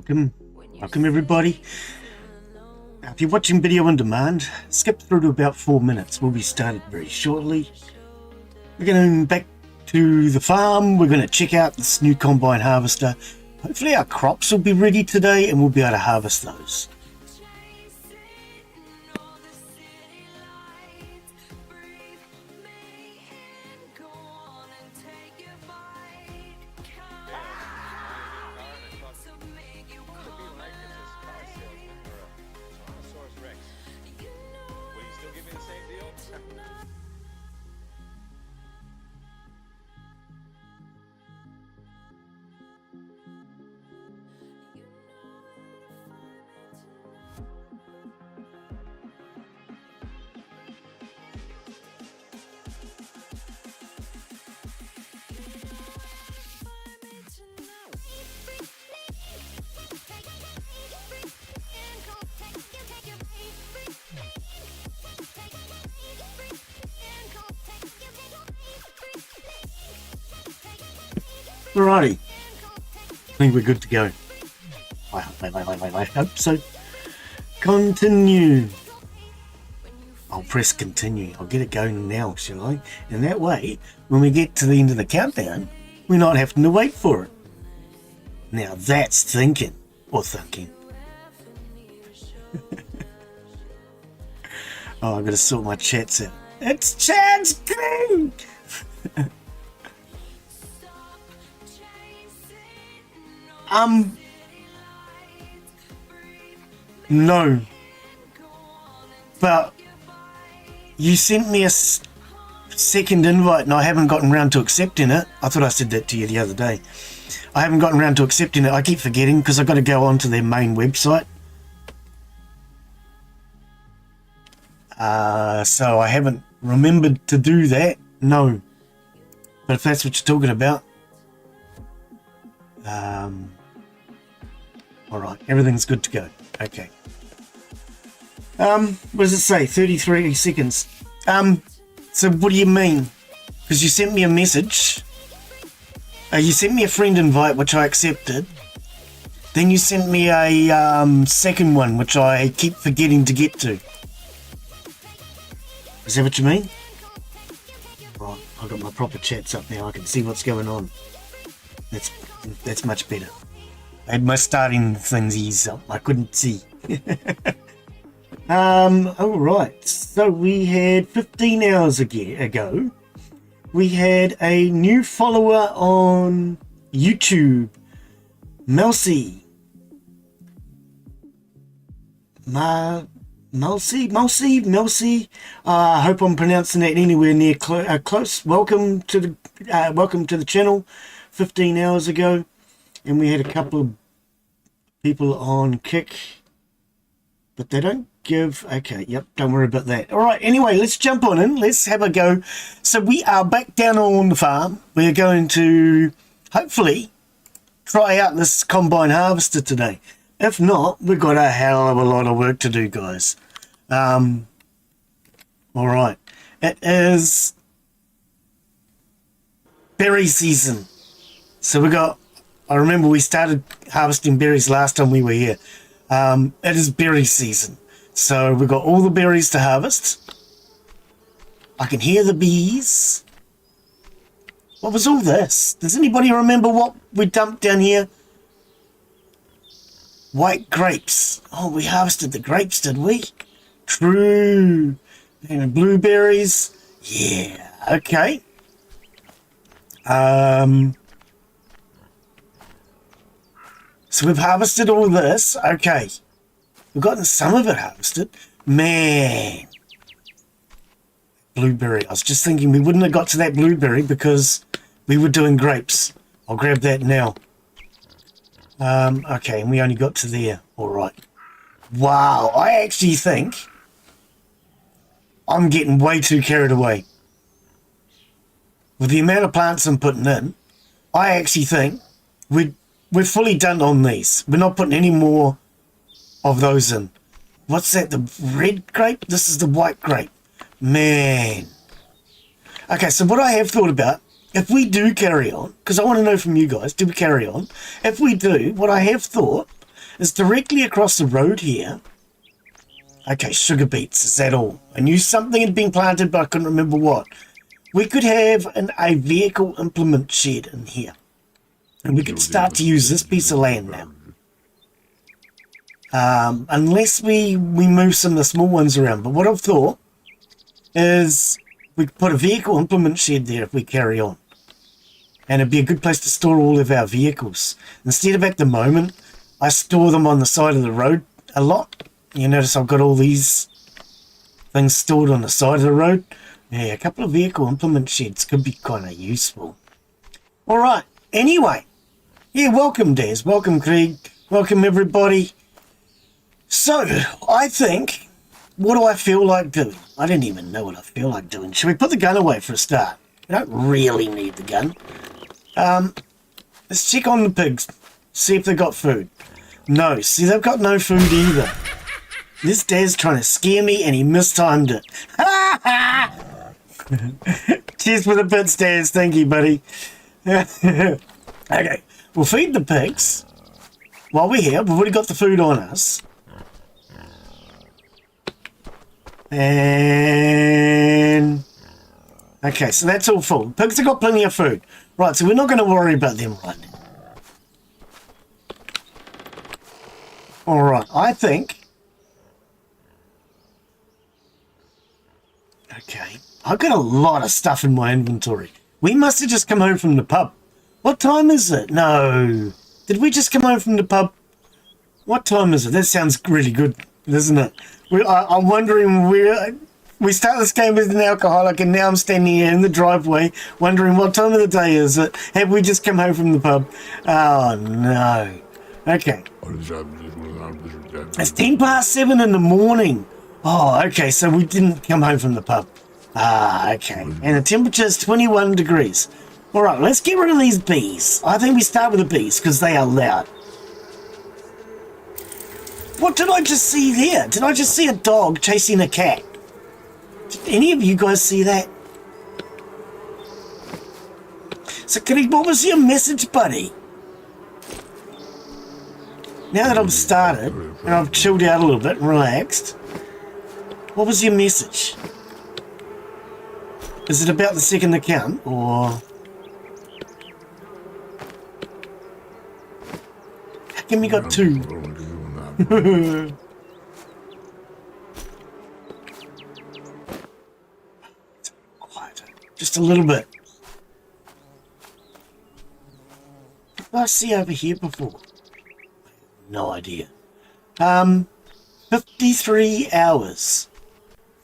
Welcome everybody. Now, if you're watching video on demand, skip through to about 4 minutes. We'll be started very shortly. We're going back to the farm. We're going to check out this new combine harvester. Hopefully our crops will be ready today and we'll be able to harvest those. Alrighty, I think we're good to go. I hope so. Continue. I'll press continue. I'll get it going now, shall I? And that way, when we get to the end of the countdown, we're not having to wait for it. Now that's thinking. Or thinking. Oh, I've got to sort my chats out. It's Chad's King! No. But you sent me a second invite and I haven't gotten around to accepting it. I thought I said that to you the other day. I haven't gotten around to accepting it. I keep forgetting because I've got to go onto their main website. So I haven't remembered to do that. No. But if that's what you're talking about. Alright, everything's good to go. Okay. What does it say? 33 seconds. So what do you mean? Because you sent me a message. You sent me a friend invite, which I accepted. Then you sent me a second one, which I keep forgetting to get to. Is that what you mean? Right, I've got my proper chats up now. I can see what's going on. That's much better. I had my starting things eased up. I couldn't see. Alright. So we had 15 hours ago. We had a new follower on YouTube. Melcy. Melcy. I hope I'm pronouncing that anywhere near close. Welcome to the channel. 15 hours ago. And we had a couple of people on Kick, but they don't give. Okay, yep, don't worry about that. All right, anyway, let's jump on in. Let's have a go. So we are back down on the farm. We're going to hopefully try out this combine harvester today. If not, we've got a hell of a lot of work to do, guys. All right, it is berry season. So I remember we started harvesting berries last time we were here. It is berry season. So we've got all the berries to harvest. I can hear the bees. What was all this? Does anybody remember what we dumped down here? White grapes. Oh, we harvested the grapes, did we? True. And blueberries. Yeah, okay. So we've harvested all this. Okay. We've gotten some of it harvested. Man. Blueberry. I was just thinking we wouldn't have got to that blueberry because we were doing grapes. I'll grab that now. Okay, and we only got to there. All right. Wow. I actually think I'm getting way too carried away. With the amount of plants I'm putting in, I actually think we're fully done on these. We're not putting any more of those in. What's that? The red grape? This is the white grape. Man. Okay, so what I have thought about, if we do carry on, because I want to know from you guys, do we carry on? If we do, what I have thought is directly across the road here. Okay, sugar beets, is that all? I knew something had been planted, but I couldn't remember what. We could have a vehicle implement shed in here. And we could start to use this piece of land now. Unless we move some of the small ones around. But what I've thought is we could put a vehicle implement shed there if we carry on. And it'd be a good place to store all of our vehicles. Instead of at the moment, I store them on the side of the road a lot. You notice I've got all these things stored on the side of the road. Yeah, a couple of vehicle implement sheds could be kind of useful. All right. Anyway. Yeah, welcome, Des. Welcome, Craig. Welcome, everybody. So, I think, what do I feel like doing? I don't even know what I feel like doing. Should we put the gun away for a start? We don't really need the gun. Let's check on the pigs. See if they've got food. No, see, they've got no food either. This Dad's trying to scare me and he mistimed it. Cheers for the bits, Daz. Thank you, buddy. Okay, we'll feed the pigs. While we're here, we've already got the food on us. And... okay, so that's all full. Pigs have got plenty of food. Right, so we're not going to worry about them right now. Alright, I think... okay, I've got a lot of stuff in my inventory. We must have just come home from the pub. What time is it? No. Did we just come home from the pub? What time is it? That sounds really good, doesn't it? I'm wondering where... we start this game as an alcoholic and now I'm standing here in the driveway wondering what time of the day is it. Have we just come home from the pub? Oh, no. Okay. It's 7:10 in the morning. Oh, okay, so we didn't come home from the pub. Ah, okay. And the temperature is 21 degrees. All right, let's get rid of these bees. I think we start with the bees because they are loud. What did I just see there? Did I just see a dog chasing a cat? Did any of you guys see that? So, Craig, what was your message, buddy? Now that I've started and I've chilled out a little bit and relaxed, what was your message? Is it about the second account or... how come you got two? Quieter. Just a little bit. What did I see over here before? No idea. 53 hours.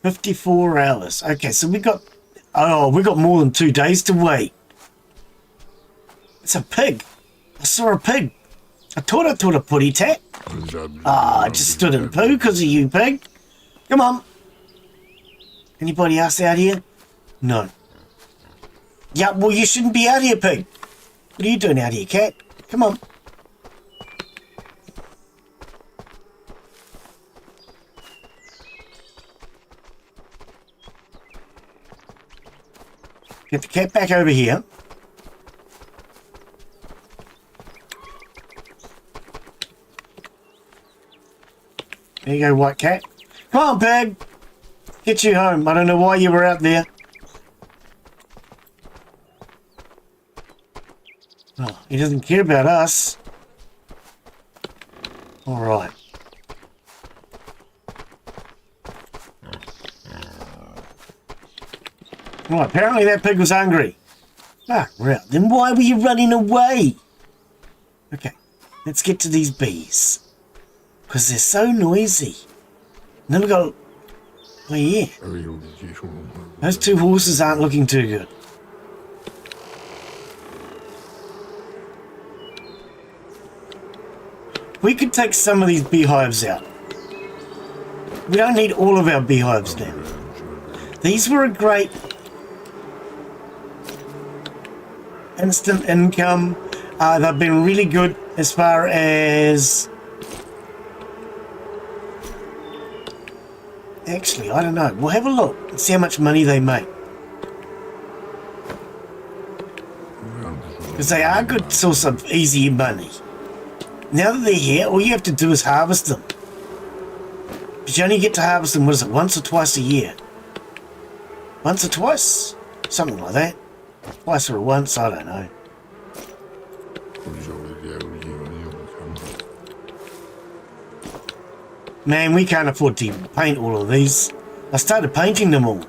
54 hours. Okay, so we got... oh, we got more than 2 days to wait. It's a pig. I saw a pig. I thought a putty tat. Ah, I just stood in poo because of you, pig. Come on. Anybody else out here? No. Yeah, well, you shouldn't be out here, pig. What are you doing out here, cat? Come on. Get the cat back over here. There you go, white cat. Come on, pig. Get you home. I don't know why you were out there. Oh, he doesn't care about us. All right. Well, apparently that pig was hungry. Ah, right. Then why were you running away? Okay, let's get to these bees. Because they're so noisy. And then we got... oh, yeah. Those two horses aren't looking too good. We could take some of these beehives out. We don't need all of our beehives now. These were a great... instant income. They've been really good as far as... actually, I don't know. We'll have a look and see how much money they make. Because they are a good source of easy money. Now that they're here, all you have to do is harvest them. But you only get to harvest them, what is it, once or twice a year? Once or twice? Something like that. Twice or once, I don't know. Man, we can't afford to paint all of these. I started painting them all.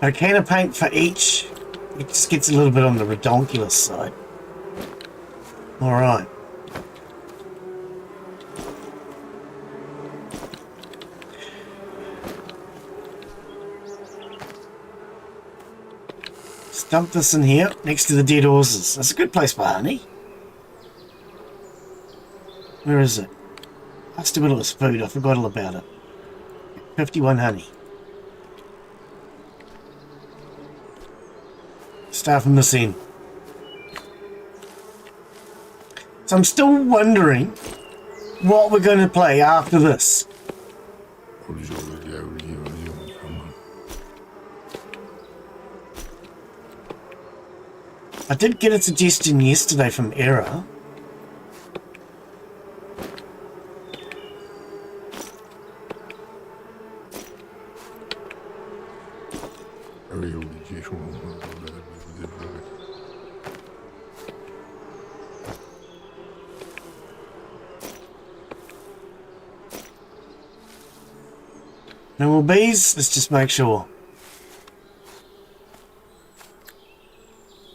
A can of paint for each. It just gets a little bit on the redonkulous side. Alright. Dump this in here, next to the dead horses. That's a good place for honey. Where is it? That's the middle of food, I forgot all about it. 51 honey. Start from this end. So I'm still wondering what we're going to play after this. I did get a suggestion yesterday from Error. No more bees, let's just make sure.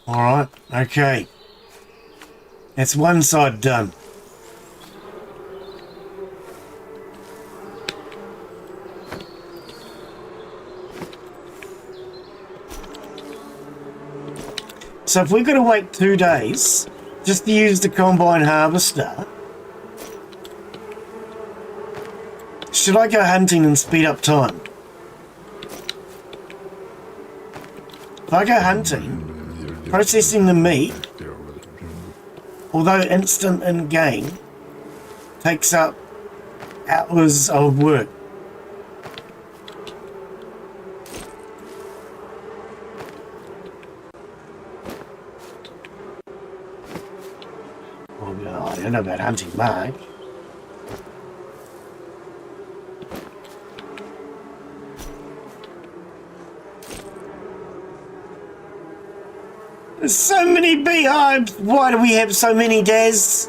Alright, okay. That's one side done. So if we're going to wait 2 days just to use the combine harvester, should I go hunting and speed up time? If I go hunting, processing the meat, although instant in game, takes up hours of work. Well, no, I don't know about hunting much. There's so many beehives. Why do we have so many, Daz?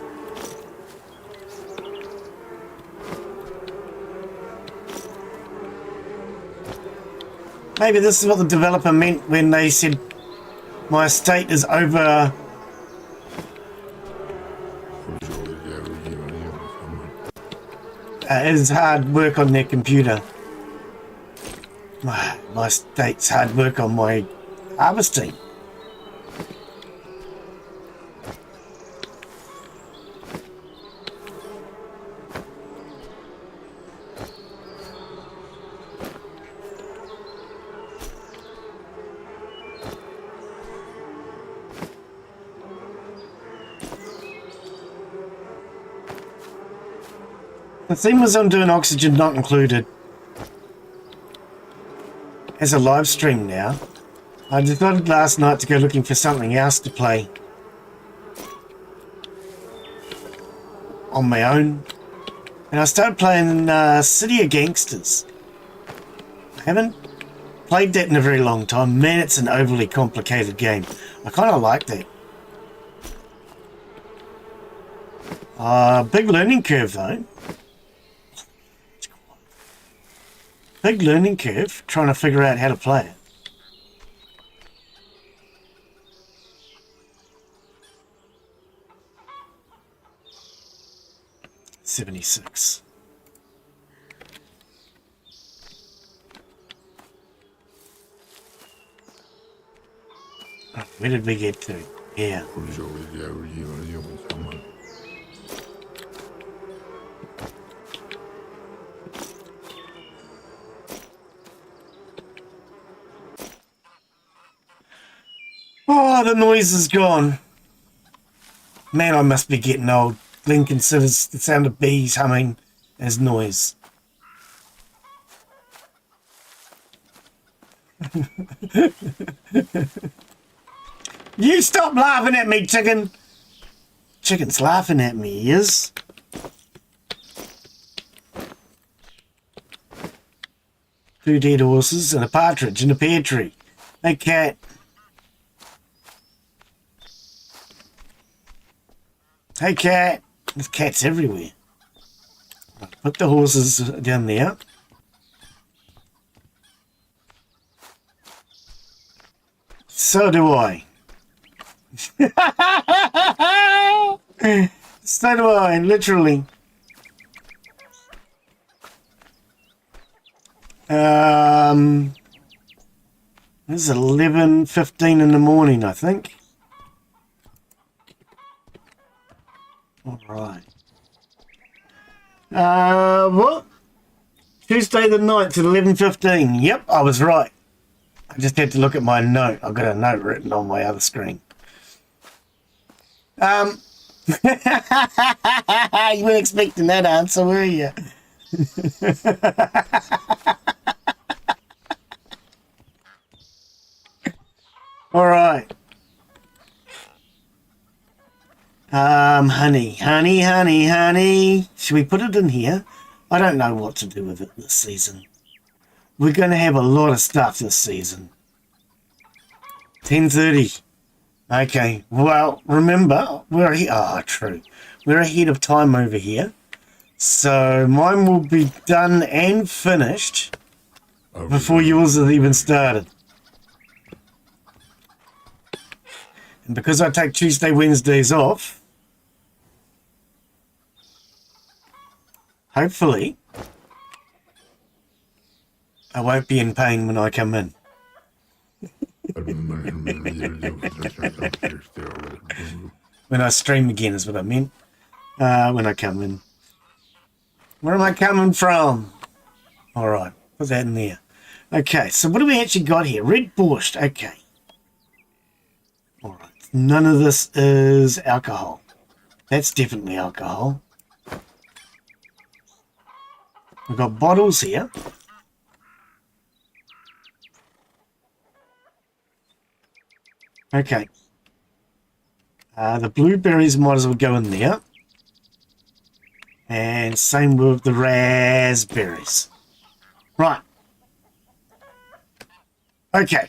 Maybe this is what the developer meant when they said my estate is over. It is hard work on their computer. My estate's hard work on my harvesting. The theme was I'm doing oxygen not included as a live stream now. I decided last night to go looking for something else to play on my own, and I started playing City of Gangsters. I haven't played that in a very long time. Man, it's an overly complicated game. I kind of like that. Big learning curve though. Big learning curve, trying to figure out how to play it. $76. Oh, where did we get to? Yeah. Oh, the noise is gone. Man, I must be getting old. Glenn considers the sound of bees humming as noise. You stop laughing at me, chicken. Chicken's laughing at me, he is. Two dead horses and a partridge in a pear tree. Hey, cat. Hey, cat. There's cats everywhere. Put the horses down there. So do I. So do I, literally. This is 11:15 in the morning, I think. All right. What? Tuesday the 9th at 11:15. Yep, I was right. I just had to look at my note. I've got a note written on my other screen. You weren't expecting that answer, were you? All right. Honey. Should we put it in here? I don't know what to do with it this season. We're going to have a lot of stuff this season. 10:30. Okay. Well, remember, we're here. Oh, true. We're ahead of time over here. So mine will be done and finished before yours has even started. And because I take Tuesday, Wednesdays off, hopefully I won't be in pain when I come in. When I stream again is what I meant. When I come in. Where am I coming from? All right, put that in there. Okay, so what do we actually got here? Red borscht. Okay. All right. None of this is alcohol. That's definitely alcohol. We've got bottles here. Okay. The blueberries might as well go in there. And same with the raspberries. Right. Okay.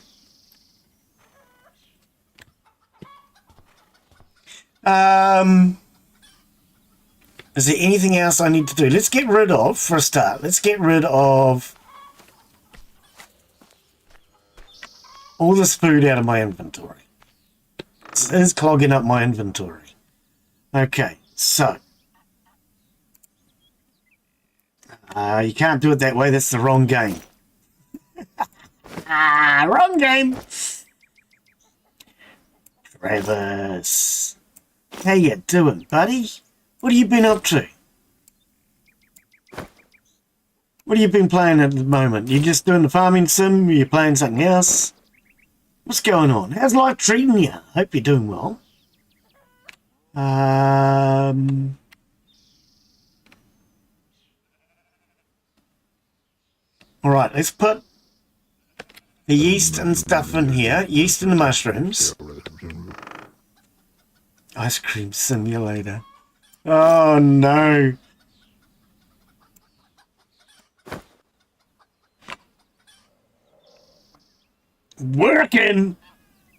Is there anything else I need to do? Let's get rid of, for a start, let's get rid of all this food out of my inventory. This is clogging up my inventory. Okay, so. You can't do it that way. That's the wrong game. Wrong game. Travis. How you doing, buddy? What have you been up to? What have you been playing at the moment? You just doing the farming sim? Are you playing something else? What's going on? How's life treating you? Hope you're doing well. Alright, let's put the yeast and stuff in here. Yeast and the mushrooms. Ice cream simulator. Oh no. Working!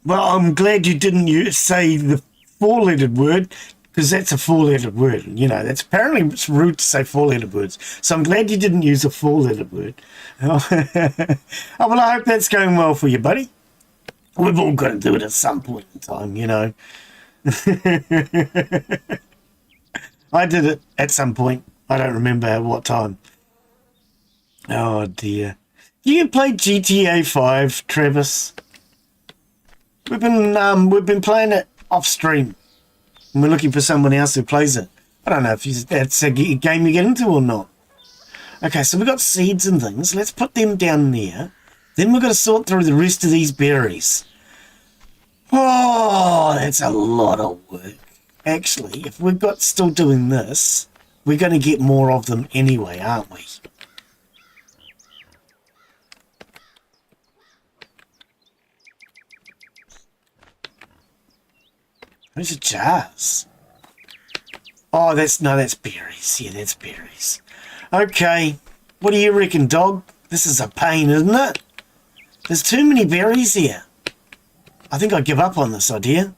Well, I'm glad you didn't say the four-lettered word, because that's a four-lettered word. You know, that's apparently it's rude to say four-lettered words. So I'm glad you didn't use a four-lettered word. Oh, well, I hope that's going well for you, buddy. We've all got to do it at some point in time, you know. I did it at some point. I don't remember at what time. Oh, dear. You played GTA 5, Travis? We've been playing it off stream, and we're looking for someone else who plays it. I don't know if that's a game you get into or not. Okay, so we've got seeds and things. Let's put them down there. Then we've got to sort through the rest of these berries. Oh, that's a lot of work. Actually, if we've got still doing this, we're going to get more of them anyway, aren't we? Those are jars. Oh, that's berries. Yeah, that's berries. Okay. What do you reckon, dog? This is a pain, isn't it? There's too many berries here. I think I give up on this idea.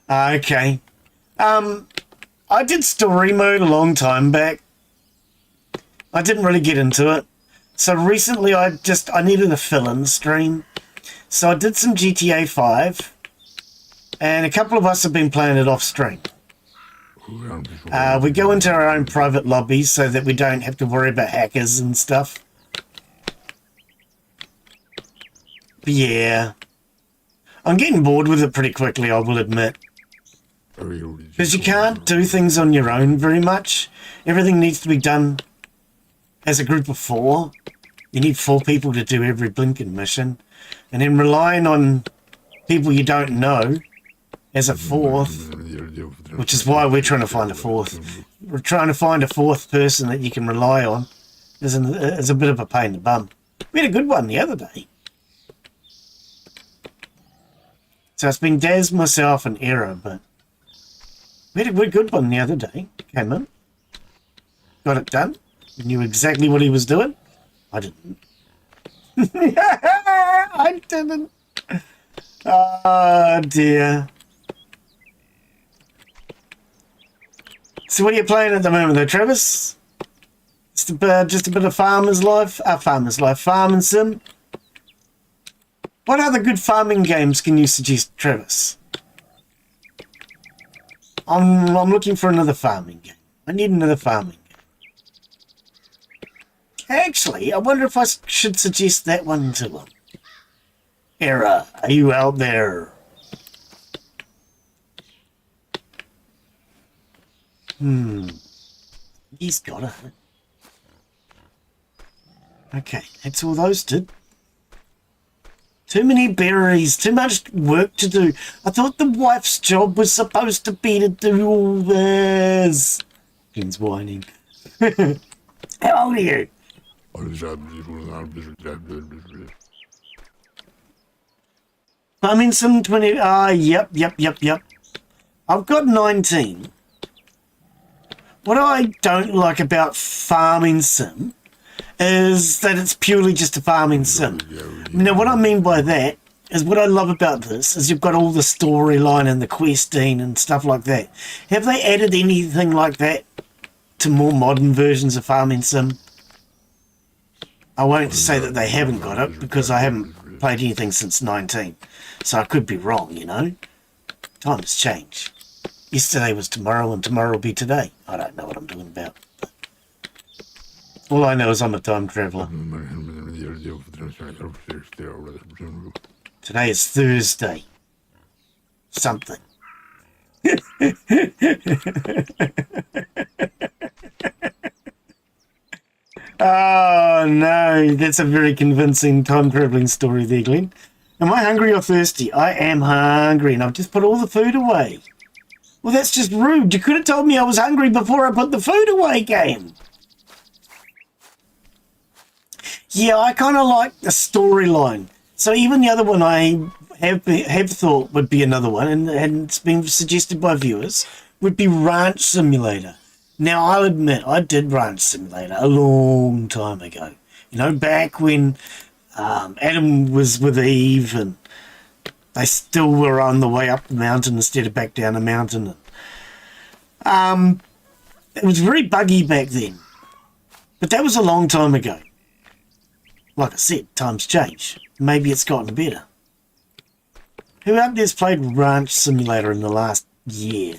Okay. I did story mode a long time back. I didn't really get into it. So recently I needed a fill-in stream. So I did some GTA 5. And a couple of us have been playing it off stream. We go into our own private lobbies so that we don't have to worry about hackers and stuff. But yeah. I'm getting bored with it pretty quickly, I will admit. Because you can't do things on your own very much. Everything needs to be done as a group of 4. You need 4 people to do every blinking mission. And then relying on people you don't know as a 4th, which is why we're trying to find a 4th. We're trying to find a 4th person that you can rely on is a bit of a pain in the bum. We had a good one the other day. So it's been Daz, myself, and Error, but we had a good one the other day. Came in, got it done, knew exactly what he was doing. I didn't. I didn't. Oh dear. So what are you playing at the moment though, Travis? Just a bit of farmer's life? Farming sim? What other good farming games can you suggest, Travis? I'm looking for another farming game. I need another farming game. Actually, I wonder if I should suggest that one to him. Error, are you out there? He's got it. Okay, that's all those did. Too many berries, too much work to do. I thought the wife's job was supposed to be to do all this. Glenn's whining. How old are you? I'm in some 20. Yep. I've got 19. What I don't like about farming sim is that it's purely just a farming sim. Now, what I mean by that is what I love about this is you've got all the storyline and the questing and stuff like that. Have they added anything like that to more modern versions of farming sim? I won't say that they haven't got it because I haven't played anything since 19. So I could be wrong, you know. Times change. Yesterday was tomorrow and tomorrow will be today. I don't know what I'm talking about. All I know is I'm a time traveller. Today is Thursday. Something. Oh no, that's a very convincing time travelling story there, Glenn. Am I hungry or thirsty? I am hungry and I've just put all the food away. Well, that's just rude. You could have told me I was hungry before I put the food away, game. Yeah, I kind of like the storyline. So even the other one I have thought would be another one, and it's been suggested by viewers, would be Ranch Simulator. Now, I'll admit, I did Ranch Simulator a long time ago. You know, back when Adam was with Eve and they still were on the way up the mountain instead of back down the mountain. It was very buggy back then. But that was a long time ago. Like I said, times change. Maybe it's gotten better. Who out there's played Ranch Simulator in the last year?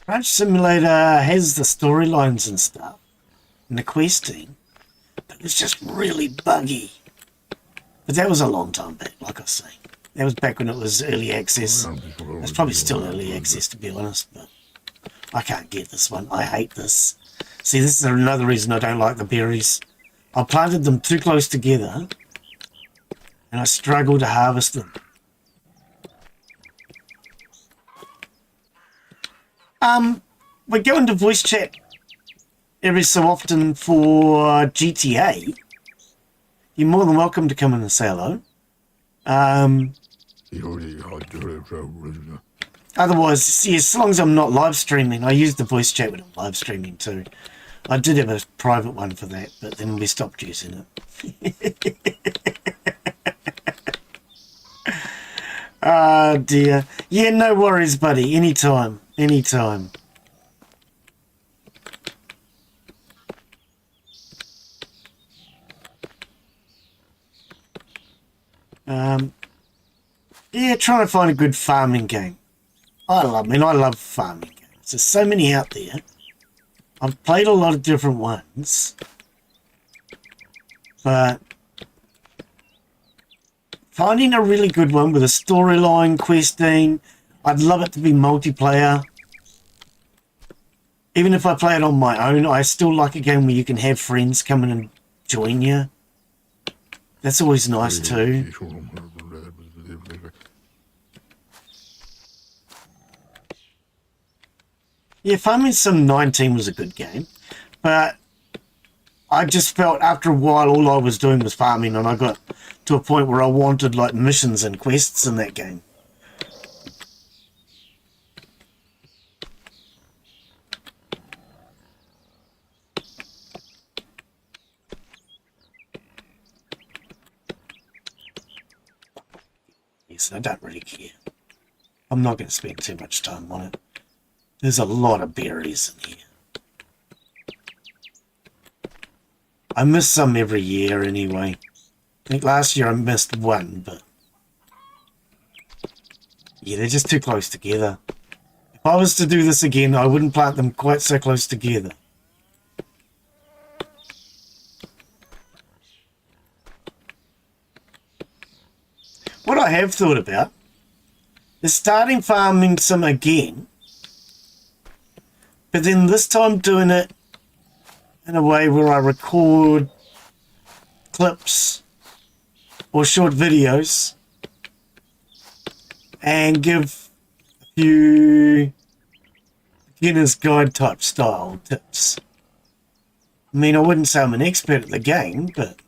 Ranch Simulator has the storylines and stuff, and the questing, but it's just really buggy. But that was a long time back, like I say. That was back when it was early access. It's probably still early access, to be honest, but I can't get this one. I hate this. See, this is another reason I don't like the berries. I planted them too close together, and I struggle to harvest them. We go into voice chat every so often for GTA. You're more than welcome to come in and say hello. Otherwise, yeah, as long as I'm not live streaming, I use the voice chat when I'm live streaming too. I did have a private one for that, but then we stopped using it. Oh dear. Yeah, no worries, buddy. Anytime. Anytime. Yeah, trying to find a good farming game. I love farming games. There's so many out there. I've played a lot of different ones, but finding a really good one with a storyline, questing, I'd love it to be multiplayer. Even if I play it on my own, I still like a game where you can have friends come in and join you. That's always nice too. Yeah, Farming Sim 19 was a good game, but I just felt after a while all I was doing was farming, and I got to a point where I wanted like missions and quests in that game. Yes, I don't really care. I'm not going to spend too much time on it. There's a lot of berries in here. I miss some every year anyway. I think last year I missed one, but yeah, they're just too close together. If I was to do this again, I wouldn't plant them quite so close together. What I have thought about is starting Farming Sim again, but then this time doing it in a way where I record clips or short videos and give a few beginner's guide type style tips. I mean, I wouldn't say I'm an expert at the game, but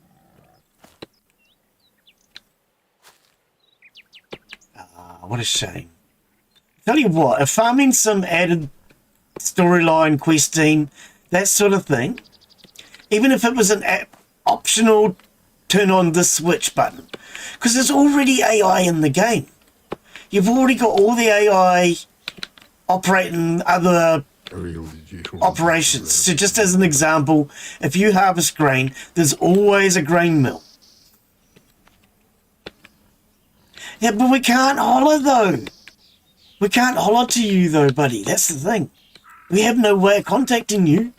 what a shame. Tell you what, if Farming Sim added storyline, questing, that sort of thing, even if it was an optional turn on this switch button, because there's already AI in the game. You've already got all the AI operating other operations. So just as an example, if you harvest grain, there's always a grain mill. Yeah, but we can't holler though. We can't holler to you though, buddy. That's the thing. We have no way of contacting you.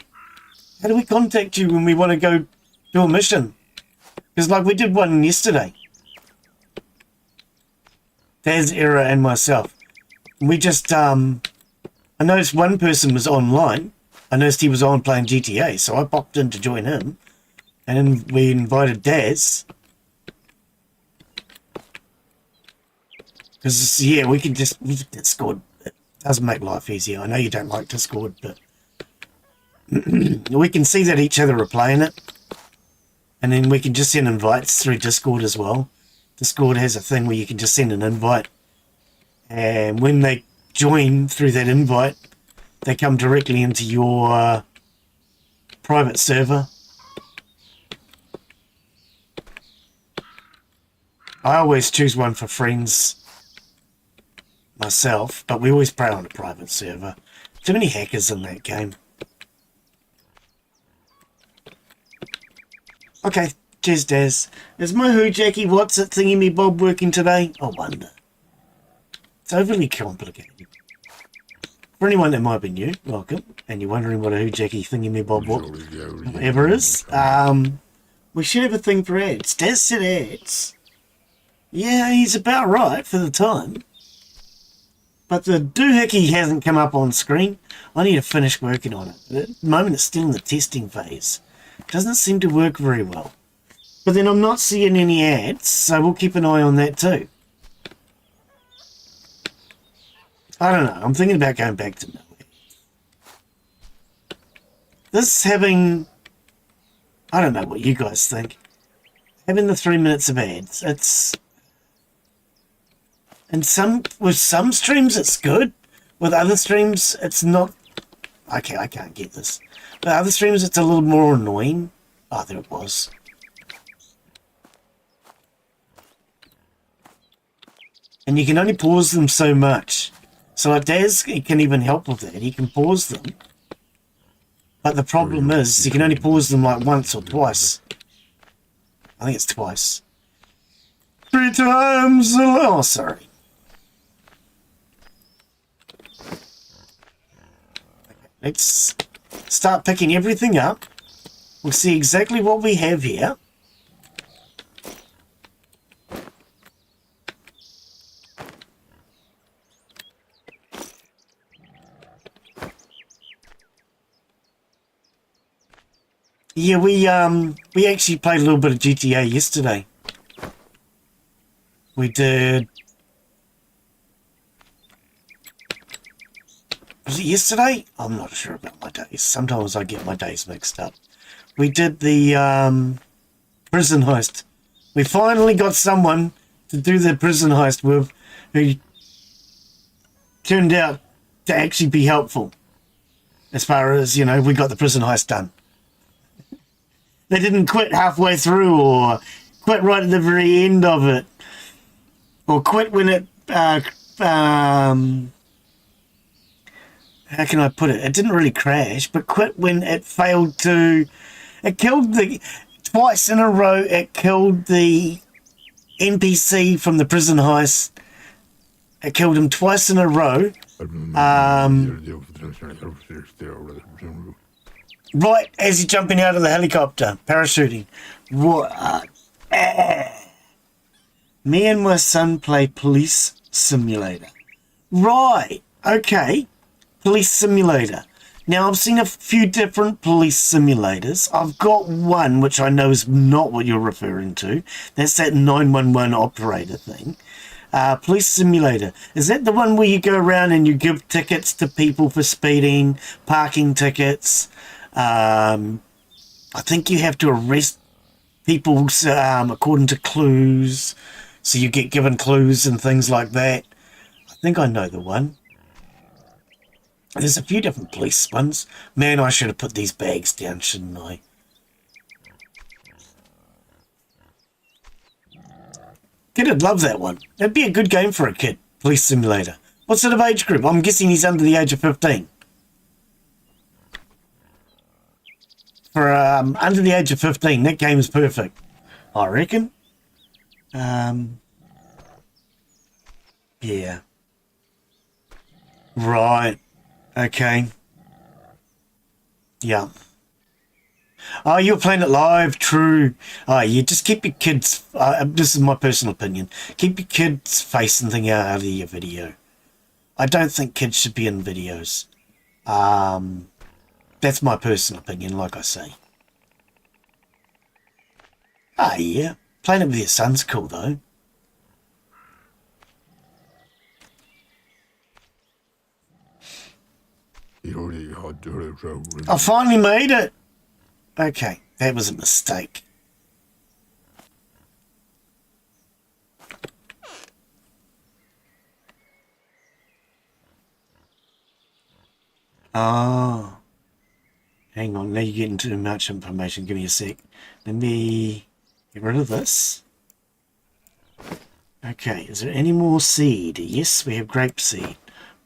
How do we contact you when we want to go do a mission? Because like we did one yesterday. Daz, Era, and myself. We just, I noticed one person was online. I noticed he was on playing GTA, so I popped in to join him. And then we invited Daz. Because, yeah, we can Discord. It does make life easier. I know you don't like Discord, but we can see that each other are playing it. And then we can just send invites through Discord as well. Discord has a thing where you can just send an invite. And when they join through that invite, they come directly into your private server. I always choose one for friends myself, but we always play on a private server. Too many hackers in that game. Okay, cheers, Daz. Is my Who Jackie What's It thingy me Bob working today? I wonder. It's overly complicated. For anyone that might be new, welcome. And you're wondering what a Who Jackie thingy me Bob whatever is. We should have a thing for ads. Daz said ads. Yeah, he's about right for the time. But the doohickey hasn't come up on screen. I need to finish working on it. At the moment, it's still in the testing phase. It doesn't seem to work very well. But then I'm not seeing any ads, so we'll keep an eye on that too. I don't know. I'm thinking about going back to nowhere. This having... I don't know what you guys think. Having the 3 minutes of ads, it's... And with some streams it's good. With other streams it's not. Okay, I can't get this. With other streams it's a little more annoying. Oh, there it was. And you can only pause them so much. So like Daz, he can even help with that. He can pause them. But the problem is you can only pause them like once or twice. I think it's twice. 3 times. Oh, sorry. Let's start picking everything up. We'll see exactly what we have here. Yeah, we actually played a little bit of GTA yesterday. We did. Was it yesterday? I'm not sure about my days. Sometimes I get my days mixed up. We did the prison heist. We finally got someone to do the prison heist with who turned out to actually be helpful. As far as, you know, we got the prison heist done. They didn't quit halfway through or quit right at the very end of it. Or quit when it... how can I put it? It didn't really crash, but quit when it failed to... It killed the... Twice in a row, it killed the NPC from the prison heist. It killed him twice in a row. Right as he's jumping out of the helicopter, parachuting. What? Me and my son play Police Simulator. Right, okay. Police Simulator. Now, I've seen a few different police simulators. I've got one, which I know is not what you're referring to. That's that 911 operator thing. Police Simulator. Is that the one where you go around and you give tickets to people for speeding, parking tickets? I think you have to arrest people according to clues. So you get given clues and things like that. I think I know the one. There's a few different police ones. Man, I should have put these bags down, shouldn't I? Kid would love that one. That'd be a good game for a kid. Police Simulator. What sort of age group? I'm guessing he's under the age of 15. For under the age of 15, that game is perfect. I reckon. Yeah. Right. Okay. Yeah. Oh, you're playing it live. True. Oh, you just keep your kids... this is my personal opinion. Keep your kids' face and thing out of your video. I don't think kids should be in videos. That's my personal opinion, like I say. Ah, yeah. Playing it with your son's cool, though. I finally made it. Okay, that was a mistake. Oh. Hang on, now you're getting too much information. Give me a sec. Let me get rid of this. Okay, is there any more seed? Yes, we have grape seed.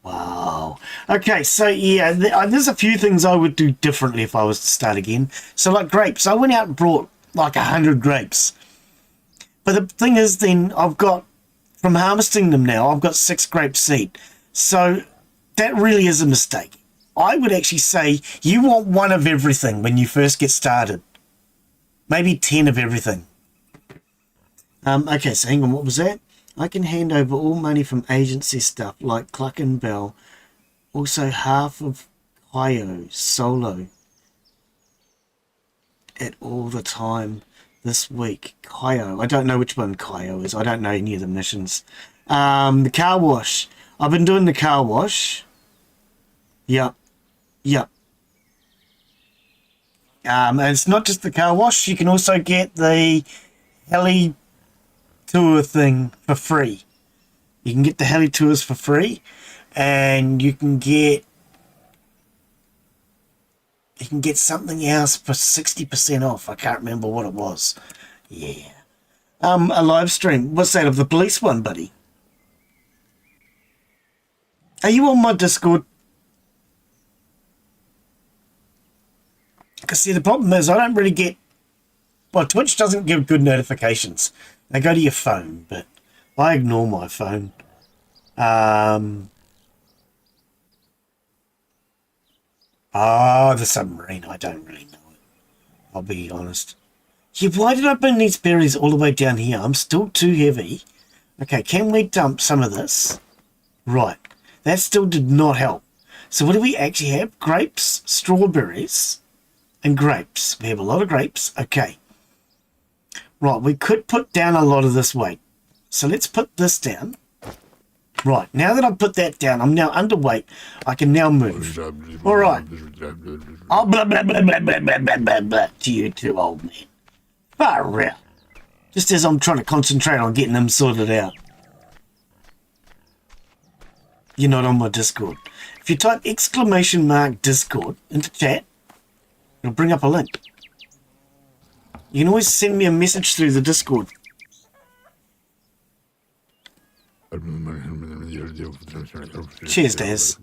Wow. Okay, so yeah, there's a few things I would do differently if I was to start again. So like grapes, I went out and brought like 100 grapes. But the thing is then I've got, from harvesting them now, I've got 6 grape seed. So that really is a mistake. I would actually say you want 1 of everything when you first get started. Maybe 10 of everything. Okay, so hang on, what was that? I can hand over all money from agency stuff like Cluck and Bell. Also half of Kyo solo at all the time this week. Kyo. I don't know which one Kyo is. I don't know any of the missions. The car wash. I've been doing the car wash. Yep. Yep. And it's not just the car wash. You can also get the heli tour thing for free. You can get the heli tours for free, and you can get something else for 60% off. I can't remember what it was. Yeah. A live stream. What's that, of the police one, buddy? Are you on my Discord? Because see, the problem is I don't really get... Well, Twitch doesn't give good notifications. They go to your phone, but I ignore my phone. The submarine. I don't really know it. I'll be honest. Yeah, why did I bring these berries all the way down here? I'm still too heavy. Okay, can we dump some of this? Right. That still did not help. So what do we actually have? Grapes, strawberries, and grapes. We have a lot of grapes. Okay. Right, we could put down a lot of this weight. So let's put this down. Right, now that I've put that down, I'm now underweight. I can now move. All right. Oh, blah, blah, blah, blah, blah, blah, blah, blah, blah, to you two old men. Far out. Just as I'm trying to concentrate on getting them sorted out. You're not on my Discord. If you type !Discord into chat, it'll bring up a link. You can always send me a message through the Discord. Cheers, Daz.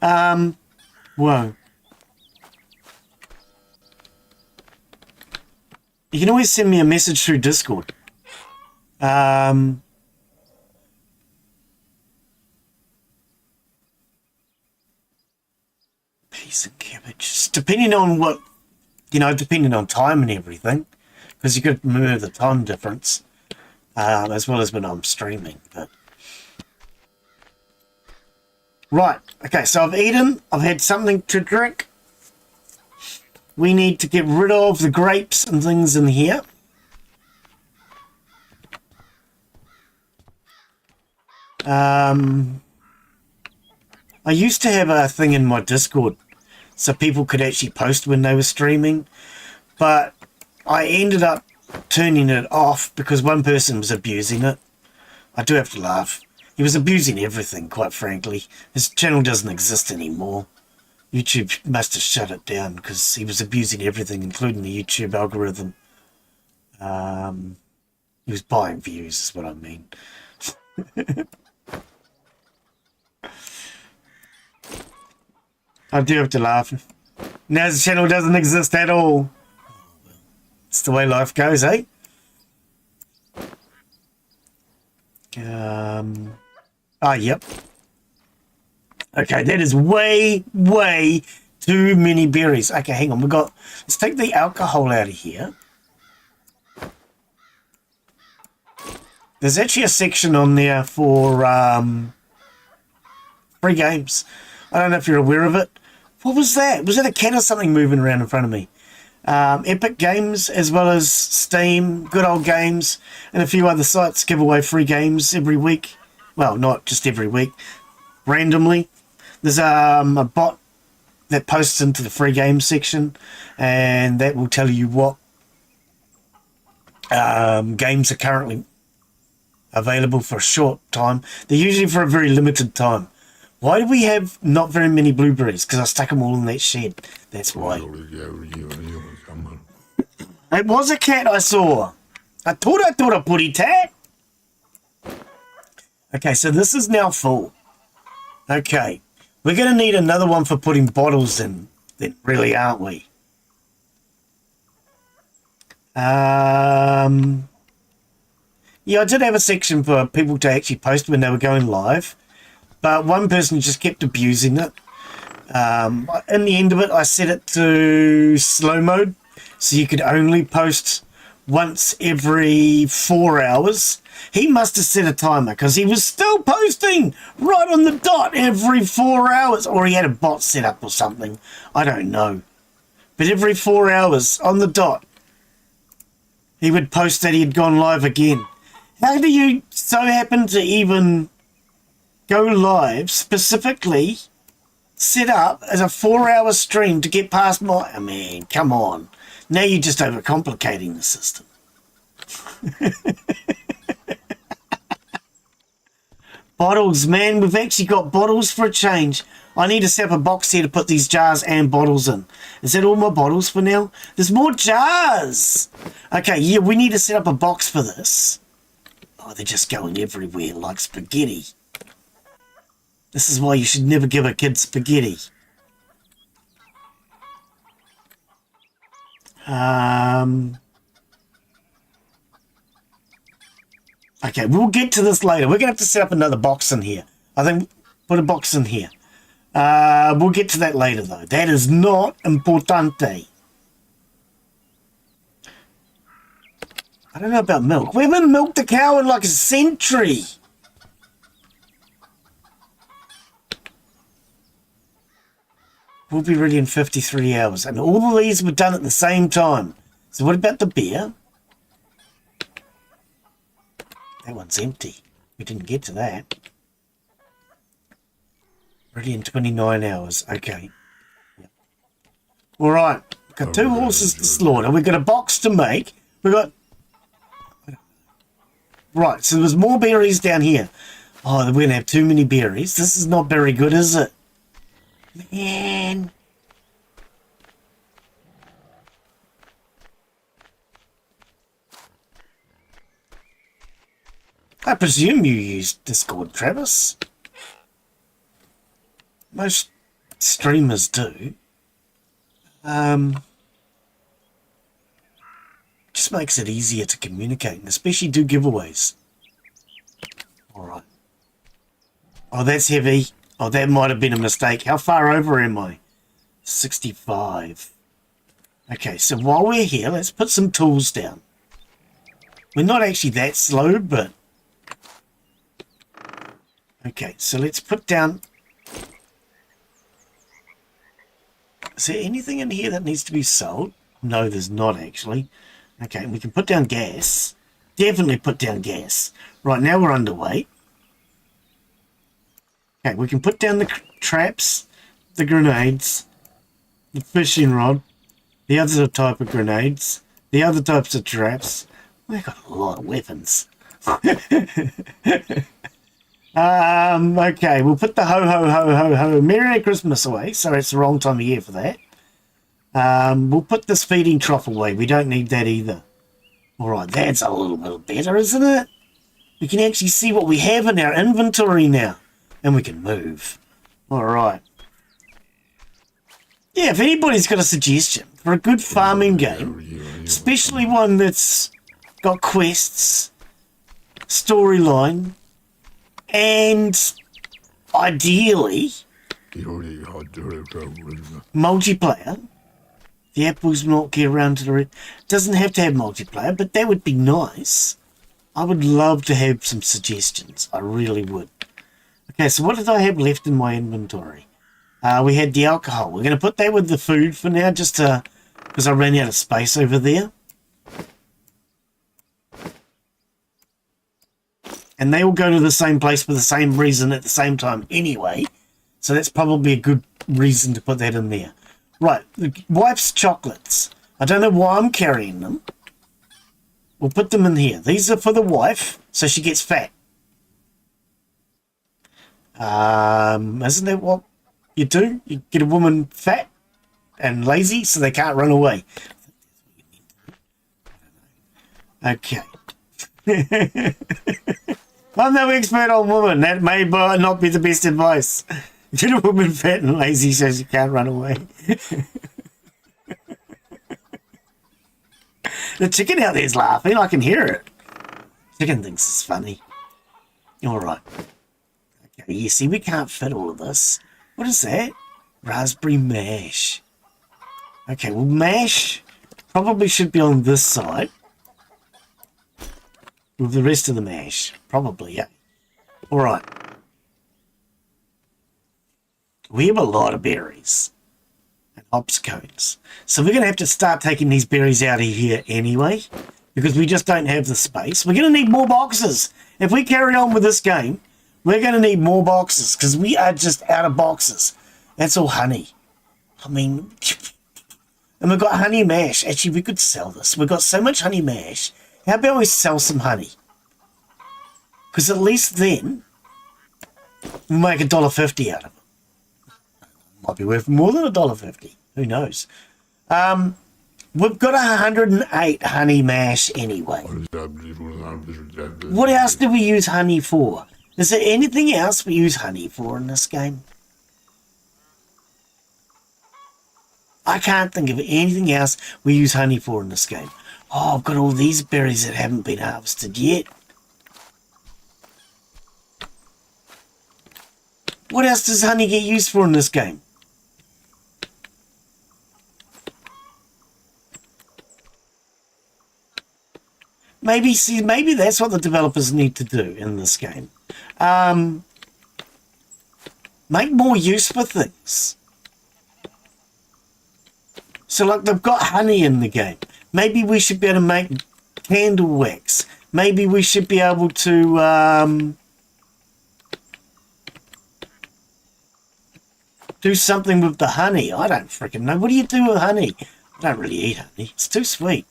Whoa. You can always send me a message through Discord. Peas and cabbage. Depending on what, depending on time and everything. Because you could remember the time difference. As well as when I'm streaming. But right, okay, so I've eaten, I've had something to drink. We need to get rid of the grapes and things in here. I used to have a thing in my Discord so people could actually post when they were streaming, but I ended up turning it off because one person was abusing it. I do have to laugh. He was abusing everything, quite frankly. His channel doesn't exist anymore. YouTube must have shut it down because he was abusing everything, including the YouTube algorithm. He was buying views, is what I mean. I do have to laugh. Now his channel doesn't exist at all. It's the way life goes, eh? Yep. Okay, that is way, way too many berries. Okay, hang on. Let's take the alcohol out of here. There's actually a section on there for free games. I don't know if you're aware of it. What was that? Was that a cat or something moving around in front of me? Epic Games, as well as Steam, Good Old Games, and a few other sites give away free games every week. Well, not just every week, randomly. There's a bot that posts into the free games section, and that will tell you what games are currently available for a short time. They're usually for a very limited time. Why do we have not very many blueberries? Because I stuck them all in that shed. That's why. It was a cat I saw. I thought a putty tat. Okay, so this is now full. Okay, we're going to need another one for putting bottles in, then, really, aren't we? Yeah, I did have a section for people to actually post when they were going live. But one person just kept abusing it. In the end of it, I set it to slow mode. So you could only post once every 4 hours. He must have set a timer because he was still posting right on the dot every 4 hours. Or he had a bot set up or something. I don't know. But every 4 hours on the dot, he would post that he had gone live again. How do you so happen to even go live specifically set up as a 4-hour stream to get past my... I mean, come on. Now you're just overcomplicating the system. Bottles, man. We've actually got bottles for a change. I need to set up a box here to put these jars and bottles in. Is that all my bottles for now? There's more jars. Okay, yeah, we need to set up a box for this. Oh, they're just going everywhere like spaghetti. This is why you should never give a kid spaghetti. Okay, we'll get to this later. We're going to have to set up another box in here. I think put a box in here. We'll get to that later, though. That is not importante. I don't know about milk. We haven't milked a cow in like a century. We'll be ready in 53 hours. And all of these were done at the same time. So what about the beer? That one's empty. We didn't get to that. Ready in 29 hours. Okay. Yep. All right. We've got 2 horses to slaughter. We've got a box to make. We've got... Right, so there's more berries down here. Oh, we're going to have too many berries. This is not very good, is it? Man. I presume you use Discord, Travis. Most streamers do. Just makes it easier to communicate, and especially do giveaways. Alright. Oh, that's heavy. Oh, that might have been a mistake. How far over am I? 65. Okay, so while we're here, let's put some tools down. We're not actually that slow, but... Okay, so let's put down... Is there anything in here that needs to be sold? No, there's not actually. Okay, we can put down gas. Definitely put down gas. Right, now we're underway. Okay, we can put down the traps, the grenades, the fishing rod, the other type of grenades, the other types of traps. We've got a lot of weapons. Okay, we'll put the ho Merry Christmas away, so it's the wrong time of year for that. We'll put this feeding trough away. We don't need that either. Alright, that's a little bit better, isn't it? We can actually see what we have in our inventory now. And we can move. Alright. Yeah, if anybody's got a suggestion for a good farming game, especially one that's got quests, storyline, and ideally multiplayer. The apples not get around to the red. Doesn't have to have multiplayer, but that would be nice. I would love to have some suggestions. I really would. Okay, so what did I have left in my inventory? We had the alcohol. We're going to put that with the food for now, just to, because I ran out of space over there. And they all go to the same place for the same reason at the same time anyway. So that's probably a good reason to put that in there. Right, the wife's chocolates. I don't know why I'm carrying them. We'll put them in here. These are for the wife, so she gets fat. Isn't that what you do? You get a woman fat and lazy so they can't run away. Okay. I'm no expert on women. That may not be the best advice. Get a woman fat and lazy so she can't run away. The chicken out there's laughing. I can hear it. Chicken thinks it's funny. All right. Okay, you see, we can't fit all of this. What is that? Raspberry mash. Okay, well, mash probably should be on this side. with the rest of the mash. Probably, yeah. All right. We have a lot of berries and hops cones. So we're going to have to start taking these berries out of here anyway, because we just don't have the space. We're going to need more boxes. If we carry on with this game, we're going to need more boxes because we are just out of boxes. That's all honey. I mean, and we've got honey mash. Actually, we could sell this. We've got so much honey mash. How about we sell some honey? Because at least then, we'll make $1.50 out of it. Might be worth more than $1.50. Who knows? We've got 108 honey mash anyway. What else do we use honey for? Is there anything else we use honey for in this game? I can't think of anything else we use honey for in this game. Oh, I've got all these berries that haven't been harvested yet. What else does honey get used for in this game? Maybe that's what the developers need to do in this game. Make more use for things. So, like, they've got honey in the game. Maybe we should be able to make candle wax. Maybe we should be able to do something with the honey. I don't freaking know. What do you do with honey? I don't really eat honey. It's too sweet.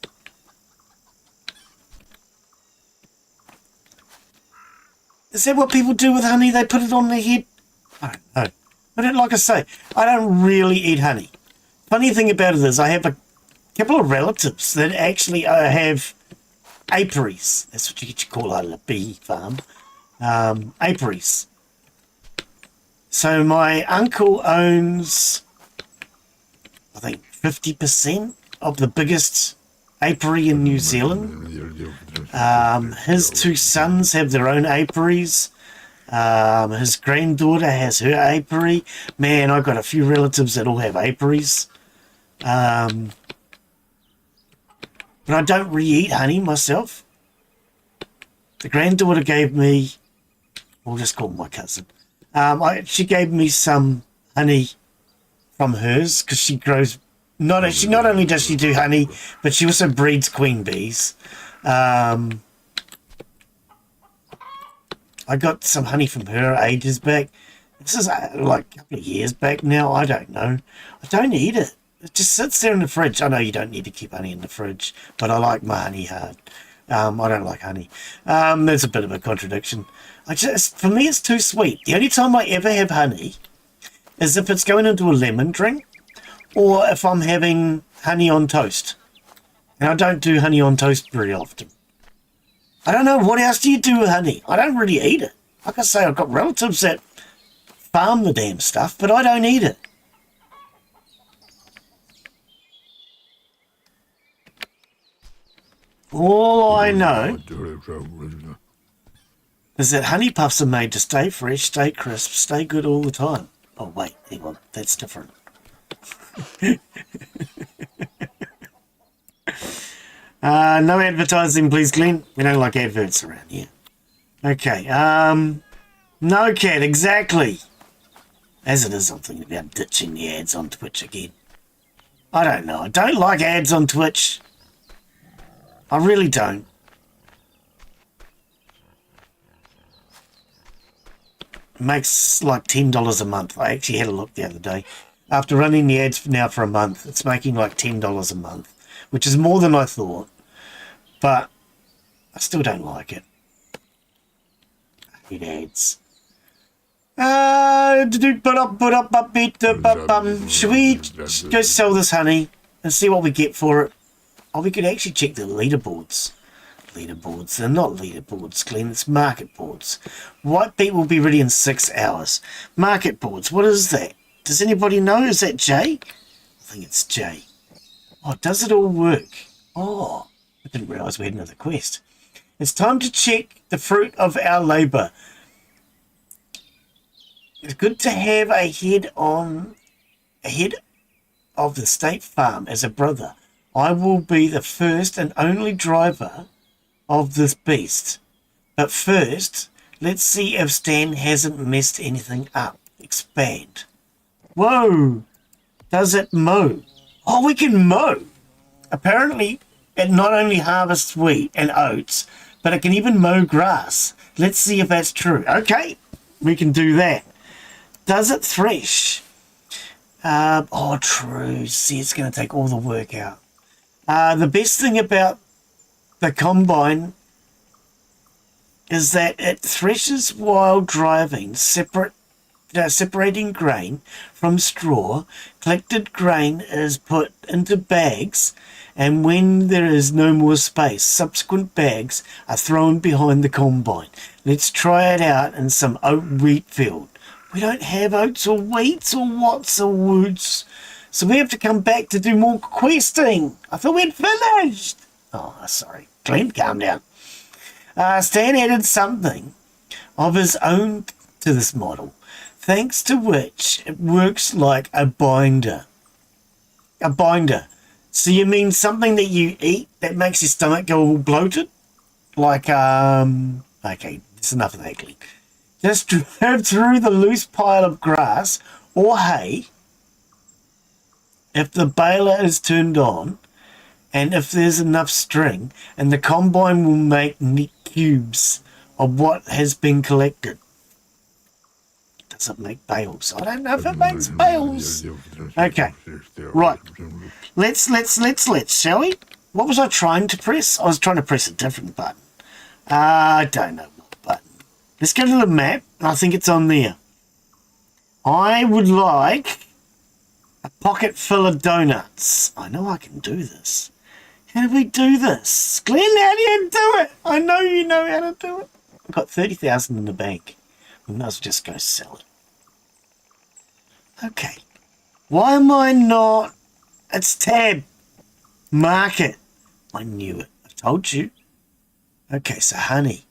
Is that what people do with honey? They put it on their head? I don't know. I don't, like I say, I don't really eat honey. Funny thing about it is I have a couple of relatives that actually have apiaries. That's what you call a bee farm. Apiaries. So my uncle owns, I think, 50% of the biggest apiary in New Zealand. His two sons have their own apiaries. His granddaughter has her apiary. Man, I've got a few relatives that all have apiaries. But I don't really eat honey myself. The granddaughter gave me, we'll just call my cousin. She gave me some honey from hers because she grows. Not only does she do honey, but she also breeds queen bees. I got some honey from her ages back. This is like a couple of years back now. I don't know. I don't eat it. It just sits there in the fridge. I know you don't need to keep honey in the fridge, but I like my honey hard. I don't like honey. That's a bit of a contradiction. For me, it's too sweet. The only time I ever have honey is if it's going into a lemon drink or if I'm having honey on toast. And I don't do honey on toast very often. I don't know, what else do you do with honey? I don't really eat it. Like I say, I've got relatives that farm the damn stuff, but I don't eat it. All I know is that honey puffs are made to stay fresh, stay crisp, stay good all the time. Oh, wait, hang on, that's different. No advertising, please, Glenn. We don't like adverts around here. Okay, no, Cat, exactly. As it is, I'm thinking about ditching the ads on Twitch again. I don't know. I don't like ads on Twitch. I really don't. It makes like $10 a month. I actually had a look the other day. After running the ads now for a month, it's making like $10 a month, which is more than I thought. But I still don't like it. I hate ads. Should we go sell this honey and see what we get for it? Oh, we could actually check the leaderboards. Leaderboards. They're not leaderboards, Glenn. It's market boards. White beet will be ready in 6 hours. Market boards. What is that? Does anybody know? Is that J? I think it's J. Oh, does it all work? Oh, I didn't realise we had another quest. It's time to check the fruit of our labour. It's good to have a head of the state farm as a brother. I will be the first and only driver of this beast. But first, let's see if Stan hasn't messed anything up. Expand. Whoa! Does it mow? Oh, we can mow! Apparently, it not only harvests wheat and oats, but it can even mow grass. Let's see if that's true. Okay, we can do that. Does it thresh? Oh, true. See, it's going to take all the work out. The best thing about the combine is that it threshes while driving, separating grain from straw. Collected grain is put into bags, and when there is no more space, subsequent bags are thrown behind the combine. Let's try it out in some oat wheat field. We don't have oats or wheats or whats or woods, so we have to come back to do more questing. I thought we'd finished. Oh, sorry. Glenn, calm down. Stan added something of his own to this model, thanks to which it works like a binder. A binder. So you mean something that you eat that makes your stomach go all bloated? Like, okay, that's enough of that, Glenn. Just drive through the loose pile of grass or hay if the baler is turned on, and if there's enough string, and the combine will make neat cubes of what has been collected. Does it make bales? I don't know if it makes bales. Okay, right. Let's, shall we? What was I trying to press? I was trying to press a different button. I don't know what button. Let's go to the map. I think it's on there. I would like a pocket full of donuts. I know I can do this. How do we do this? Glenn, how do you do it? I know you know how to do it. I've got 30,000 in the bank. We might as well just go sell it. Okay. Why am I not? It's tab. Market. I knew it. I told you. Okay, so honey.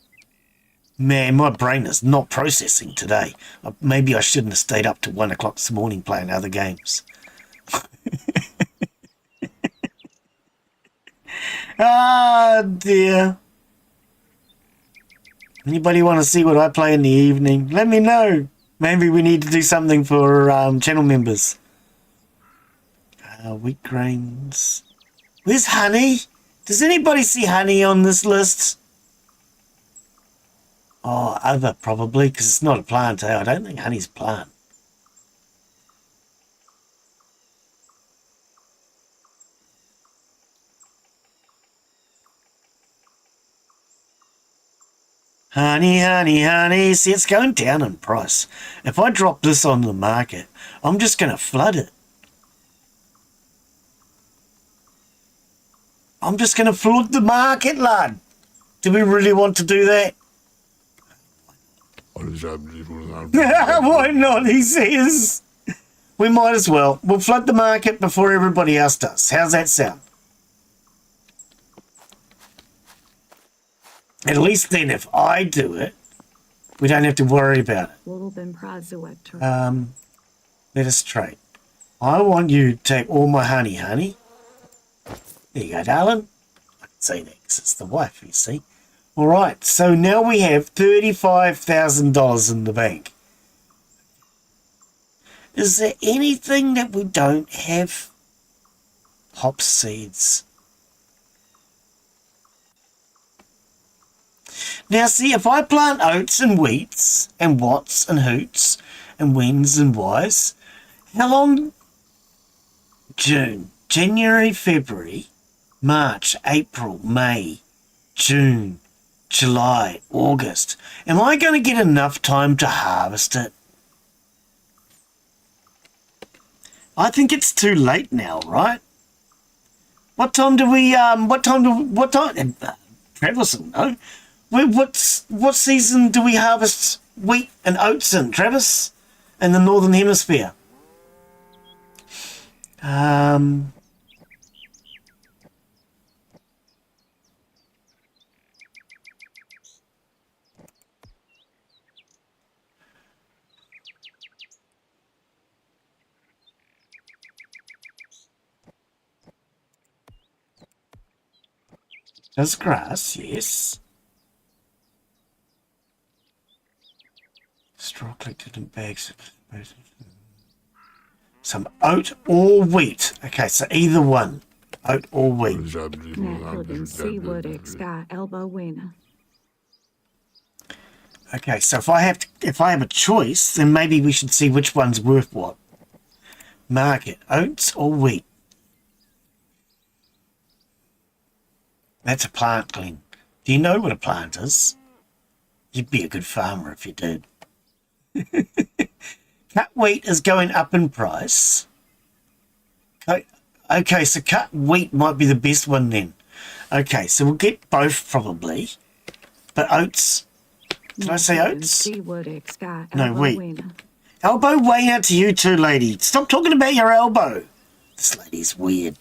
Man, my brain is not processing today. Maybe I shouldn't have stayed up till 1 o'clock this morning playing other games. Ah, dear. Anybody want to see what I play in the evening? Let me know. Maybe we need to do something for channel members. Wheat grains. Where's honey? Does anybody see honey on this list? Oh, other probably, because it's not a plant. I don't think honey's a plant. Honey, honey, honey. See, it's going down in price. If I drop this on the market, I'm just going to flood it. I'm just going to flood the market, lad. Do we really want to do that? Why not, he says. We might as well. We'll flood the market before everybody else does. How's that sound? At least then, if I do it, we don't have to worry about it. Let us trade. I want you to take all my honey. There you go, darling. I can say that because it's the wife, you see. All right, so now we have $35,000 in the bank. Is there anything that we don't have? Hop seeds. Now, see, if I plant oats and wheats and whats and hoots and whens and whys, how long? June, January, February, March, April, May, June, July, August. Am I going to get enough time to harvest it? I think it's too late now, right? What time do we, Travis will know. What season do we harvest wheat and oats in, Travis? In the Northern Hemisphere? Does grass, yes. Straw collected in bags. Some oat or wheat. Okay, so either one. Oat or wheat. Okay, so if I have a choice, then maybe we should see which one's worth what. Market, oats or wheat? That's a plant, Glenn. Do you know what a plant is? You'd be a good farmer if you did. Cut wheat is going up in price. Okay, so cut wheat might be the best one then. Okay, so we'll get both probably. But oats, did I say oats? No, wheat. Elbow way out to you too, lady. Stop talking about your elbow. This lady's weird.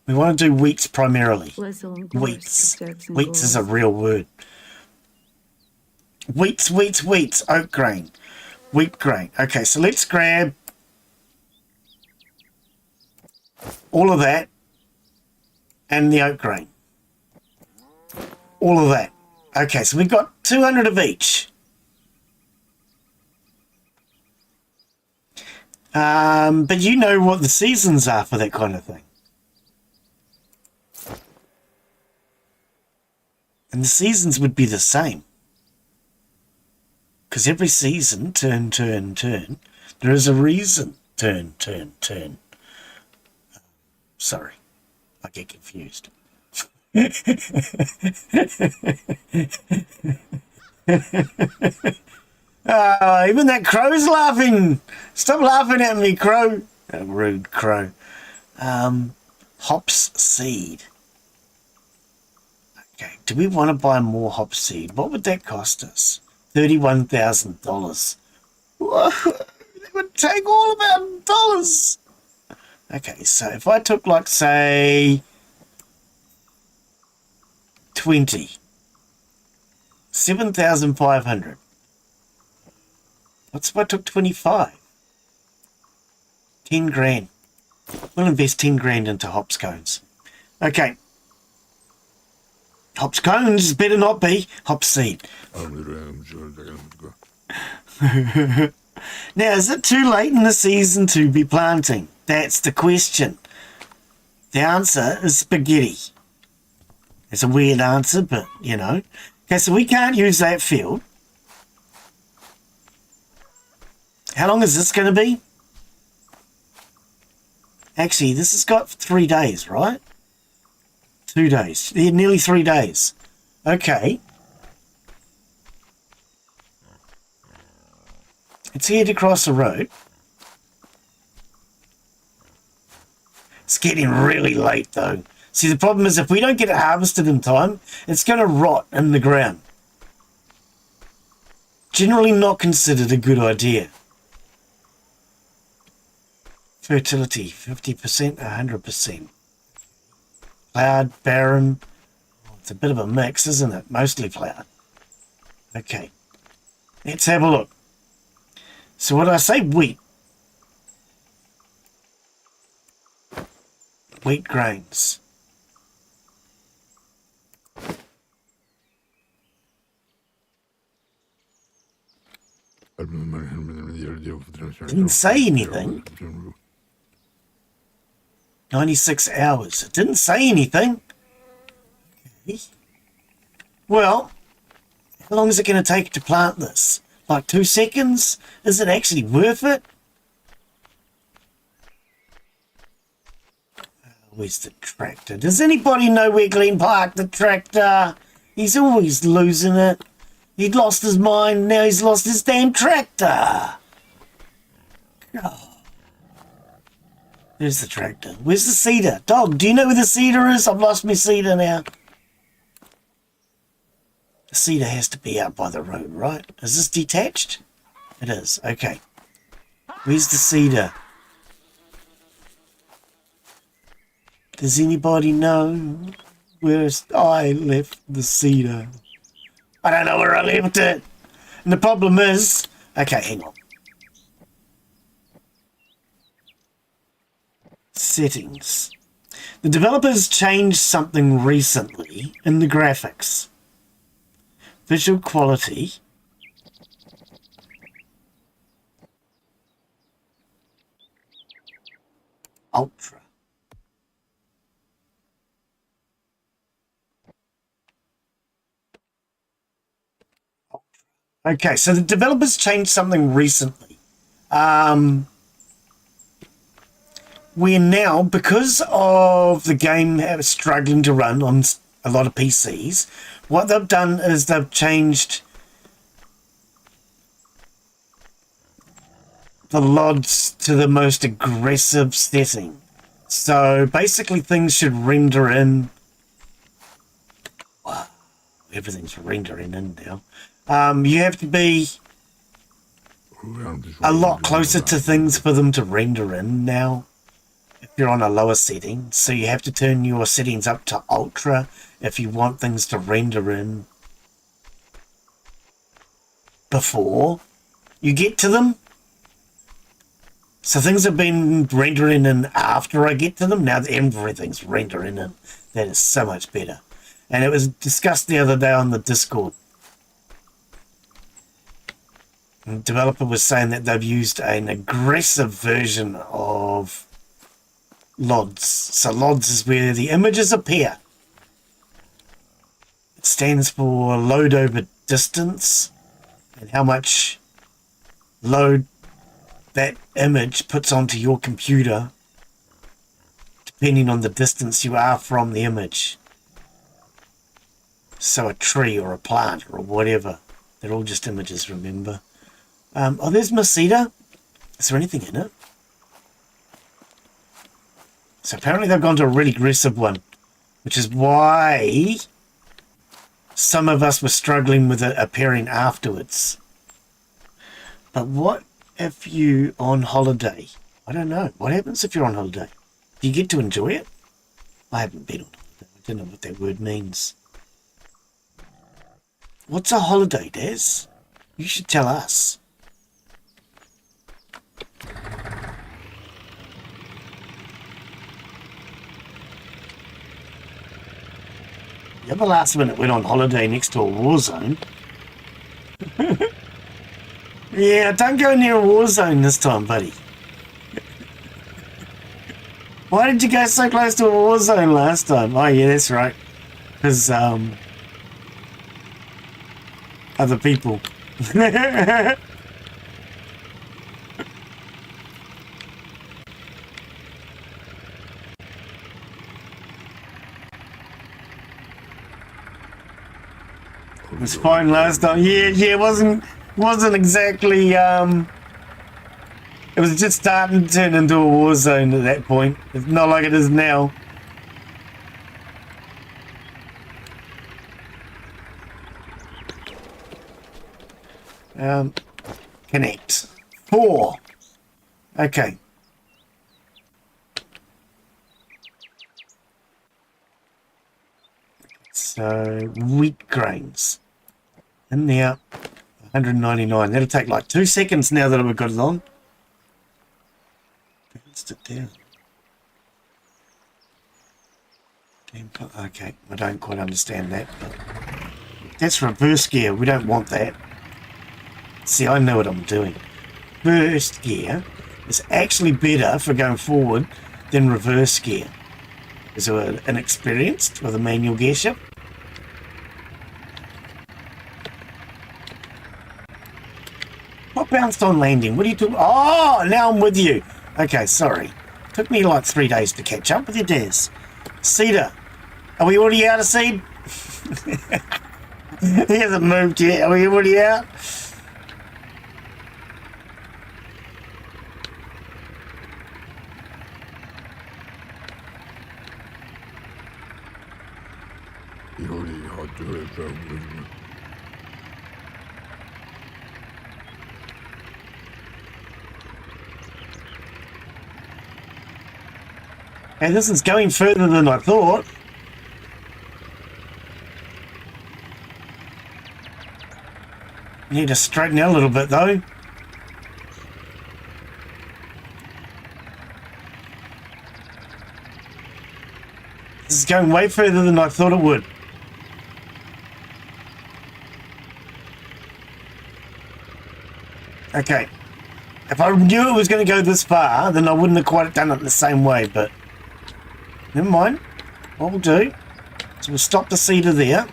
We want to do wheats primarily. Wheats. Wheats is a real word. Wheats, oat grain. Wheat grain. Okay, so let's grab all of that and the oat grain. All of that. Okay, so we've got 200 of each. But you know what the seasons are for that kind of thing. And the seasons would be the same. Because every season, turn, there is a reason. Turn. Sorry, I get confused. Even that crow's laughing. Stop laughing at me, crow. A rude crow. Hops seed. Okay, do we want to buy more hop seed? What would that cost us? $31,000. That would take all of our dollars. Okay, so if I took, like, say, 20, 7,500. What's if I took 25? 10 grand. We'll invest 10 grand into hops cones. Okay. Hops cones better not be hop seed. Now, is it too late in the season to be planting? That's the question. The answer is spaghetti. It's a weird answer, but, you know. Okay, so we can't use that field. How long is this going to be? Actually, this has got 3 days, right? 2 days. Yeah, nearly 3 days. Okay. It's head across the road. It's getting really late, though. See, the problem is if we don't get it harvested in time, it's going to rot in the ground. Generally not considered a good idea. Fertility, 50%, 100%. Cloud, barren. It's a bit of a mix, isn't it? Mostly cloud. Okay. Let's have a look. So what did I say? Wheat. Wheat grains. Didn't say anything. 96 hours. It didn't say anything. Okay. Well, how long is it going to take to plant this? Like 2 seconds? Is it actually worth it? Where's the tractor? Does anybody know where Glenn parked the tractor? He's always losing it. He'd lost his mind, now he's lost his damn tractor. Oh. There's the tractor. Where's the seeder? Dog, do you know where the seeder is? I've lost my seeder now. The seeder has to be out by the road, right? Is this detached? It is. Okay. Where's the seeder? Does anybody know where I left the seeder? I don't know where I left it. And the problem is... Okay, hang on. Settings. The developers changed something recently in the graphics. Visual quality. Ultra. Okay, so the developers changed something recently. Where now, because of the game struggling to run on a lot of PCs, what they've done is they've changed the LODs to the most aggressive setting. So basically things should render in. Wow, everything's rendering in now. You have to be a lot closer to things for them to render in now if you're on a lower setting. So you have to turn your settings up to ultra if you want things to render in before you get to them. So things have been rendering in after I get to them. Now everything's rendering in. That is so much better. And it was discussed the other day on the Discord. The developer was saying that they've used an aggressive version of LODs. So LODs is where the images appear. It stands for load over distance and how much load that image puts onto your computer depending on the distance you are from the image. So a tree or a plant or whatever, they're all just images, remember. Oh, there's Masita. Is there anything in it? So apparently they've gone to a really aggressive one, which is why some of us were struggling with it appearing afterwards. But what if you on holiday? I don't know. What happens if you're on holiday? Do you get to enjoy it? I haven't been on holiday. I don't know what that word means. What's a holiday, Des? You should tell us. The other last minute went on holiday next to a war zone. Yeah, don't go near a war zone this time, buddy. Why did you go so close to a war zone last time? Oh, yeah, that's right. Because, other people. It was fine last time. Yeah, it wasn't exactly, it was just starting to turn into a war zone at that point. It's not like it is now. Connect. 4. Okay. So, wheat grains. In there, 199. That'll take like 2 seconds now that I've got it on. Let's it down. Okay, I don't quite understand that, but that's reverse gear. We don't want that. See, I know what I'm doing. First gear is actually better for going forward than reverse gear. Is it inexperienced with a manual gear shift? What bounced on landing? What are you talking? Oh, now I'm with you. Okay, sorry. Took me like 3 days to catch up with you, Des. Cedar. Are we already out of seed? He hasn't moved yet. Are we already out? And this is going further than I thought. Need to straighten out a little bit though. going way further than I thought it would. Okay. If I knew it was going to go this far, then I wouldn't have quite done it the same way, but never mind. What we'll do is we'll stop the seeder there.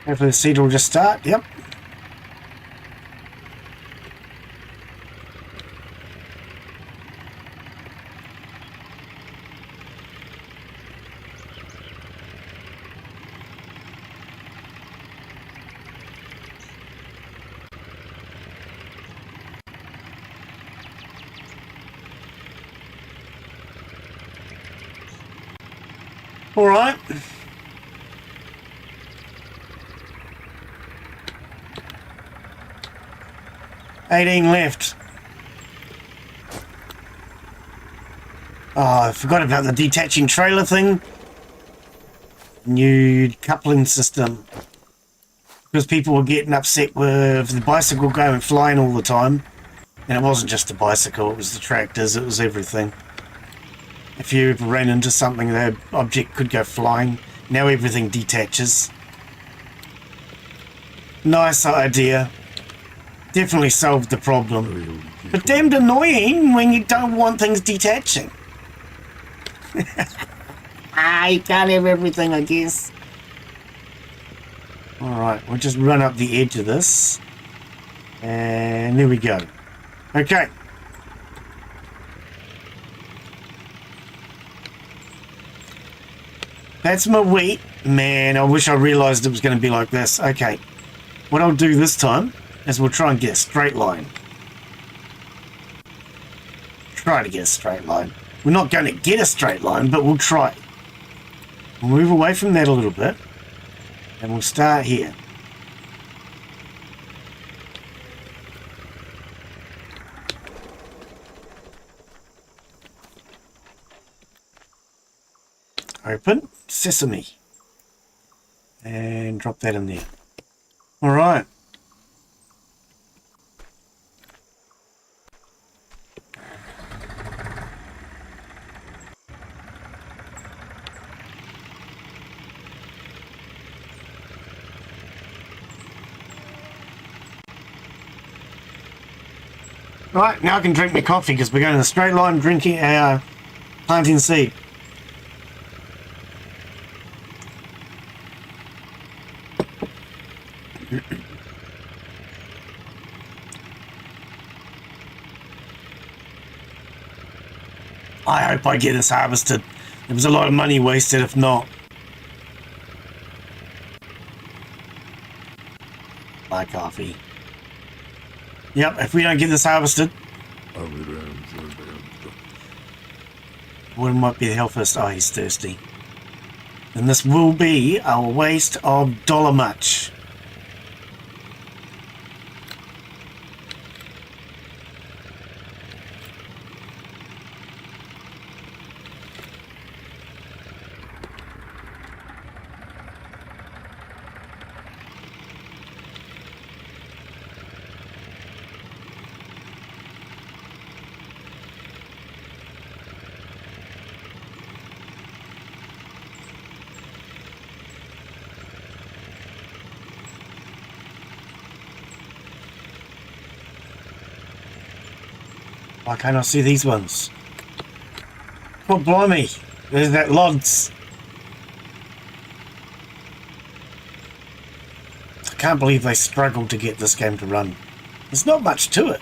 Hopefully the seeder will just start. Yep. All right. $18 left. Oh, I forgot about the detaching trailer thing. New coupling system. Because people were getting upset with the bicycle going flying all the time. And it wasn't just the bicycle, it was the tractors, it was everything. If you ever ran into something, that object could go flying. Now everything detaches. Nice idea. Definitely solved the problem. But damned annoying when you don't want things detaching. You can't have everything, I guess. Alright, we'll just run up the edge of this. And there we go. Okay. That's my wheat. Man, I wish I realised it was going to be like this. Okay. What I'll do this time is we'll try and get a straight line. Try to get a straight line. We're not going to get a straight line, but we'll try. We'll move away from that a little bit. And we'll start here. Open sesame and drop that in there. All right. Right, now I can drink my coffee because we're going in a straight line drinking planting seed. I hope I get this harvested. There was a lot of money wasted if not. Buy coffee. Yep, if we don't get this harvested. What might be the hell first? Oh, he's thirsty. And this will be a waste of dollar much. Why can't I see these ones? Oh, blimey. There's that logs. I can't believe they struggled to get this game to run. There's not much to it.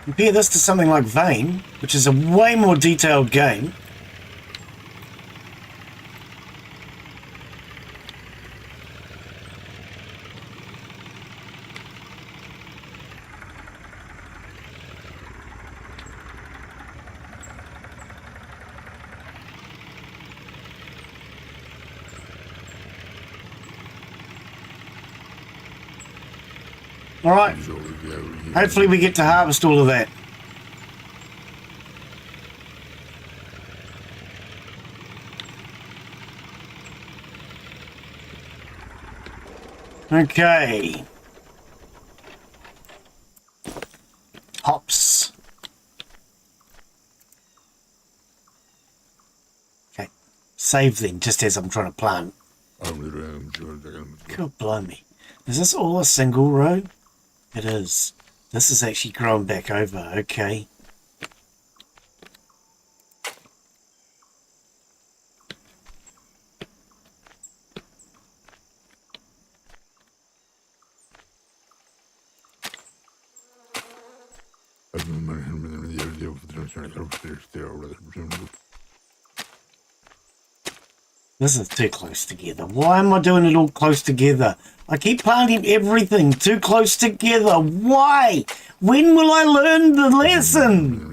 Compare this to something like Vane, which is a way more detailed game. Alright, hopefully we get to harvest all of that. Okay. Hops. Okay. Save then, just as I'm trying to plant. God blimey. Is this all a single row? It is. This is actually growing back over. Okay. This is too close together. Why am I doing it all close together? I keep planting everything too close together. Why? When will I learn the lesson?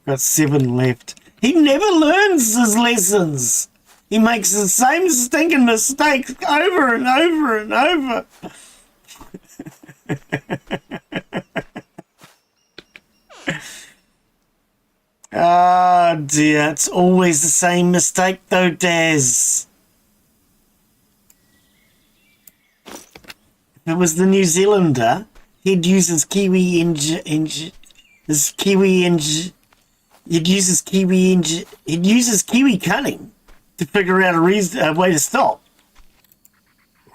Got 7 left. He never learns his lessons. He makes the same stinking mistakes over and over and over. Oh dear, it's always the same mistake though, Daz. If it was the New Zealander, he'd use his Kiwi he'd use his Kiwi cunning to figure out a way to stop.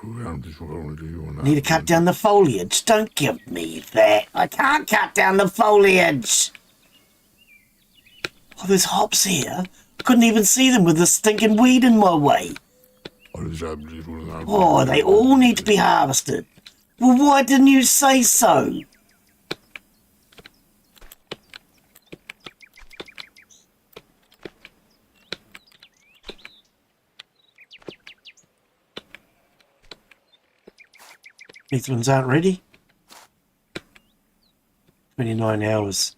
Need to cut down the foliage. Don't give me that. I can't cut down the foliage. Oh, there's hops here. I couldn't even see them with the stinking weed in my way. Oh, they all need to be harvested. Well, why didn't you say so? These ones aren't ready. 29 hours.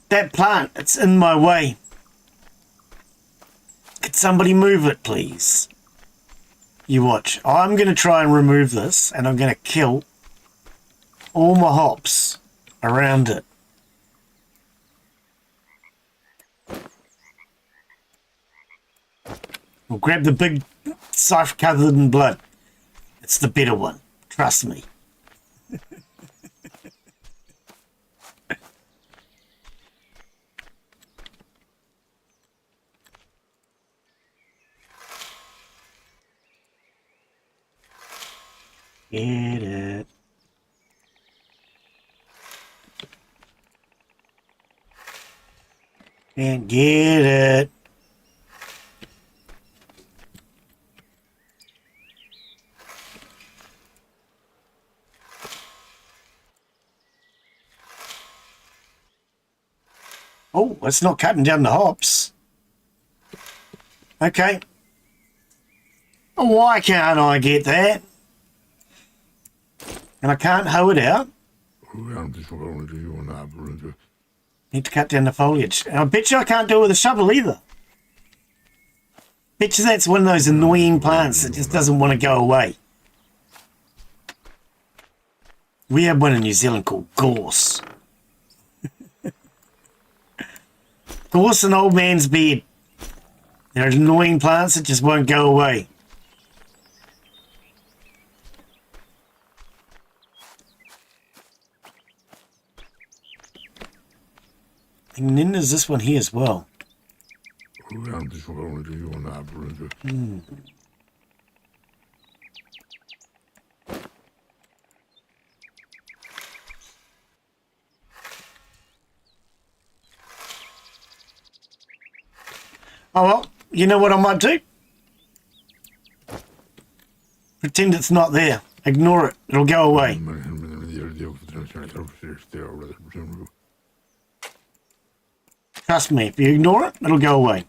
That plant, it's in my way. Could somebody move it, please? You watch. I'm going to try and remove this, and I'm going to kill all my hops around it. We'll grab the big cipher covered in blood. It's the better one. Trust me. Get it. And get it. Oh, it's not cutting down the hops. Okay. Why can't I get that? And I can't hoe it out. Need to cut down the foliage. And I bet you I can't do it with a shovel either. Bet you that's one of those annoying plants that just doesn't want to go away. We have one in New Zealand called gorse. Gorse and old man's beard. They're annoying plants that just won't go away. And then there's this one here as well. Oh well, you know what I might do? Pretend it's not there. Ignore it. It'll go away. Trust me, if you ignore it, it'll go away.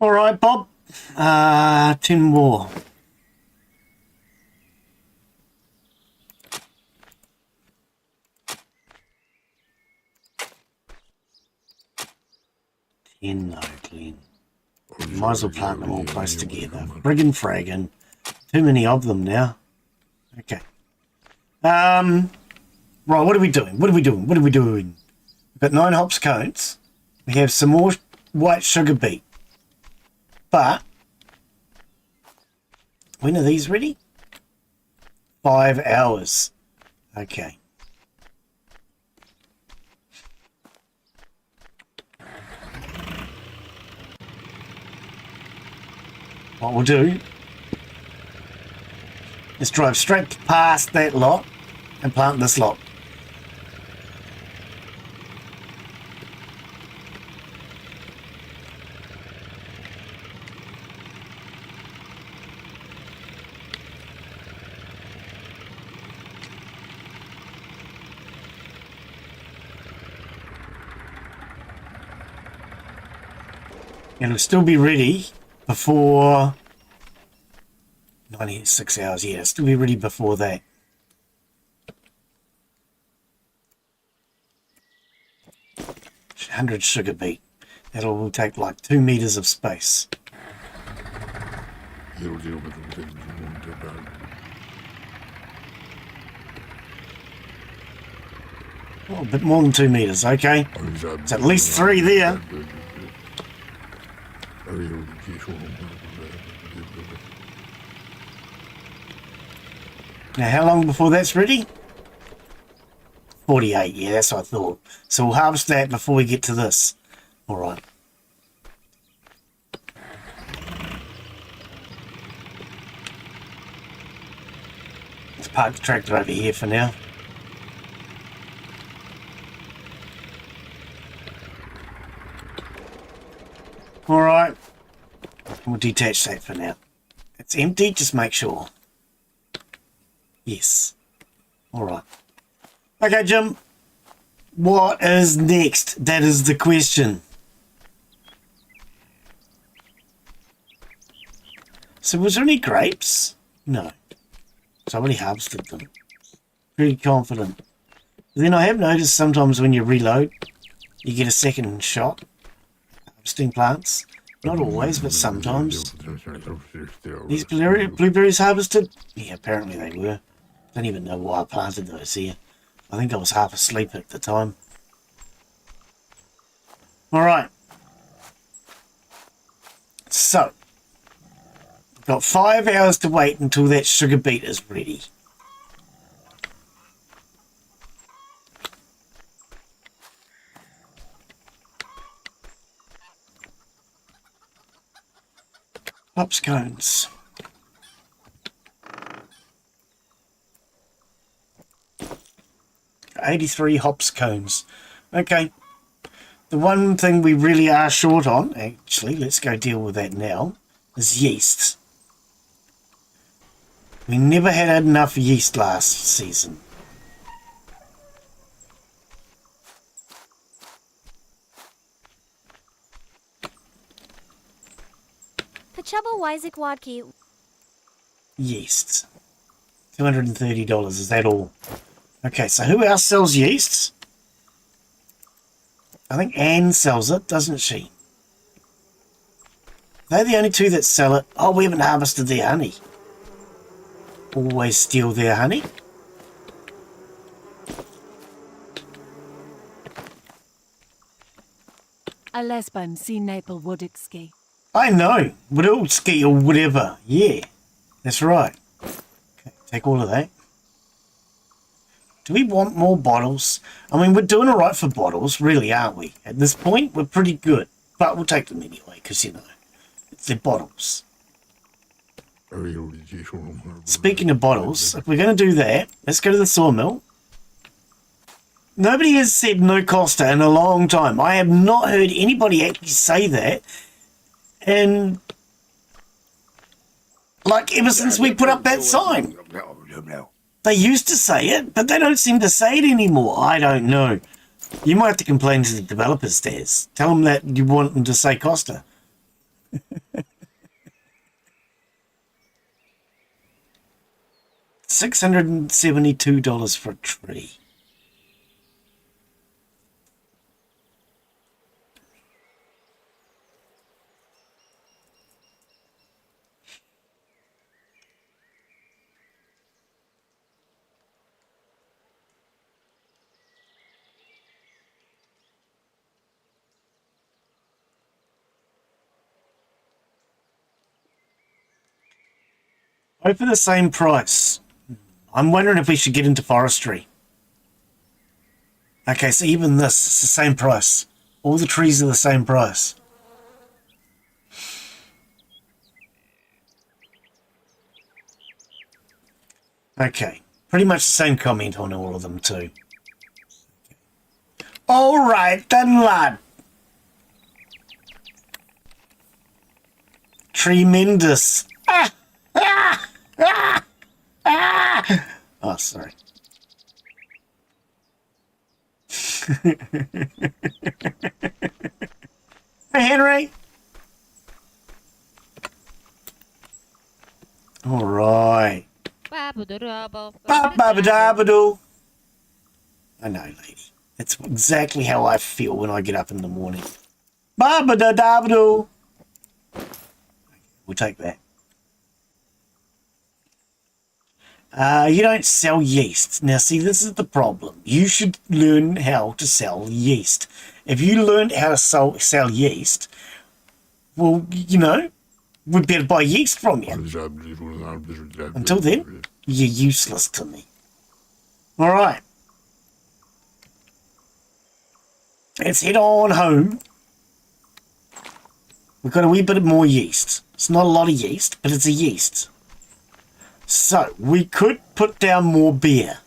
All right, Bob. 10 more. No, Glenn. Might as well plant them all close together. Friggin' fraggin'. Too many of them now. Okay. Right, what are we doing? We've got 9 hops cones. We have some more white sugar beet. But when are these ready? 5 hours. Okay. What we'll do is drive straight past that lot and plant this lot. And it'll still be ready before 96 hours. Yeah, it'll still be ready before that. $100 sugar beet. That'll take like 2 meters of space. Oh, a bit more than 2 meters, okay. It's at least 3 there. Now, how long before that's ready? 48, yeah, that's what I thought. So we'll harvest that before we get to this. All right. Let's park the tractor over here for now. All right. We'll detach that for now. It's empty, just make sure. Yes. All right. Okay, Jim. What is next? That is the question. So was there any grapes? No. Somebody harvested them. Pretty confident. Then I have noticed sometimes when you reload, you get a second shot. Harvesting plants. Not always, but sometimes. These blueberries harvested? Yeah, apparently they were. Don't even know why I planted those here. I think I was half asleep at the time. Alright. So. Got 5 hours to wait until that sugar beet is ready. Hops cones. $83 hops cones. Okay. The one thing we really are short on, actually, let's go deal with that now, is yeast. We never had enough yeast last season. Yeast. $230, is that all? Okay, so who else sells yeast? I think Anne sells it, doesn't she? They're the only two that sell it. Oh, we haven't harvested their honey. Always steal their honey. Alles beim Seenapel Woodixki. I know. Woodixki or whatever. Yeah, that's right. Okay, take all of that. Do we want more bottles? I mean, we're doing all right for bottles, really, aren't we? At this point, we're pretty good. But we'll take them anyway, because, you know, it's their bottles. Speaking of bottles, if we're going to do that, let's go to the sawmill. Nobody has said no costa in a long time. I have not heard anybody actually say that. And, like, ever since we put up that sign. They used to say it, but they don't seem to say it anymore. I don't know. You might have to complain to the developers, Daz. Tell them that you want them to say Costa. $672 for a tree. Both for the same price. I'm wondering if we should get into forestry. Okay, so even this is the same price. All the trees are the same price. Okay, pretty much the same comment on all of them too. All right then, lad. Tremendous. Oh, sorry. Hey, Henry. All right. Ba-ba-da-ba-doo. I know, lady. That's exactly how I feel when I get up in the morning. Ba-ba-da-da-ba-doo. We'll take that. You don't sell yeast. Now, see, this is the problem. You should learn how to sell yeast. If you learned how to sell yeast, well, you know, we'd better buy yeast from you. Until then, you're useless to me. All right. Let's head on home. We've got a wee bit more yeast. It's not a lot of yeast, but it's a yeast. So, we could put down more beer.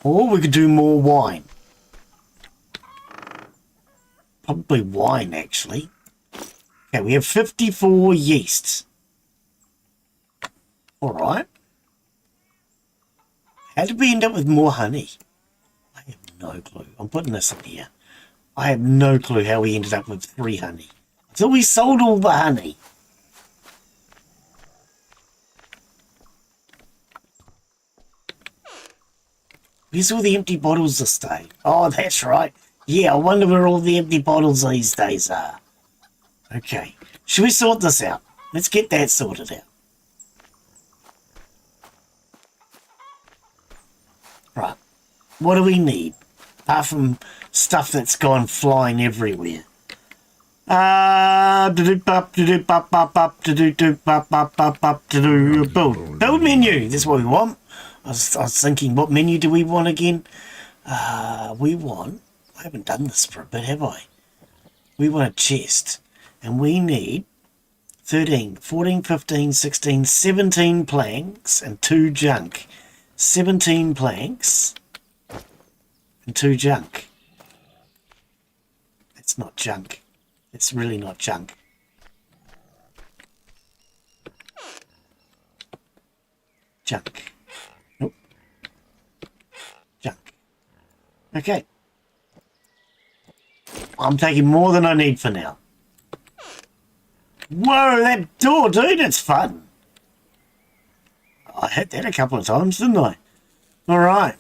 Or we could do more wine. Probably wine, actually. Okay, we have 54 yeasts. Alright. How did we end up with more honey? I have no clue. I'm putting this in here. I have no clue how we ended up with 3 honey. Until we sold all the honey. Where's all the empty bottles this day? Oh, that's right. Yeah, I wonder where all the empty bottles these days are. Okay. Should we sort this out? Let's get that sorted out. Right. What do we need? Apart from stuff that's gone flying everywhere. Build menu. That's what we want. I was thinking, what menu do we want again? We want... I haven't done this for a bit, have I? We want a chest. And we need 13, 14, 15, 16, 17 planks and 2 junk. 17 planks and 2 junk. It's not junk. It's really not junk. Junk. Nope. Junk. Okay. I'm taking more than I need for now. Whoa, that door, dude, it's fun. I hit that a couple of times, didn't I? All right.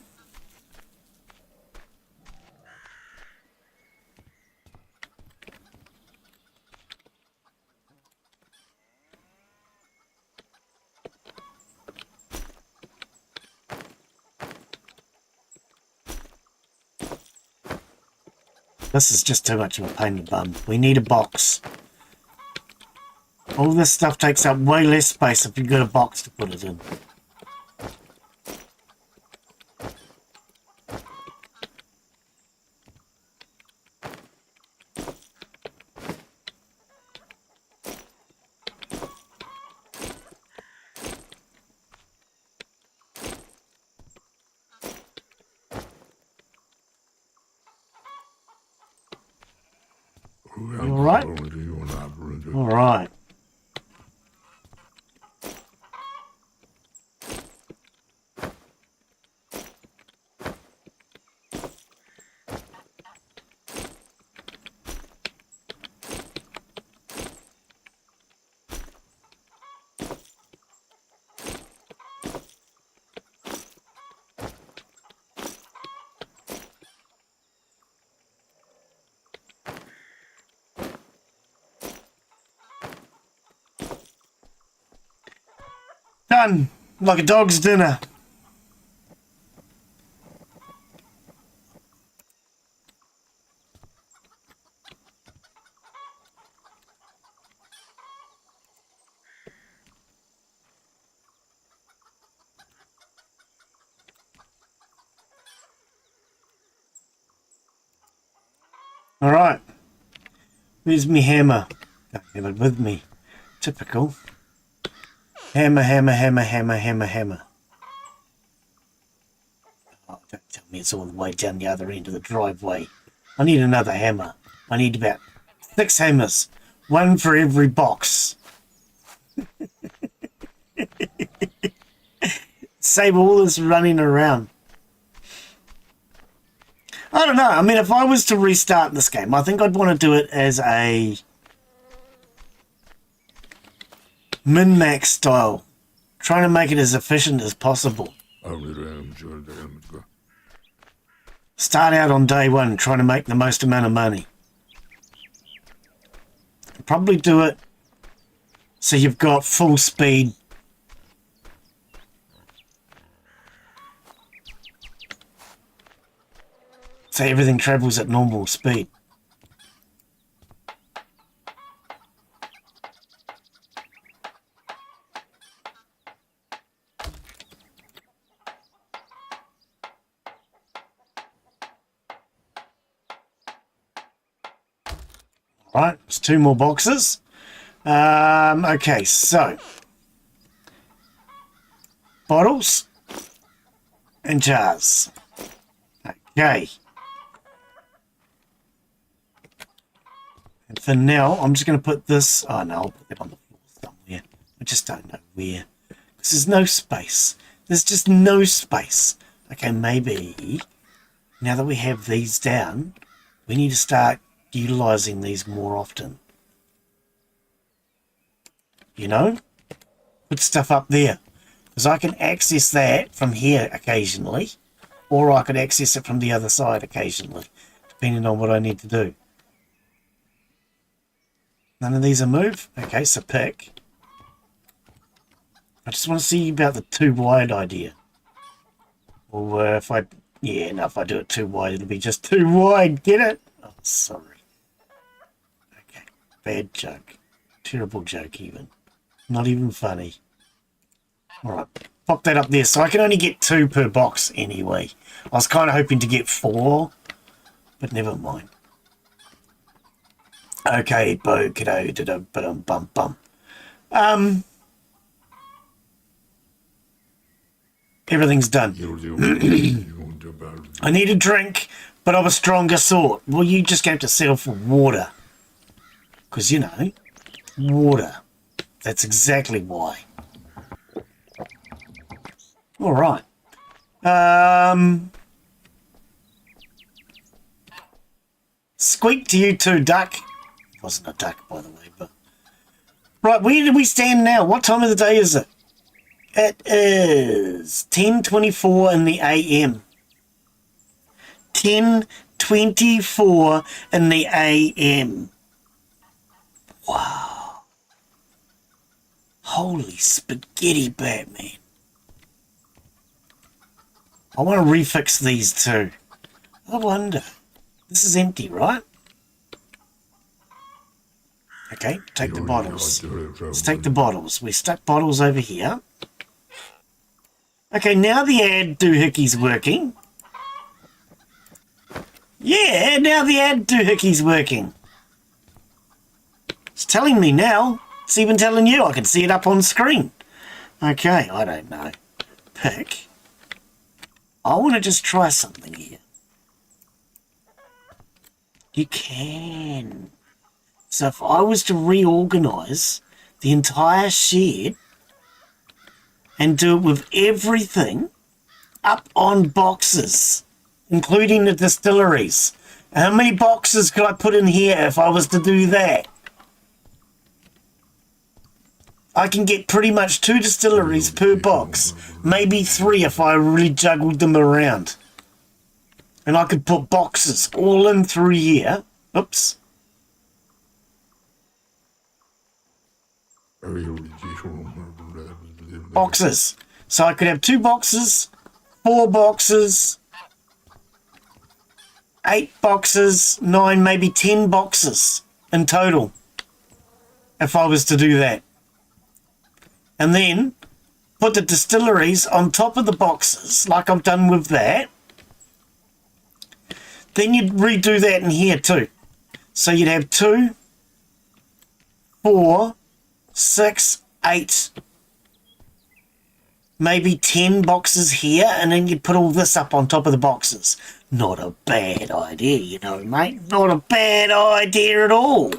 This is just too much of a pain in the bum. We need a box. All this stuff takes up way less space if you've got a box to put it in. All right. All right. Done. Like a dog's dinner. All right. Where's me hammer? Don't have it with me. Typical. Hammer, hammer, hammer, hammer, hammer, hammer. Oh, don't tell me it's all the way down the other end of the driveway. I need another hammer. I need about 6 hammers. 1 for every box. Save all this running around. I don't know. I mean, if I was to restart this game, I think I'd want to do it as a min-max style. Trying to make it as efficient as possible. Start out on day 1 trying to make the most amount of money. Probably do it so you've got full speed. So everything travels at normal speed. Right, there's 2 more boxes. Okay, so bottles and jars. Okay. And for now, I'm just going to put this... Oh, no, I'll put it on the floor somewhere. I just don't know where. Because there's no space. There's just no space. Okay, maybe now that we have these down, we need to start utilizing these more often. You know? Put stuff up there. Because I can access that from here occasionally. Or I could access it from the other side occasionally. Depending on what I need to do. None of these are move. Okay, so pick. I just want to see about the 2 wide idea. Or if I... Yeah, no, if I do it too wide, it'll be just too wide. Get it? Oh, sorry. Okay, bad joke. Terrible joke even. Not even funny. Alright, pop that up there. So I can only get 2 per box anyway. I was kind of hoping to get 4, but never mind. Okay, bum. Everything's done. I need a drink, but of a stronger sort. Well, you just have to settle for water. Because, you know, water. That's exactly why. All right. Squeak to you too, duck. It wasn't a duck, by the way, but... Right, where do we stand now? What time of the day is it? It is 10:24 in the AM. 10:24 in the AM. Wow. Holy spaghetti, Batman. I want to refix these too. I wonder. This is empty, right? Okay, take the bottles. Let's take the bottles. We stuck bottles over here. Okay, now the add doohickey's working. Yeah, now the add doohickey's working. It's telling me now. It's even telling you. I can see it up on screen. Okay, I don't know. Pick. I want to just try something here. You can. So if I was to reorganize the entire shed and do it with everything up on boxes, including the distilleries. How many boxes could I put in here if I was to do that? I can get pretty much 2 distilleries per box, maybe 3 if I really juggled them around. And I could put boxes all in through here. Oops. boxes. So I could have 2 boxes, 4 boxes, 8 boxes, 9, maybe 10 boxes in total if I was to do that. And then put the distilleries on top of the boxes like I've done with that. Then you'd redo that in here too. So you'd have 2, 4, 6, 8, maybe 10 boxes here, and then you'd put all this up on top of the boxes. Not a bad idea, you know, mate. Not a bad idea at all.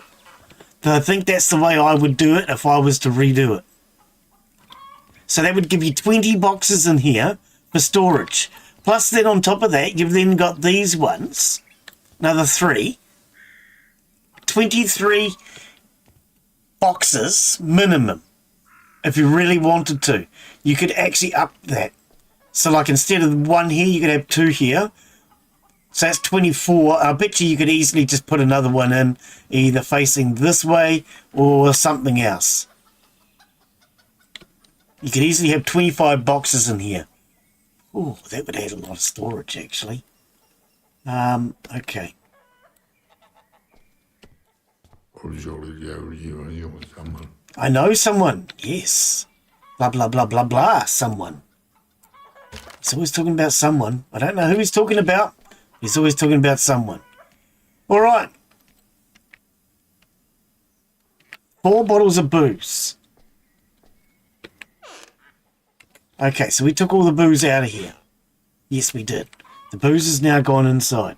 But I think that's the way I would do it if I was to redo it. So that would give you 20 boxes in here for storage. Plus then on top of that, you've then got these ones, another 3. 23 boxes minimum. If you really wanted to, you could actually up that. So like instead of 1 here, you could have 2 here. So that's 24. I bet you could easily just put another one in, either facing this way or something else. You could easily have 25 boxes in here. Oh, that would add a lot of storage, actually. Okay. I know someone. Yes. Blah, blah, blah, blah, blah. Someone. He's always talking about someone. I don't know who he's talking about. He's always talking about someone. All right. 4 bottles of booze. Okay, so we took all the booze out of here. Yes, we did. The booze is now gone inside.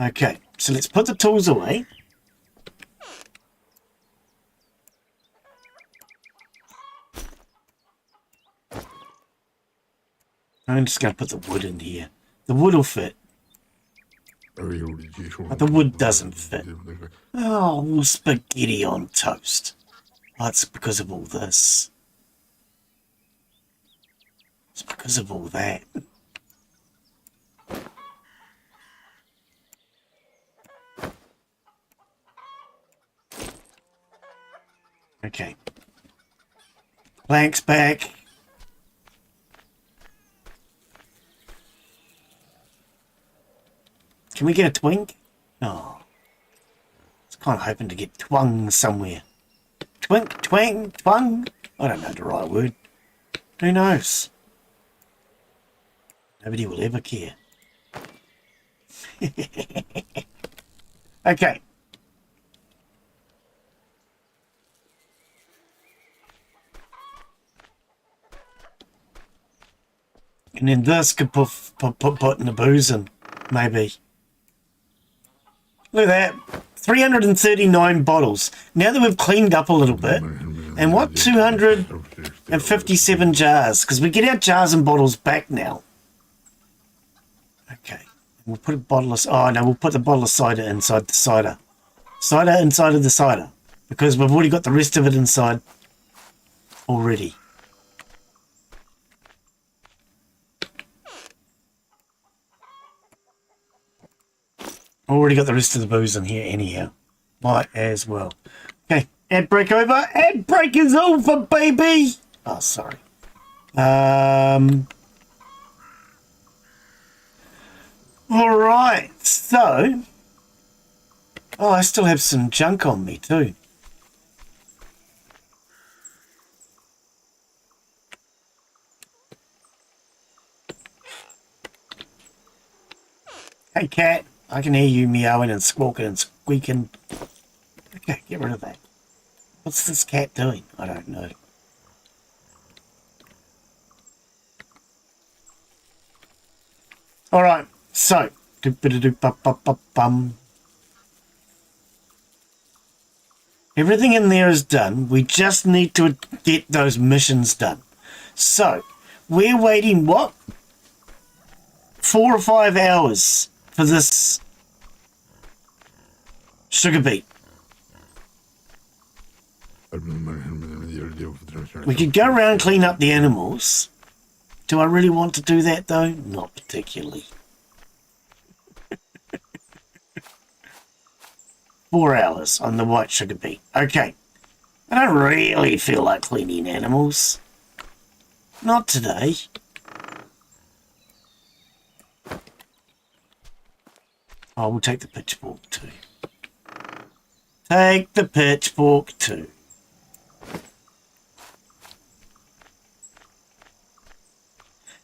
Okay, so let's put the tools away. I'm just going to put the wood in here. The wood will fit. But the wood doesn't fit. Oh, spaghetti on toast. Oh, it's because of all this. It's because of all that. Okay. Plank's back. Can we get a twink? Oh. I was kind of hoping to get twung somewhere. Twink, twang, twung? I don't know the right word. Who knows? Nobody will ever care. Okay. And then this could put in the booze in, maybe. Look at that. 339 bottles. Now that we've cleaned up a little bit, and what, 257 jars, because we get our jars and bottles back now. Okay. We'll put a bottle of... Oh, no, we'll put the bottle of cider inside the cider. Cider inside of the cider, because we've already got the rest of it inside already. Already got the rest of the booze in here anyhow. Might as well. Okay, ad break over. Ad break is over, baby. Oh, sorry. All right, so. Oh, I still have some junk on me too. Hey, cat. I can hear you meowing and squawking and squeaking. Okay, get rid of that. What's this cat doing? I don't know. Alright, so. Everything in there is done. We just need to get those missions done. So, we're waiting, what? 4 or 5 hours for this sugar beet. We could go around and clean up the animals. Do I really want to do that though? Not particularly. 4 hours on the white sugar beet. Okay. I don't really feel like cleaning animals. Not today. Oh, we'll take the pitchfork too. Take the pitchfork too.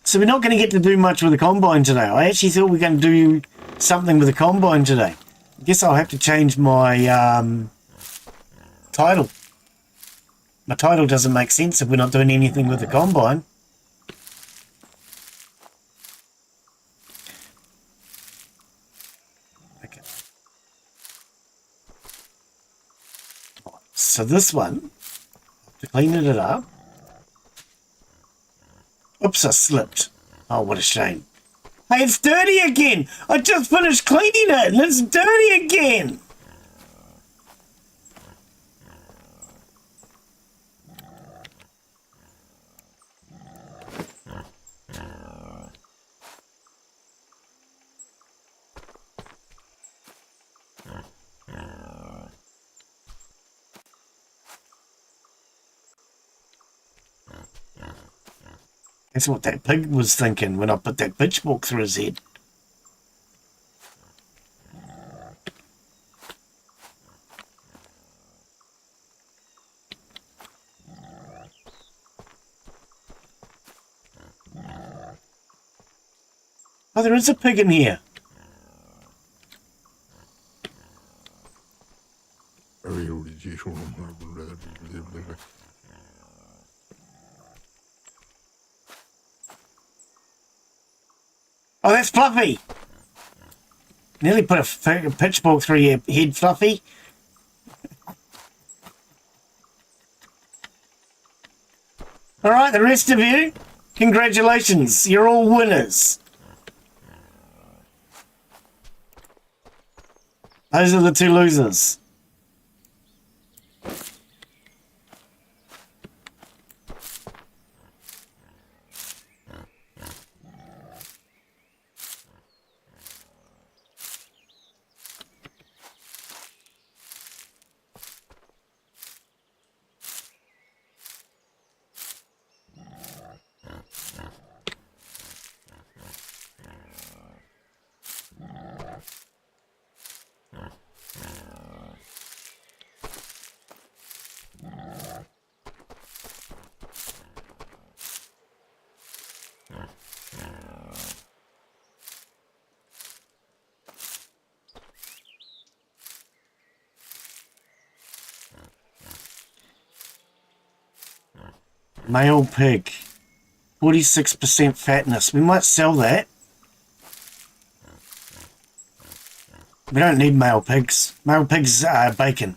So we're not going to get to do much with the combine today. I actually thought we were going to do something with the combine today. I guess I'll have to change my title. My title doesn't make sense if we're not doing anything with the combine. Okay. So this one, to clean it up. Oops, I slipped. Oh, what a shame. Hey, it's dirty again. I just finished cleaning it and it's dirty again. That's what that pig was thinking when I put that pitchfork through his head. Oh, there is a pig in here. Oh, that's Fluffy. Nearly put a pitchfork through your head, Fluffy. All right, the rest of you, congratulations. You're all winners. Those are the two losers. Male pig. 46% fatness. We might sell that. We don't need male pigs. Male pigs are bacon.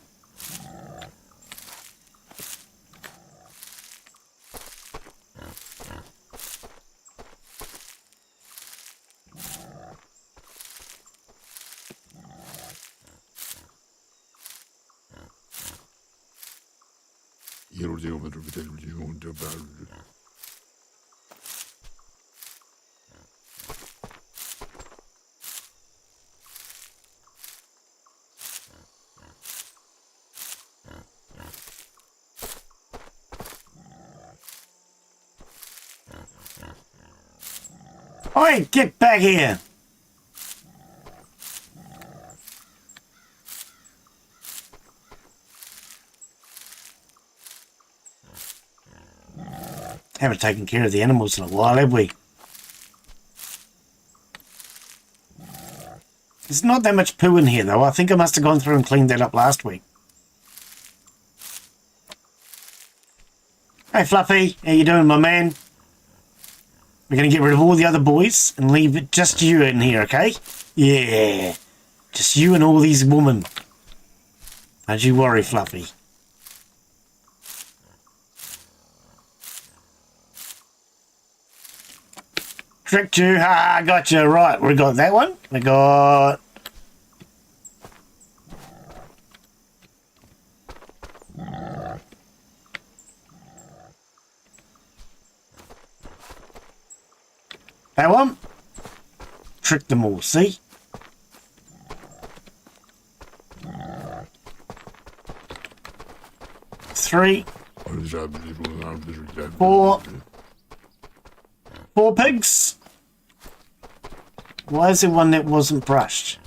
Oi, get back here! Haven't taken care of the animals in a while, have we? There's not that much poo in here, though. I think I must have gone through and cleaned that up last week. Hey, Fluffy. How you doing, my man? We're going to get rid of all the other boys and leave it just you in here, okay? Yeah. Just you and all these women. Don't you worry, Fluffy. Tricked you. Ha, gotcha. Right, we got that one. We got... that one. Tricked them all, see? Three. 4. 4 pigs? Why is there one that wasn't brushed?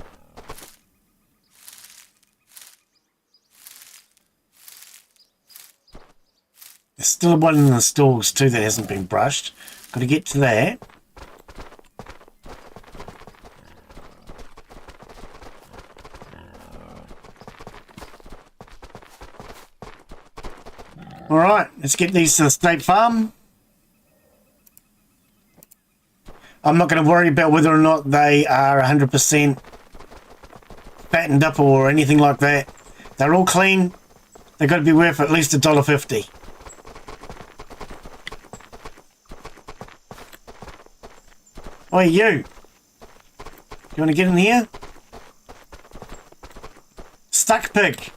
There's still one in the stalls too that hasn't been brushed. Got to get to that. Alright, let's get these to the state farm. I'm not going to worry about whether or not they are 100% fattened up or anything like that. They're all clean. They've got to be worth at least $1.50. Oi, you! You want to get in here? Stuck pig!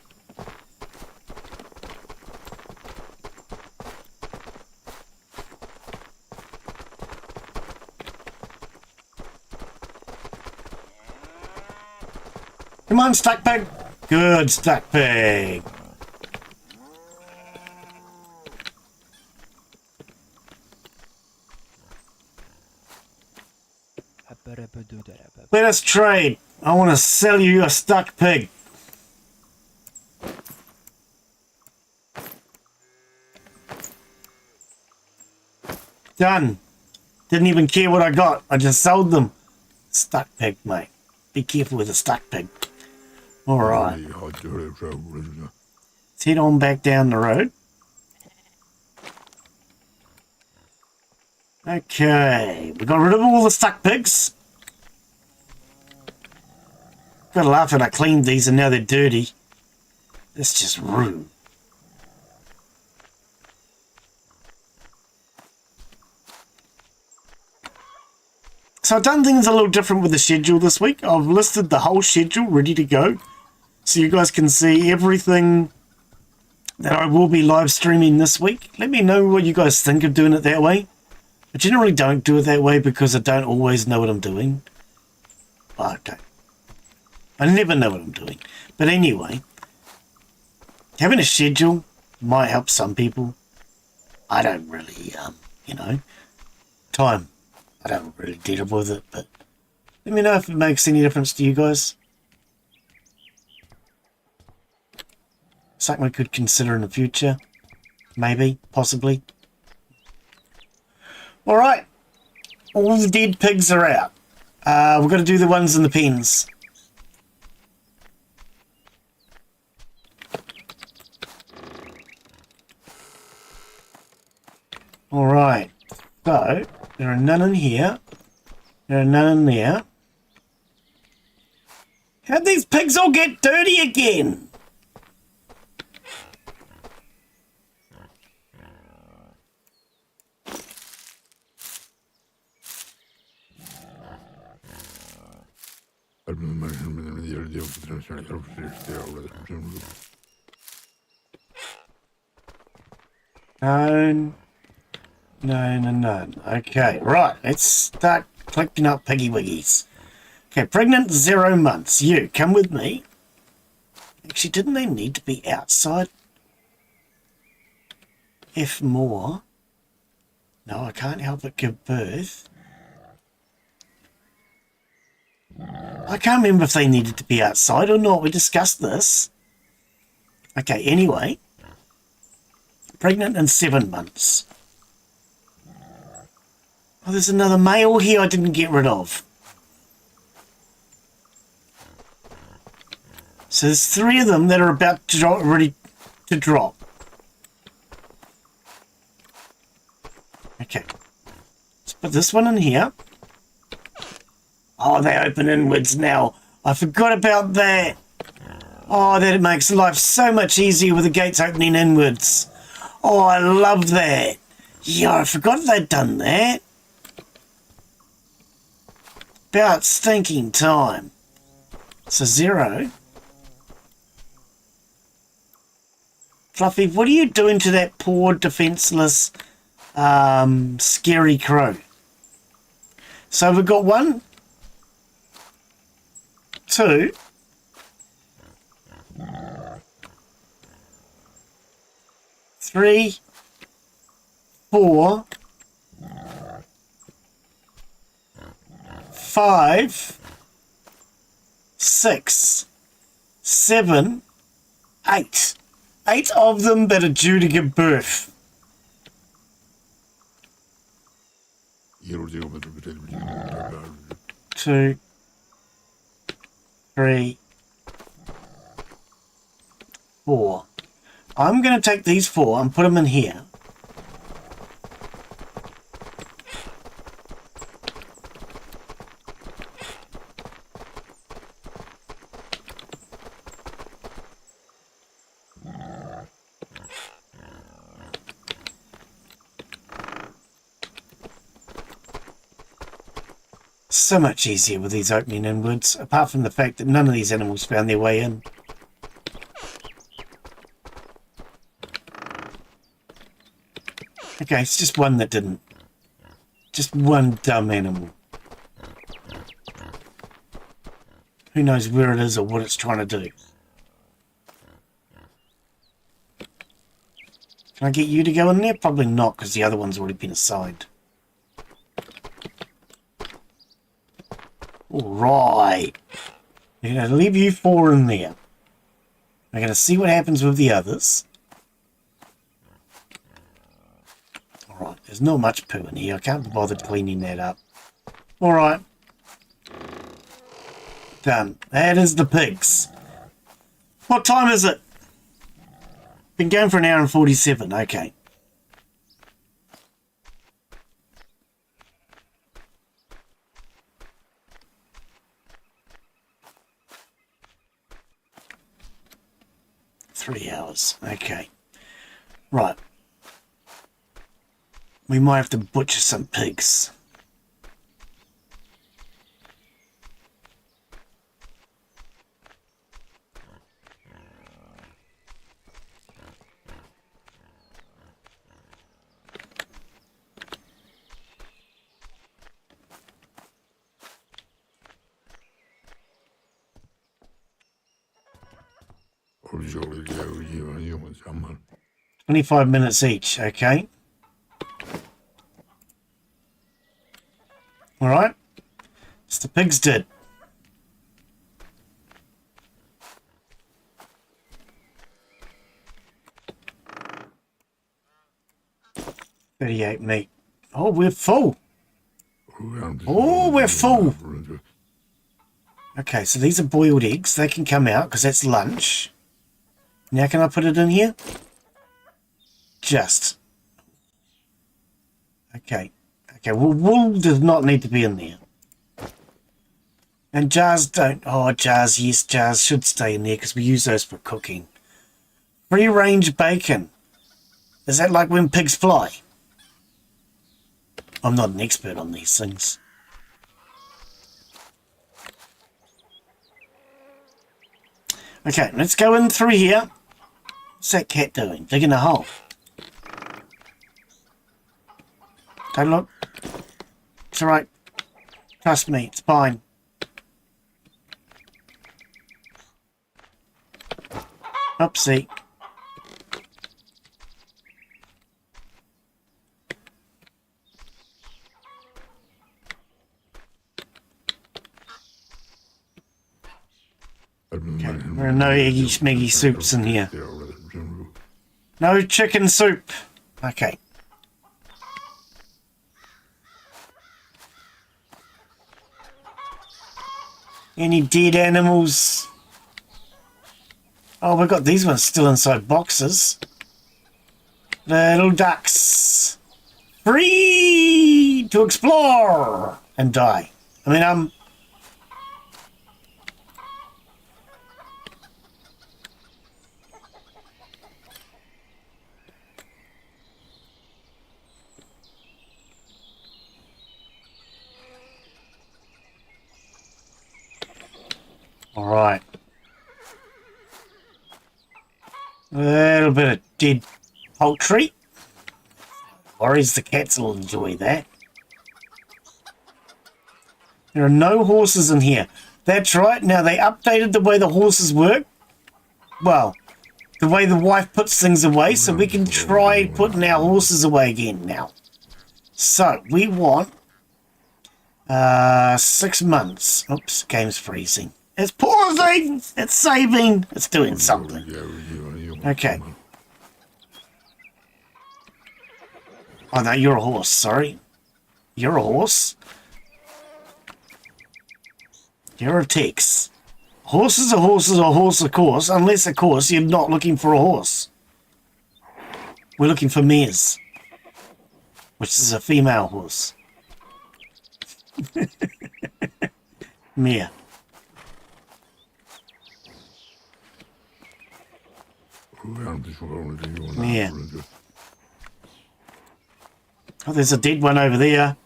Come on, stuck pig! Good, stuck pig! Let us trade. I want to sell you a stuck pig. Done. Didn't even care what I got. I just sold them. Stuck pig, mate. Be careful with a stuck pig. Alright. Let's head on back down the road. Okay. We got rid of all the stuck pigs. Gotta laugh that I cleaned these and now they're dirty. That's just rude. So I've done things a little different with the schedule this week. I've listed the whole schedule ready to go. So you guys can see everything that I will be live streaming this week. Let me know what you guys think of doing it that way. I generally don't do it that way because I don't always know what I'm doing. Okay. I never know what I'm doing. But anyway, having a schedule might help some people. I don't really, you know, time. I don't really deal with it, but let me know if it makes any difference to you guys. Something I could consider in the future. Maybe, possibly. Alright. All the dead pigs are out. We've got to do the ones in the pens. Alright. So, there are none in here. There are none in there. How'd these pigs all get dirty again? None. Okay, right. Let's start collecting up piggy wiggies. Okay, pregnant 0 months. You, come with me. Actually, didn't they need to be outside? If more. No, I can't help but give birth. I can't remember if they needed to be outside or not. We discussed this. Okay, anyway. Pregnant in 7 months. Oh, there's another male here I didn't get rid of. So there's 3 of them that are about to drop, ready to drop. Okay. Let's put this one in here. Oh, they open inwards now. I forgot about that. Oh, that makes life so much easier with the gates opening inwards. Oh, I love that. Yeah, I forgot they'd done that. About stinking time. So 0. Fluffy, what are you doing to that poor defenseless scary crow? So we've got 1, 2, 3, 4, 5, 6, 7, 8. 8 of them that are due to give birth. 2, 3, 4. I'm going to take these 4 and put them in here. So much easier with these opening inwards, apart from the fact that none of these animals found their way in. Okay, it's just one that didn't. Just one dumb animal. Who knows where it is or what it's trying to do. Can I get you to go in there? Probably not, because the other one's already been assigned. Alright. I'm going to leave you 4 in there. I'm going to see what happens with the others. Alright, there's not much poo in here. I can't be bothered cleaning that up. Alright. Done. That is the pigs. What time is it? Been going for an hour and 47. Okay. Okay. Right. We might have to butcher some pigs. Usually, 25 minutes each, okay. Alright. It's the pigs did. $38 meat. Oh, we're full. Oh, we're full. Okay, so these are boiled eggs. They can come out because that's lunch. Now can I put it in here? Just. Okay. Okay, well, wool does not need to be in there. And jars don't. Oh, jars, yes, jars should stay in there because we use those for cooking. Free-range bacon. Is that like when pigs fly? I'm not an expert on these things. Okay, let's go in through here. What's that cat doing? Digging a hole. Don't look. It's alright. Trust me, it's fine. Oopsie. Okay, there are no eggy schmeggy soups in here. No chicken soup. Okay. Any dead animals? Oh, we've got these ones still inside boxes. Little ducks. Free to explore and die. I mean, alright. A little bit of dead poultry. Worries the cats will enjoy that. There are no horses in here. That's right. Now they updated the way the horses work. Well, the way the wife puts things away, so we can try putting our horses away again now. So we want 6 months. Oops, game's freezing. It's pausing! It's saving! It's doing something. Okay. Oh no, you're a horse, sorry. You're a horse? You're a Tex. Horse is a horse is a horse, of course, unless, of course, you're not looking for a horse. We're looking for mares, which is a female horse. Mare. Mare. Oh, there's a dead one over there.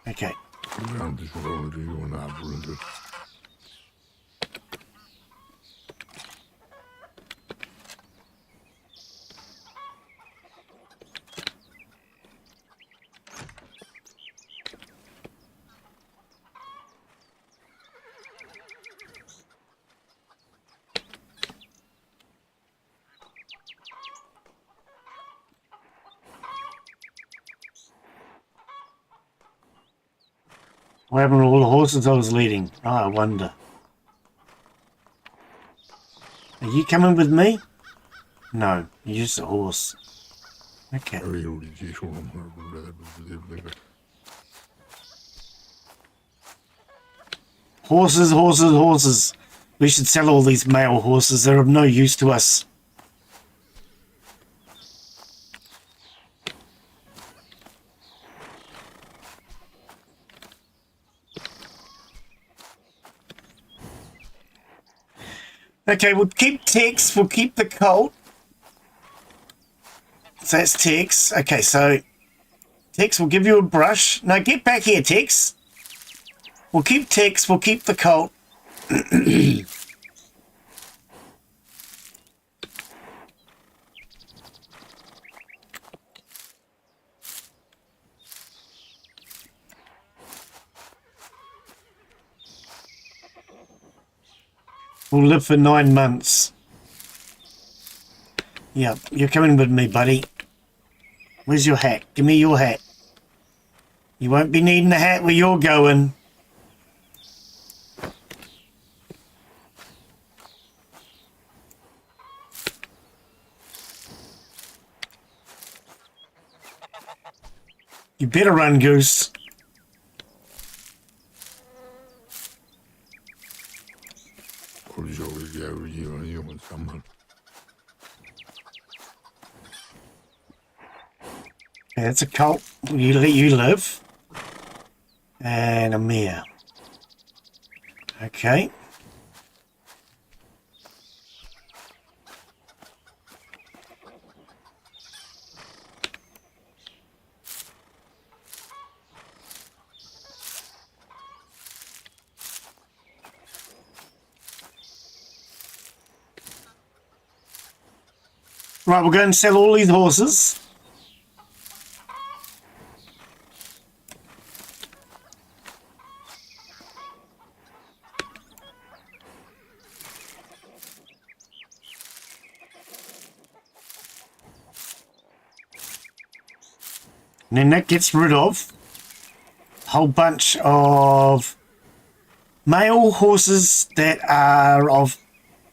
Okay. What happened to all the horses I was leading? Oh, I wonder. Are you coming with me? No, you're just a horse. Okay. Horses, horses, horses. We should sell all these male horses. They're of no use to us. Okay, we'll keep Tex. We'll keep the colt. So that's Tex. Okay, so Tex, we'll give you a brush. No, get back here, Tex. We'll keep Tex. We'll keep the colt. We'll live for 9 months. Yeah, you're coming with me, buddy. Where's your hat? Give me your hat. You won't be needing a hat where you're going. You better run, Goose. That's a colt. You let you live. And a mare. Okay. Right, we'll go and sell all these horses. And then that gets rid of a whole bunch of male horses that are of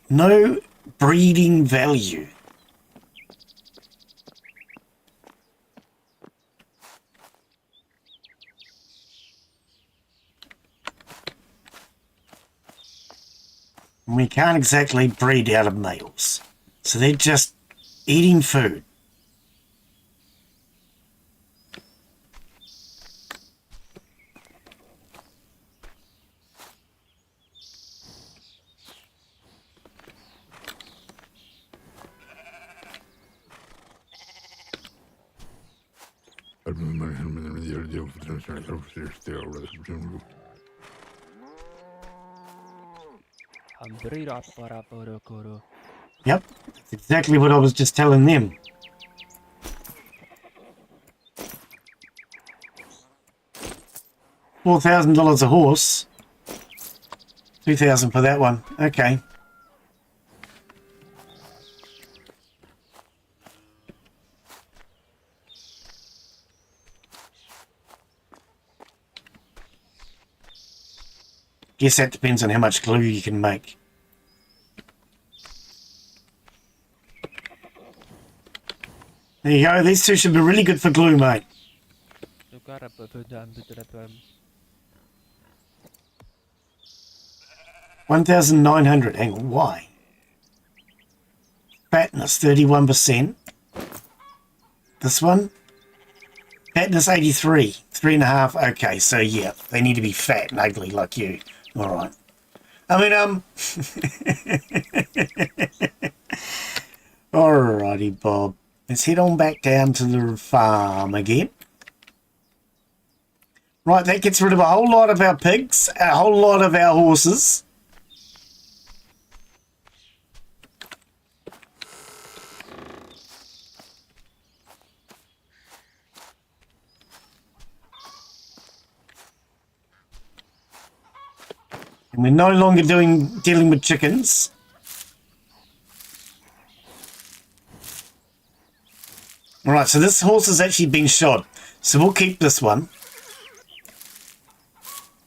no breeding value. And we can't exactly breed out of males. So they're just eating food. Yep, that's exactly what I was just telling them. $4,000 a horse. 2,000 for that one. Okay. Guess that depends on how much glue you can make. There you go. These two should be really good for glue, mate. 1,900. Hang on, why? Fatness 31%. This one, fatness 83, 3.5. Okay, so yeah, they need to be fat and ugly like you. All right. I mean, alrighty, Bob. Let's head on back down to the farm again. Right, that gets rid of a whole lot of our pigs, a whole lot of our horses. And we're no longer dealing with chickens. Alright, so this horse has actually been shod. So we'll keep this one.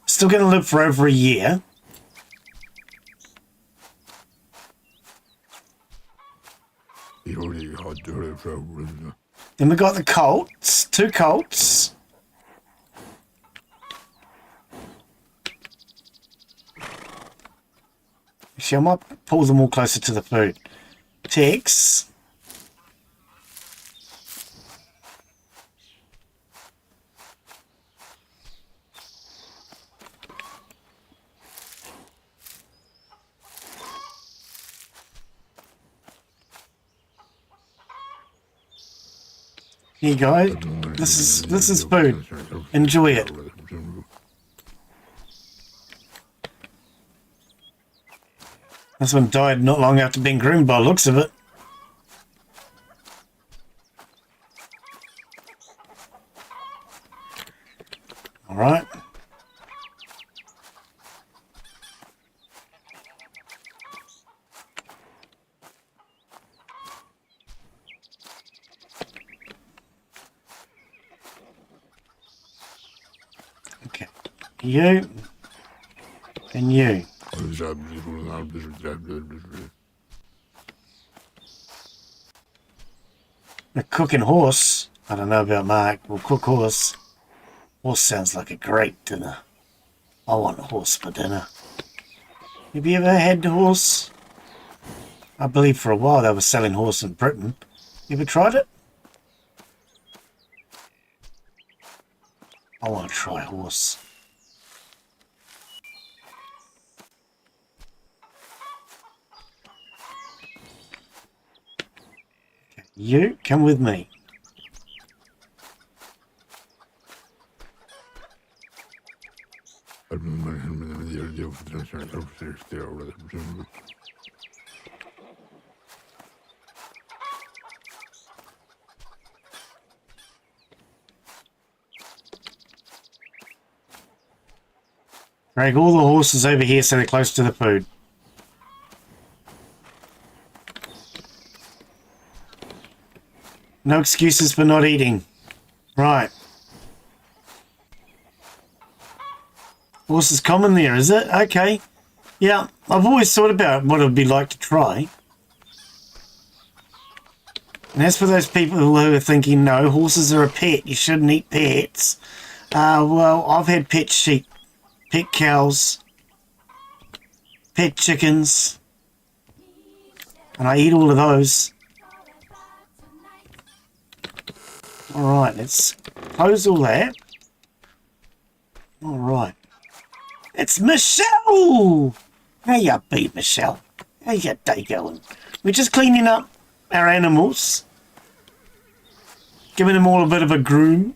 Still going to live for over a year. Then we got the colts, 2 colts. Actually, I might pull them all closer to the food. Tex. Here you go. This is food. Enjoy it. This one died not long after being groomed by the looks of it. All right. Okay. You and you. A cooking horse. I don't know about Mark. We'll cook horse. Horse sounds like a great dinner. I want a horse for dinner. Have you ever had a horse? I believe for a while they were selling horse in Britain. You ever tried it? I want to try a horse. Okay, you come with me. Drag all the horses over here so they're close to the food. No excuses for not eating. Right. Horse is common there, is it? Okay. Yeah, I've always thought about what it would be like to try. And as for those people who are thinking, no, horses are a pet, you shouldn't eat pets. Well, I've had pet sheep, pet cows, pet chickens, and I eat all of those. Alright, let's close all that. Alright. It's Michelle! How you be, Michelle? How's your day going? We're just cleaning up our animals. Giving them all a bit of a groom.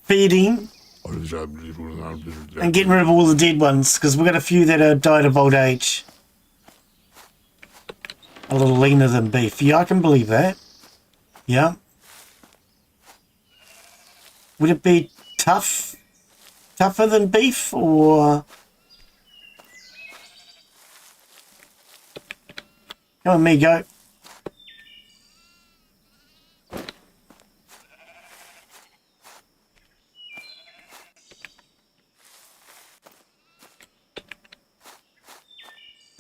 Feeding. And getting rid of all the dead ones, because we've got a few that have died of old age. A little leaner than beef. Yeah, I can believe that. Yeah. Would it be tougher than beef, or... Come on, me, go.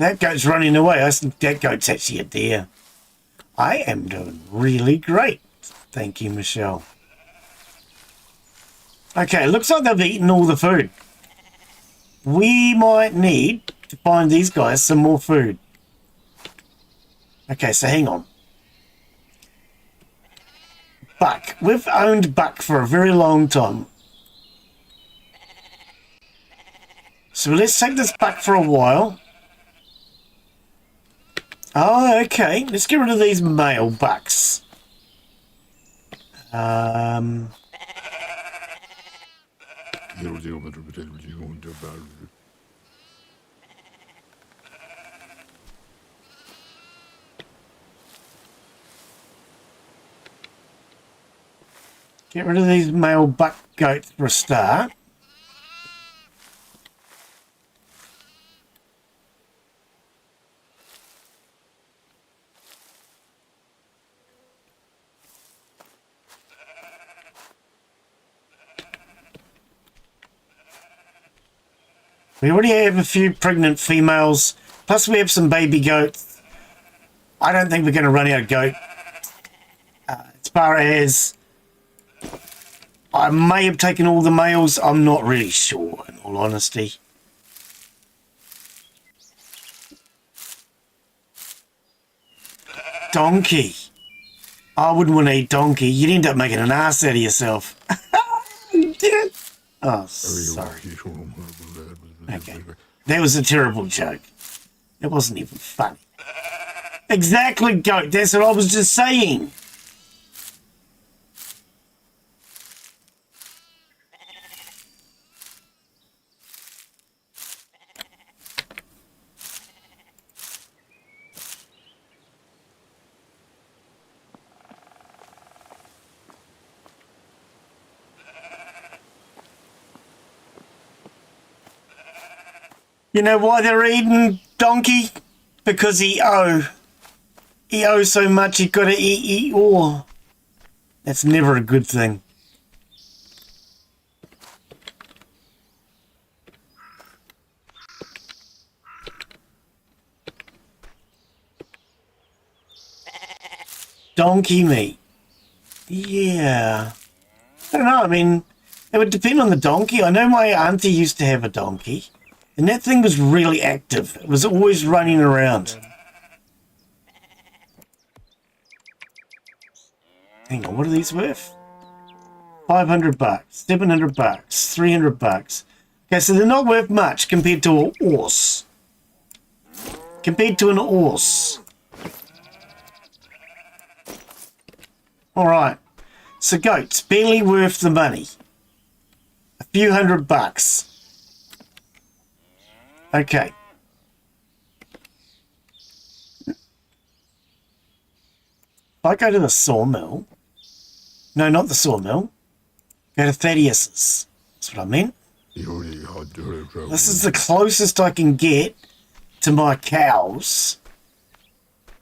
that goat's running away. I think that goat's actually a deer. I am doing really great. Thank you, Michelle. Okay, looks like they've eaten all the food. We might need to find these guys some more food. Okay, so hang on. Buck. We've owned Buck for a very long time. So let's take this Buck for a while. Oh, okay. Let's get rid of these male bucks. Get rid of these male buck goats for a start. We already have a few pregnant females, plus we have some baby goats. I don't think we're going to run out of goat. As far as I may have taken all the males, I'm not really sure, in all honesty. Donkey. I wouldn't want to eat donkey. You'd end up making an ass out of yourself. You did it. Oh, sorry. Okay. That was a terrible joke. It wasn't even funny. Exactly, goat. That's what I was just saying. You know why they're eating donkey? Because he owes so much he got to eat ore. That's never a good thing. Donkey meat. Yeah. I don't know. I mean, it would depend on the donkey. I know my auntie used to have a donkey. And that thing was really active. It was always running around. Hang on, what are these worth? 500 bucks, 700 bucks, 300 bucks. Okay, so they're not worth much compared to an horse. Compared to an horse. Alright. So goats, barely worth the money. A few $100. Okay. If I go to the sawmill, no, not the sawmill, go to Thaddeus's. That's what I meant. This is the closest I can get to my cows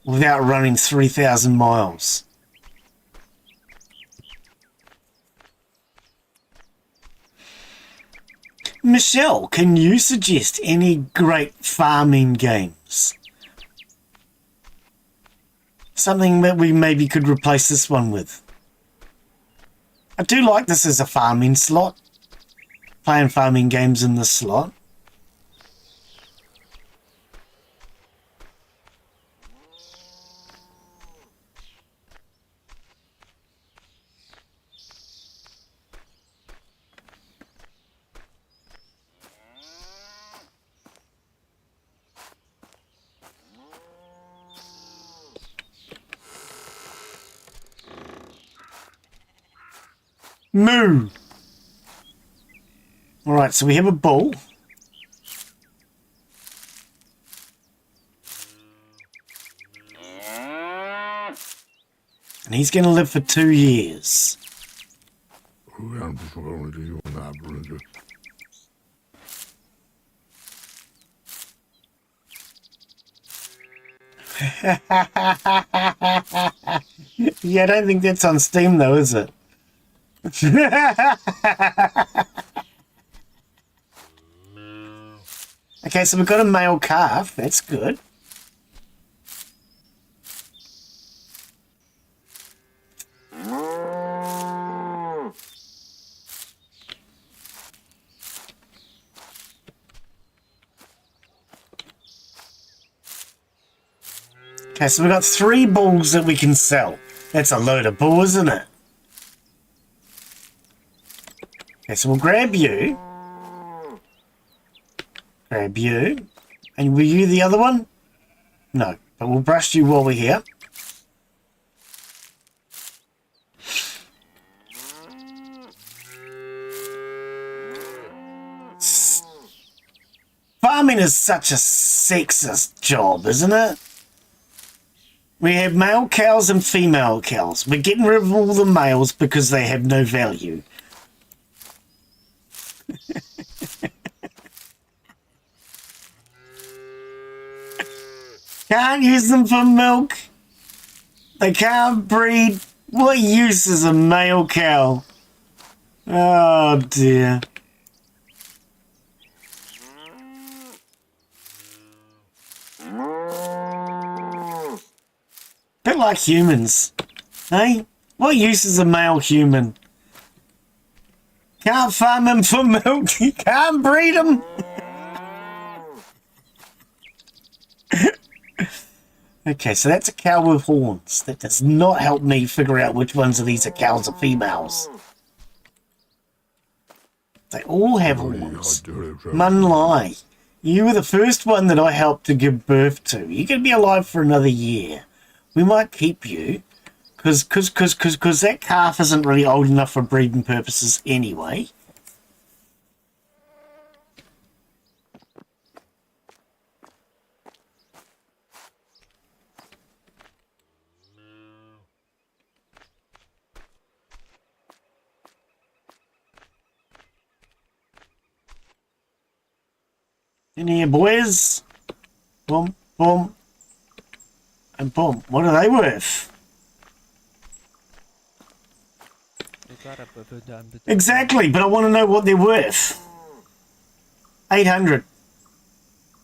without running 3,000 miles. Michelle, can you suggest any great farming games? Something that we maybe could replace this one with. I do like this as a farming slot. Playing farming games in this slot. Moo! Alright, so we have a bull. And he's going to live for 2 years. Yeah, I don't think that's on Steam though, is it? Okay, Okay, so we've got a male calf. That's good. Okay, so we've got 3 bulls that we can sell. That's a load of bull, isn't it? Okay, so we'll grab you. Grab you. And were you the other one? No, but we'll brush you while we're here. Farming is such a sexist job, isn't it? We have male cows and female cows. We're getting rid of all the males because they have no value. Can't use them for milk. They can't breed. What use is a male cow? Oh dear. Bit like humans, hey? What use is a male human? Can't farm him for milk. You can't breed him. Okay, so that's a cow with horns. That does not help me figure out which ones of these are cows or females. They all have horns. Mun lie. You were the first one that I helped to give birth to. You're going to be alive for another year. We might keep you, because that calf isn't really old enough for breeding purposes anyway. In here, boys. Boom, boom. And boom. What are they worth? Exactly, but I want to know what they're worth. 800.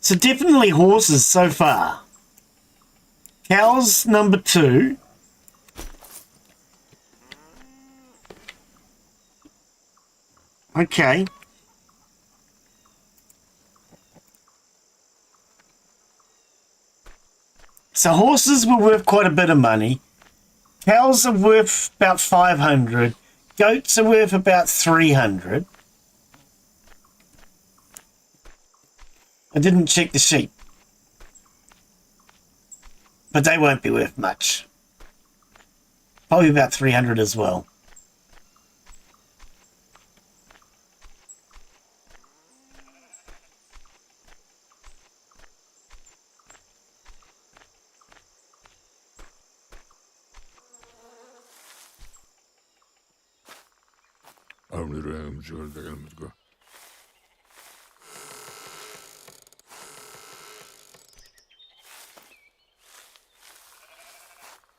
So definitely horses so far. Cows, number 2. Okay. So horses were worth quite a bit of money. Cows are worth about 500. Goats are worth about 300. I didn't check the sheep. But they won't be worth much. Probably about 300 as well.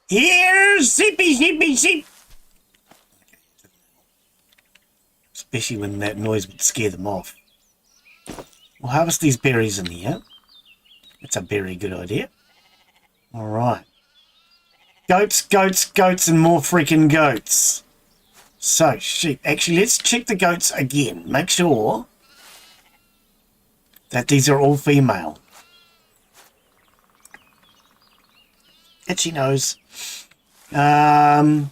Here, sheepy, sheepy, sheep. Especially when that noise would scare them off. We'll harvest these berries in here. That's a very good idea. All right. Goats, goats, goats, and more freaking goats. So, sheep. Actually, let's check the goats again. Make sure that these are all female. Itchy nose. Well,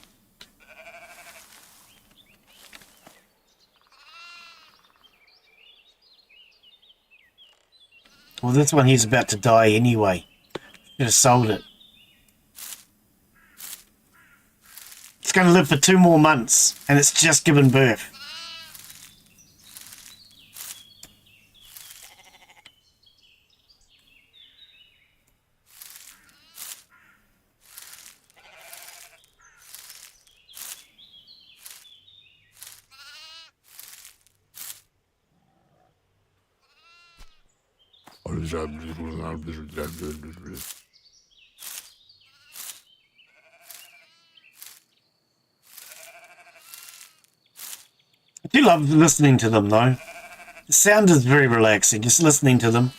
this one here's about to die anyway. Should have sold it. It's going to live for 2 more months, and it's just given birth. I do love listening to them, though. The sound is very relaxing, just listening to them.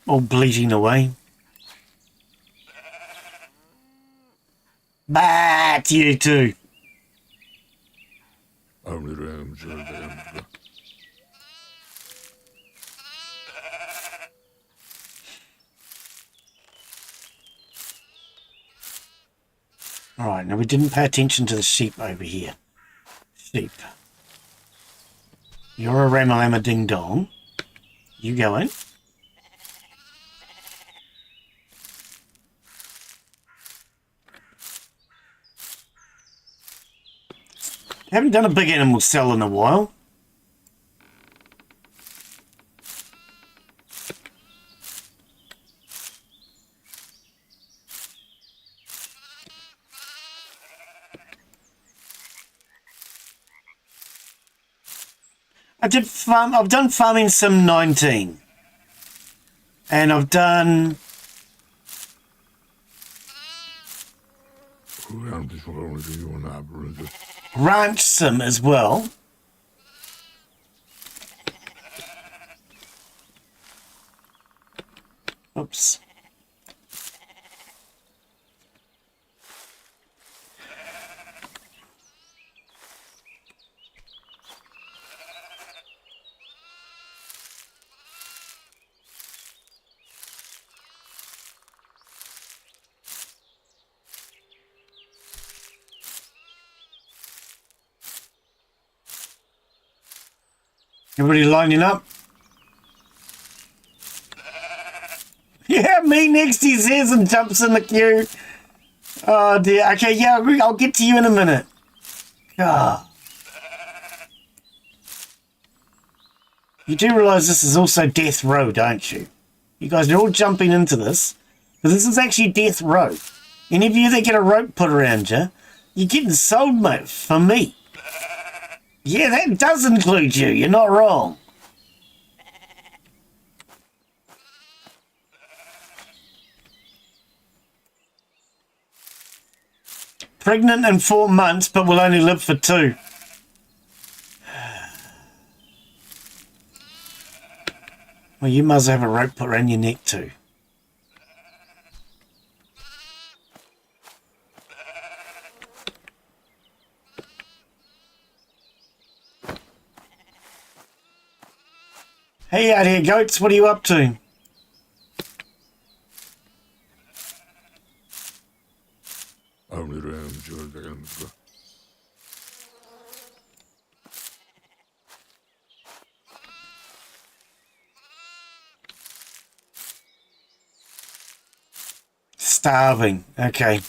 all bleating away. But you too. Alright, now we didn't pay attention to the sheep over here. Sheep. You're a Ramalama Ding Dong. You go in. Haven't done a big animal cell in a while. I've done Farming Sim 19. And I've done Ranch Sim as well. Oops. Everybody lining up? Yeah, me next, he says, and jumps in the queue. Oh dear. Okay, yeah, I'll get to you in a minute. Ah. You do realise this is also Death Row, don't you? You guys are all jumping into this. Because this is actually Death Row. Any of you that get a rope put around you, you're getting sold, mate, for me. Yeah, that does include you. You're not wrong. Pregnant in 4 months, but will only live for 2. Well, you must have a rope put around your neck too. Hey out here, goats, what are you up to? Starving, okay.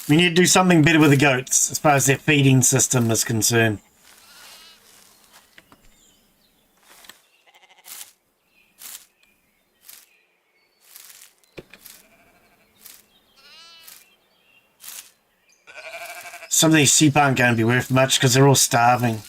We need to do something better with the goats as far as their feeding system is concerned. Some of these sheep aren't going to be worth much because they're all starving.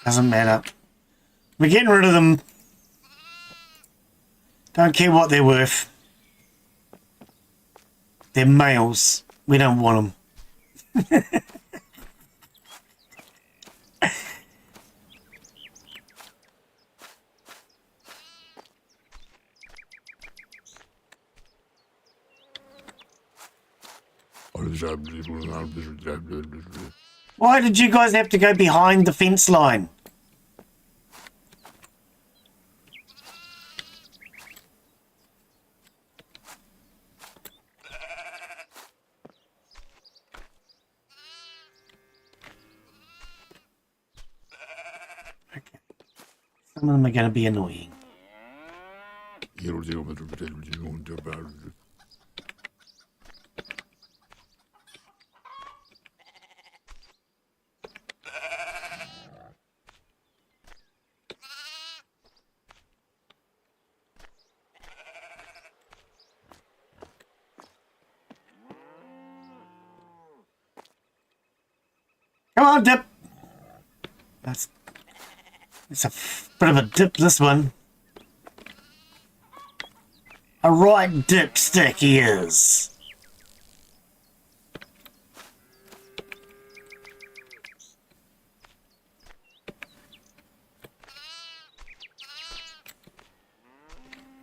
Doesn't matter. We're getting rid of them. Don't care what they're worth. They're males. We don't want them. Why did you guys have to go behind the fence line? Okay. Some of them are going to be annoying. Come on, dip. It's a bit of a dip, this one. A right dipstick he is.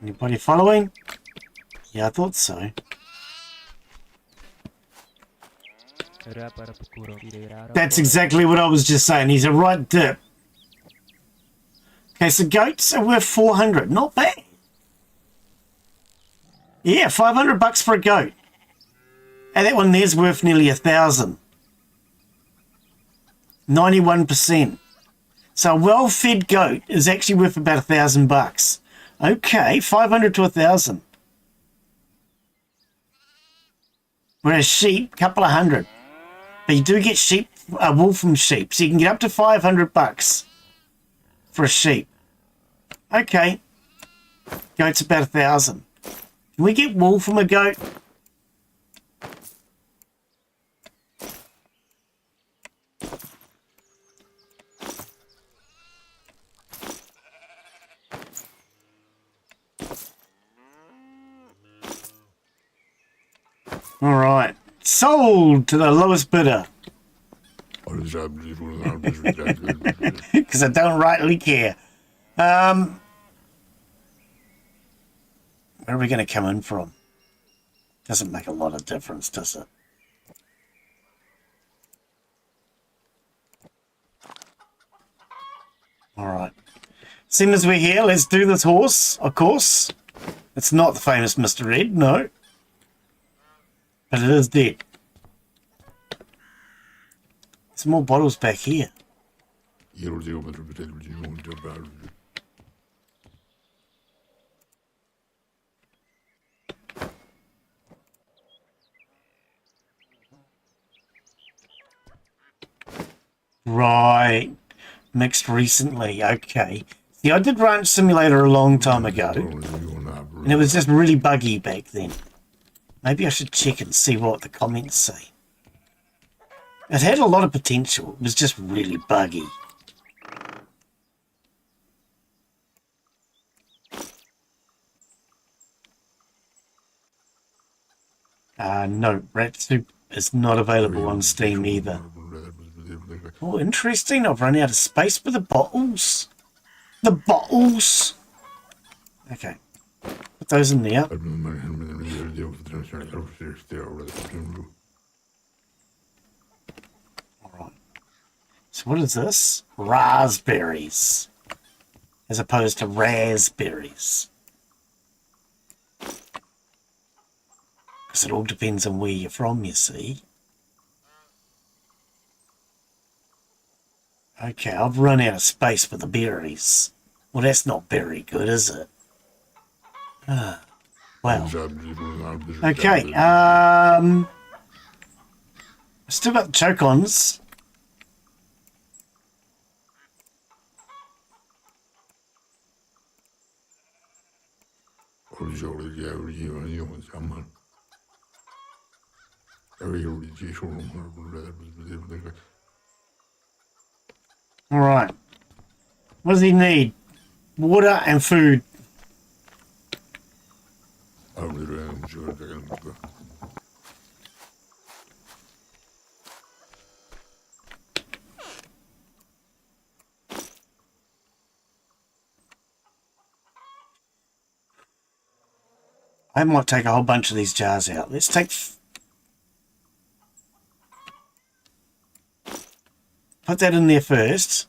Anybody following? Yeah, I thought so. That's exactly what I was just saying. He's a right dip. Okay, so goats are worth 400. Not bad. Yeah, 500 bucks for a goat. And that one there's worth nearly 1,000. 91%. So a well-fed goat is actually worth about 1,000 bucks. Okay, 500 to 1,000. Whereas sheep, couple of hundred. But you do get sheep, wool from sheep, so you can get up to 500 bucks for a sheep. Okay, goat's about 1,000. Can we get wool from a goat? All right, sold to the lowest bidder. Because I don't rightly care. Where are we going to come in from? Doesn't make a lot of difference, does it? All right. Seeing as we're here, let's do this horse, of course. It's not the famous Mr. Ed, no. But it is dead. There's more bottles back here. Right. Mixed recently. Okay. See, I did Ranch Simulator a long time ago. And it was just really buggy back then. Maybe I should check and see what the comments say. It had a lot of potential. It was just really buggy. No, Rat Soup is not available on Steam either. Oh, interesting. I've run out of space for the bottles. The bottles! Okay. Put those in there. Alright. So what is this? Raspberries. As opposed to raspberries. Because it all depends on where you're from, you see. Okay, I've run out of space for the berries. Well, that's not very good, is it? Ah, well. Okay, still got the choke-ons. All right. What does he need? Water and food. I might take a whole bunch of these jars out. Let's take... Put that in there first.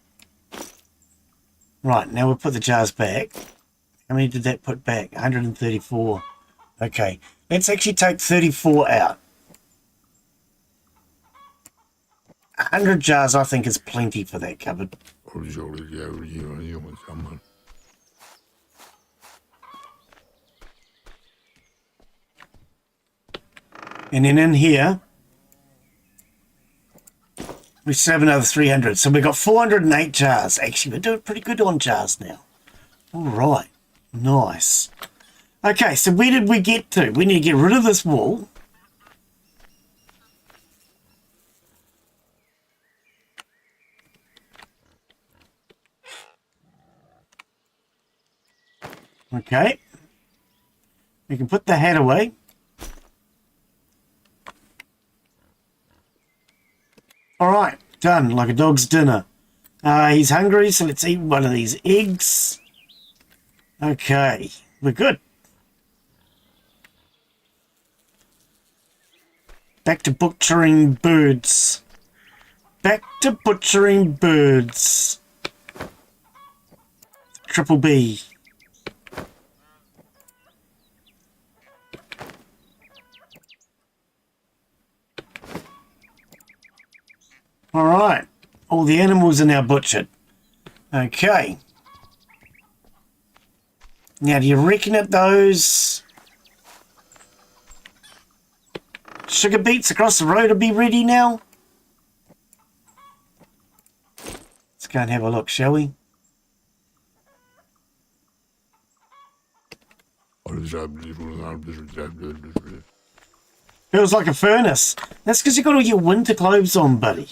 Right, now we'll put the jars back. How many did that put back? 134. Okay, let's actually take 34 out. 100 jars, I think, is plenty for that cupboard. And then in here, we still have another 300. So we've got 408 jars. Actually, we're doing pretty good on jars now. All right. Nice. Okay, so where did we get to? We need to get rid of this wall. Okay. We can put the hat away. Alright, done, like a dog's dinner. He's hungry, so let's eat one of these eggs. Okay, we're good. Back to butchering birds. Back to butchering birds. Triple B. Alright, all the animals are now butchered. Okay. Now, do you reckon that those sugar beets across the road will be ready now? Let's go and have a look, shall we? Feels like a furnace. That's because you got all your winter clothes on, buddy.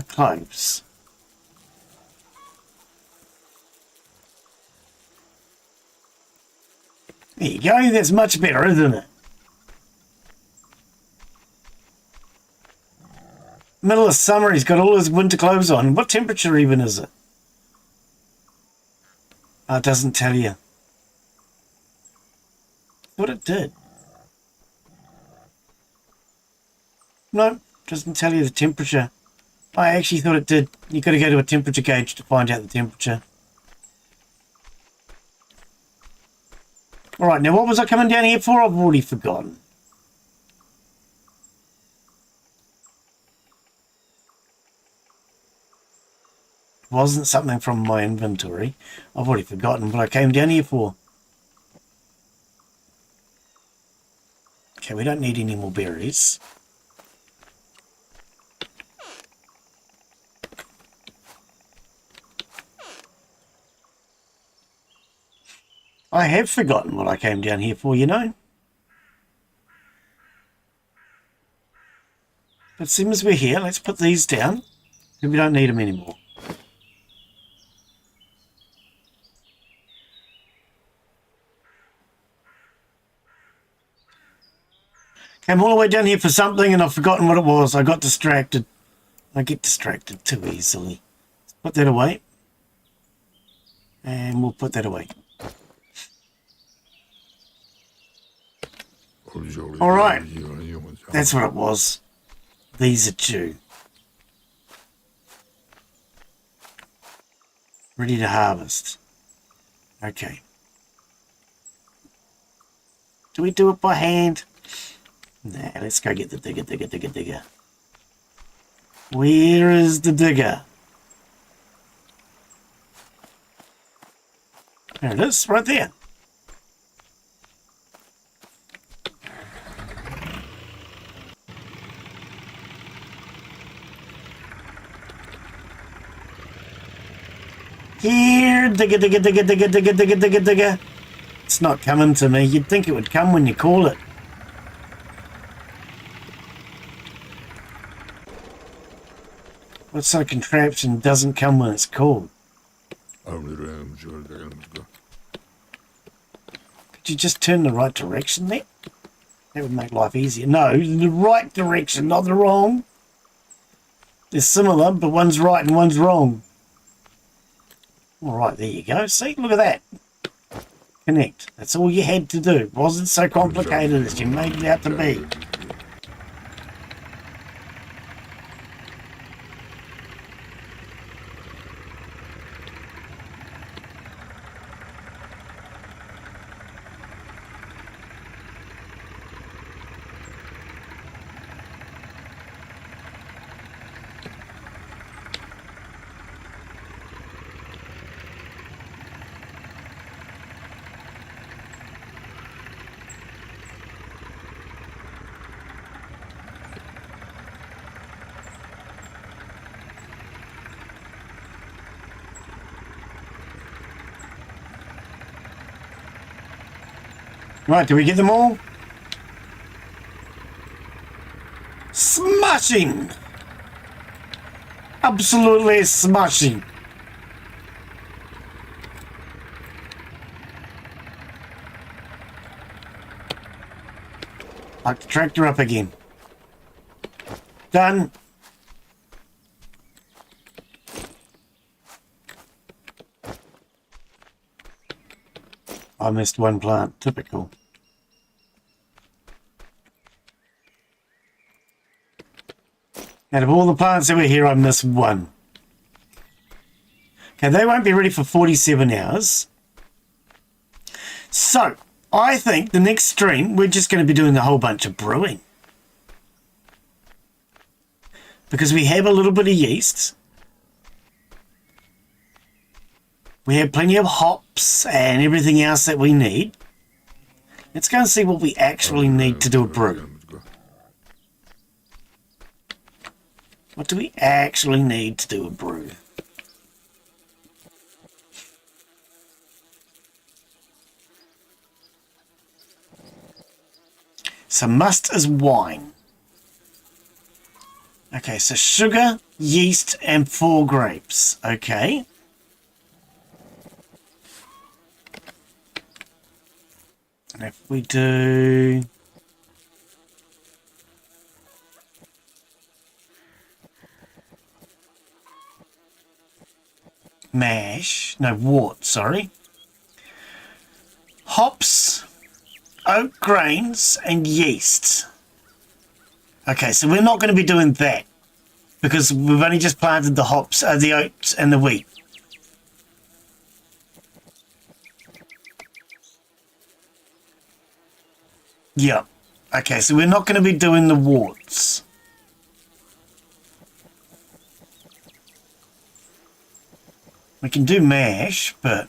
Clothes. There you go. That's much better, isn't it? Middle of summer, he's got all his winter clothes on. What temperature even is it? Oh, it doesn't tell you. What it did. No, doesn't tell you the temperature. I actually thought it did. You've got to go to a temperature gauge to find out the temperature. Alright, now what was I coming down here for? I've already forgotten. It wasn't something from my inventory. I've already forgotten what I came down here for. Okay, we don't need any more berries. I have forgotten what I came down here for, you know. But seeing as we're here, let's put these down. And we don't need them anymore. Came all the way down here for something and I've forgotten what it was. I got distracted. I get distracted too easily. Let's put that away. And we'll put that away. Alright. That's what it was. These are due. Ready to harvest. Okay. Do we do it by hand? Nah, let's go get the digger. Where is the digger? There it is, right there. Here, digger. It's not coming to me. You'd think it would come when you call it. What sort of contraption doesn't come when it's called? Could you just turn the right direction there? That would make life easier. No, the right direction, not the wrong. They're similar, but one's right and one's wrong. Alright, there you go. See, look at that. Connect. That's all you had to do. It wasn't so complicated as you made it out to be. Right, do we get them all? Smashing! Absolutely smashing. Park the tractor up again. Done. I missed one plant. Typical. Out of all the plants that were here, I missed one. Okay, they won't be ready for 47 hours. So, I think the next stream, we're just going to be doing a whole bunch of brewing. Because we have a little bit of yeast. We have plenty of hops and everything else that we need. Let's go and see what we actually need to do a brew. What do we actually need to do a brew? So must is wine. Okay, so sugar, yeast, and 4 grapes. Okay. And if we do... wort, sorry. Hops, oat grains, and yeast. Okay, so we're not going to be doing that because we've only just planted the hops, the oats, and the wheat. Yep. Okay, so we're not going to be doing the worts. We can do mash, but...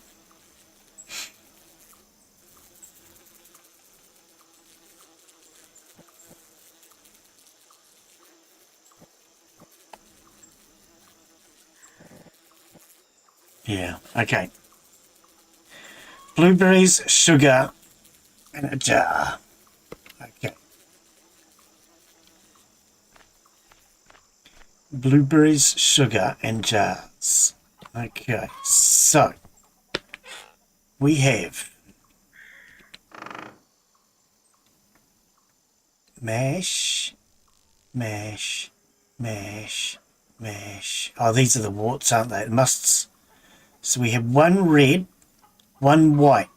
yeah, okay. Blueberries, sugar, and a jar. Okay. Blueberries, sugar, and jars. Okay, so we have mash, mash, mash, mash. Oh, these are the warts, aren't they? The musts. So we have 1 red, 1 white.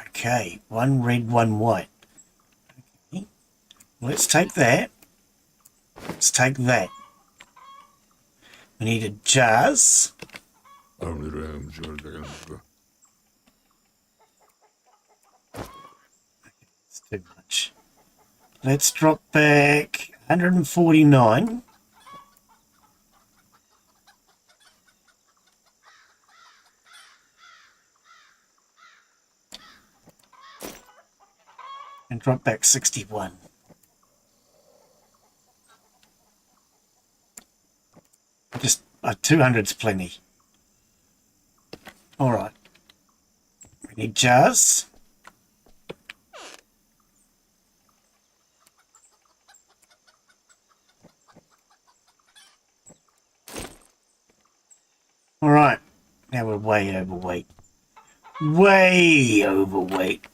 Okay, 1 red, 1 white. Okay. Let's take that. Let's take that. We needed jars. It's too much. Let's drop back 149. And drop back 61. Just 200's plenty. All right. We need jars. All right. Now we're way overweight. Way overweight.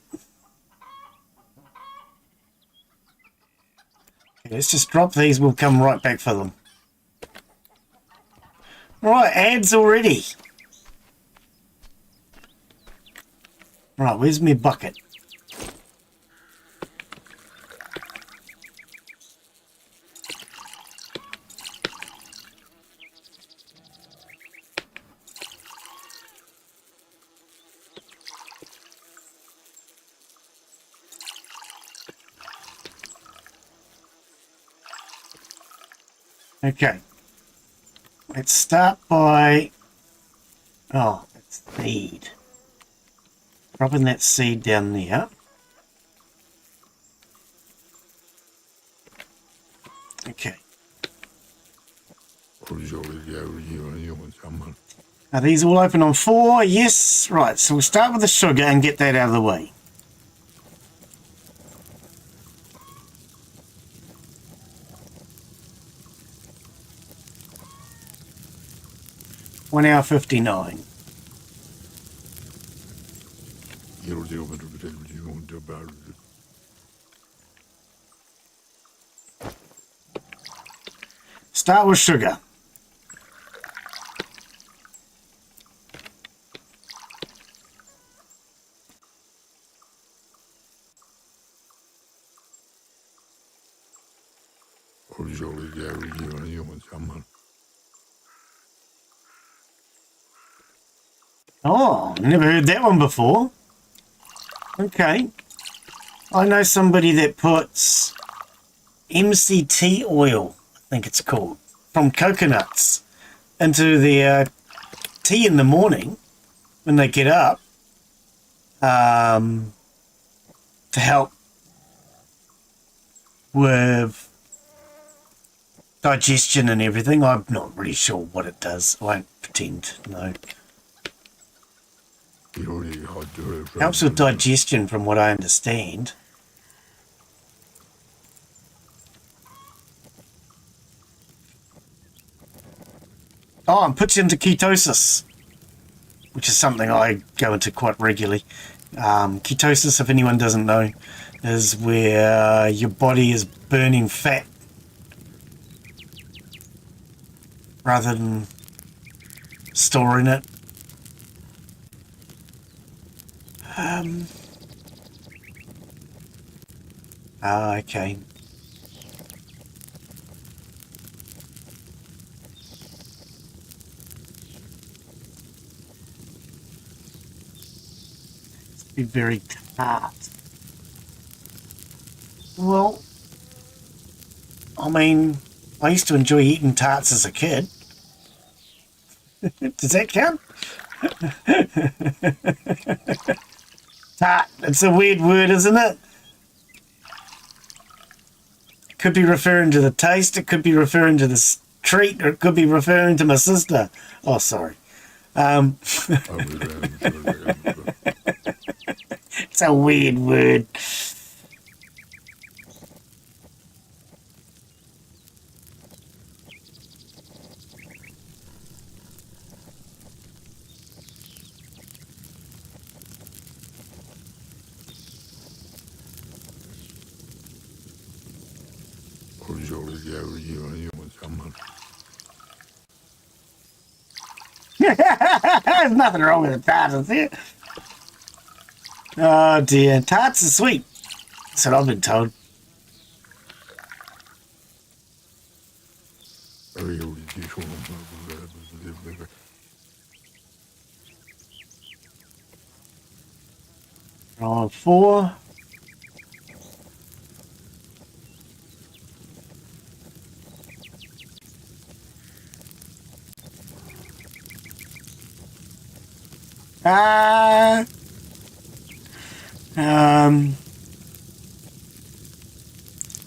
Okay, let's just drop these. We'll come right back for them. Right, ads already. Right, where's my bucket? Okay. Let's start by... oh, it's seed. Dropping that seed down there. Okay. Are these all open on 4? Yes. Right, so we'll start with the sugar and get that out of the way. One hour 59. Start with sugar. Oh, never heard that one before. Okay. I know somebody that puts MCT oil, I think it's called, from coconuts into their tea in the morning when they get up to help with digestion and everything. I'm not really sure what it does. I won't pretend, no. Helps with digestion from what I understand. Oh, and puts you into ketosis, which is something I go into quite regularly. Ketosis, if anyone doesn't know, is where your body is burning fat rather than storing it. Okay. Be very tart. Well, I mean, I used to enjoy eating tarts as a kid. Does that count? Tart, it's a weird word, isn't it? It could be referring to the taste, it could be referring to the treat, or it could be referring to my sister. Oh, sorry. It's a weird word. There's nothing wrong with the tarts, is there? Oh dear, tarts are sweet. That's what I've been told. On 4.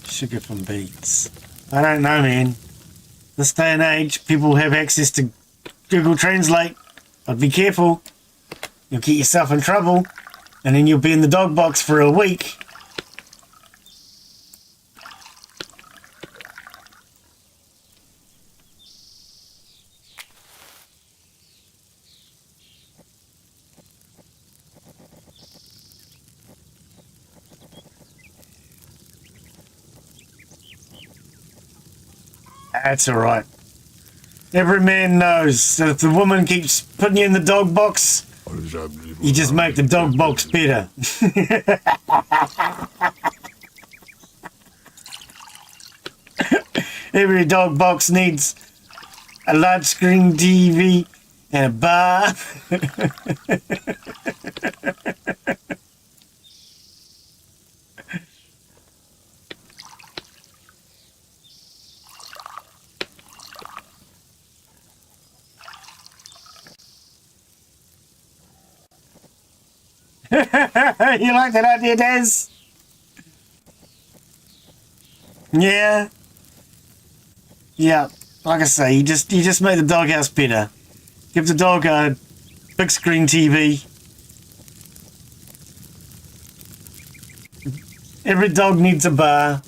Sugar from beets. I don't know, man. This day and age, people have access to Google Translate. But be careful. You'll get yourself in trouble. And then you'll be in the dog box for a week. That's all right. Every man knows that if the woman keeps putting you in the dog box, you just make the dog box better. Every dog box needs a large screen TV and a bar. You like that idea, Daz? Yeah. Yeah. Like I say, you just make the doghouse better. Give the dog a big screen TV. Every dog needs a bar.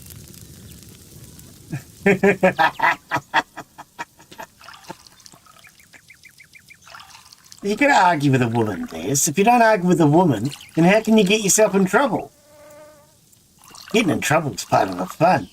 You gotta argue with a woman, Des. If you don't argue with a woman, then how can you get yourself in trouble? Getting in trouble is part of the fun.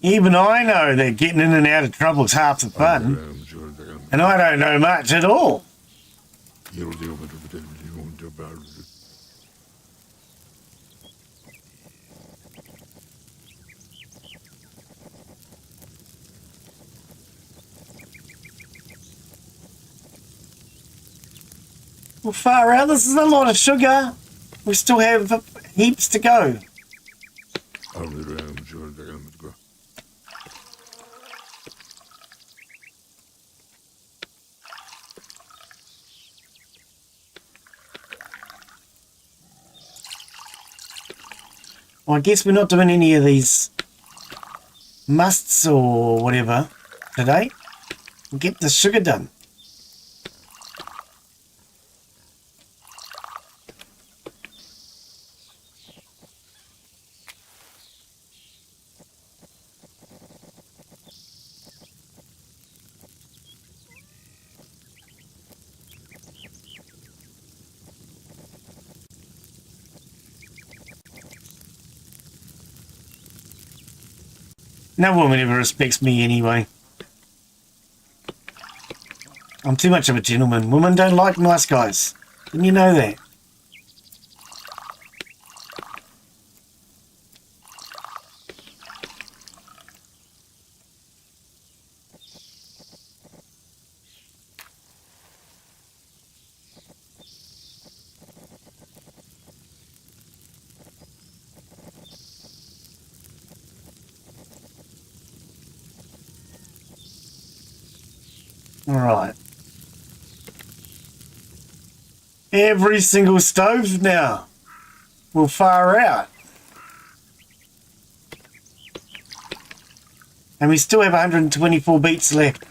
Even I know that getting in and out of trouble's half the fun. And I don't know much at all. Well, far out, this is a lot of sugar. We still have heaps to go. Well, I guess we're not doing any of these musts or whatever today. We'll get the sugar done. No woman ever respects me anyway. I'm too much of a gentleman. Women don't like nice guys. Didn't you know that? Alright. Every single stove now will fire out. And we still have 124 beats left.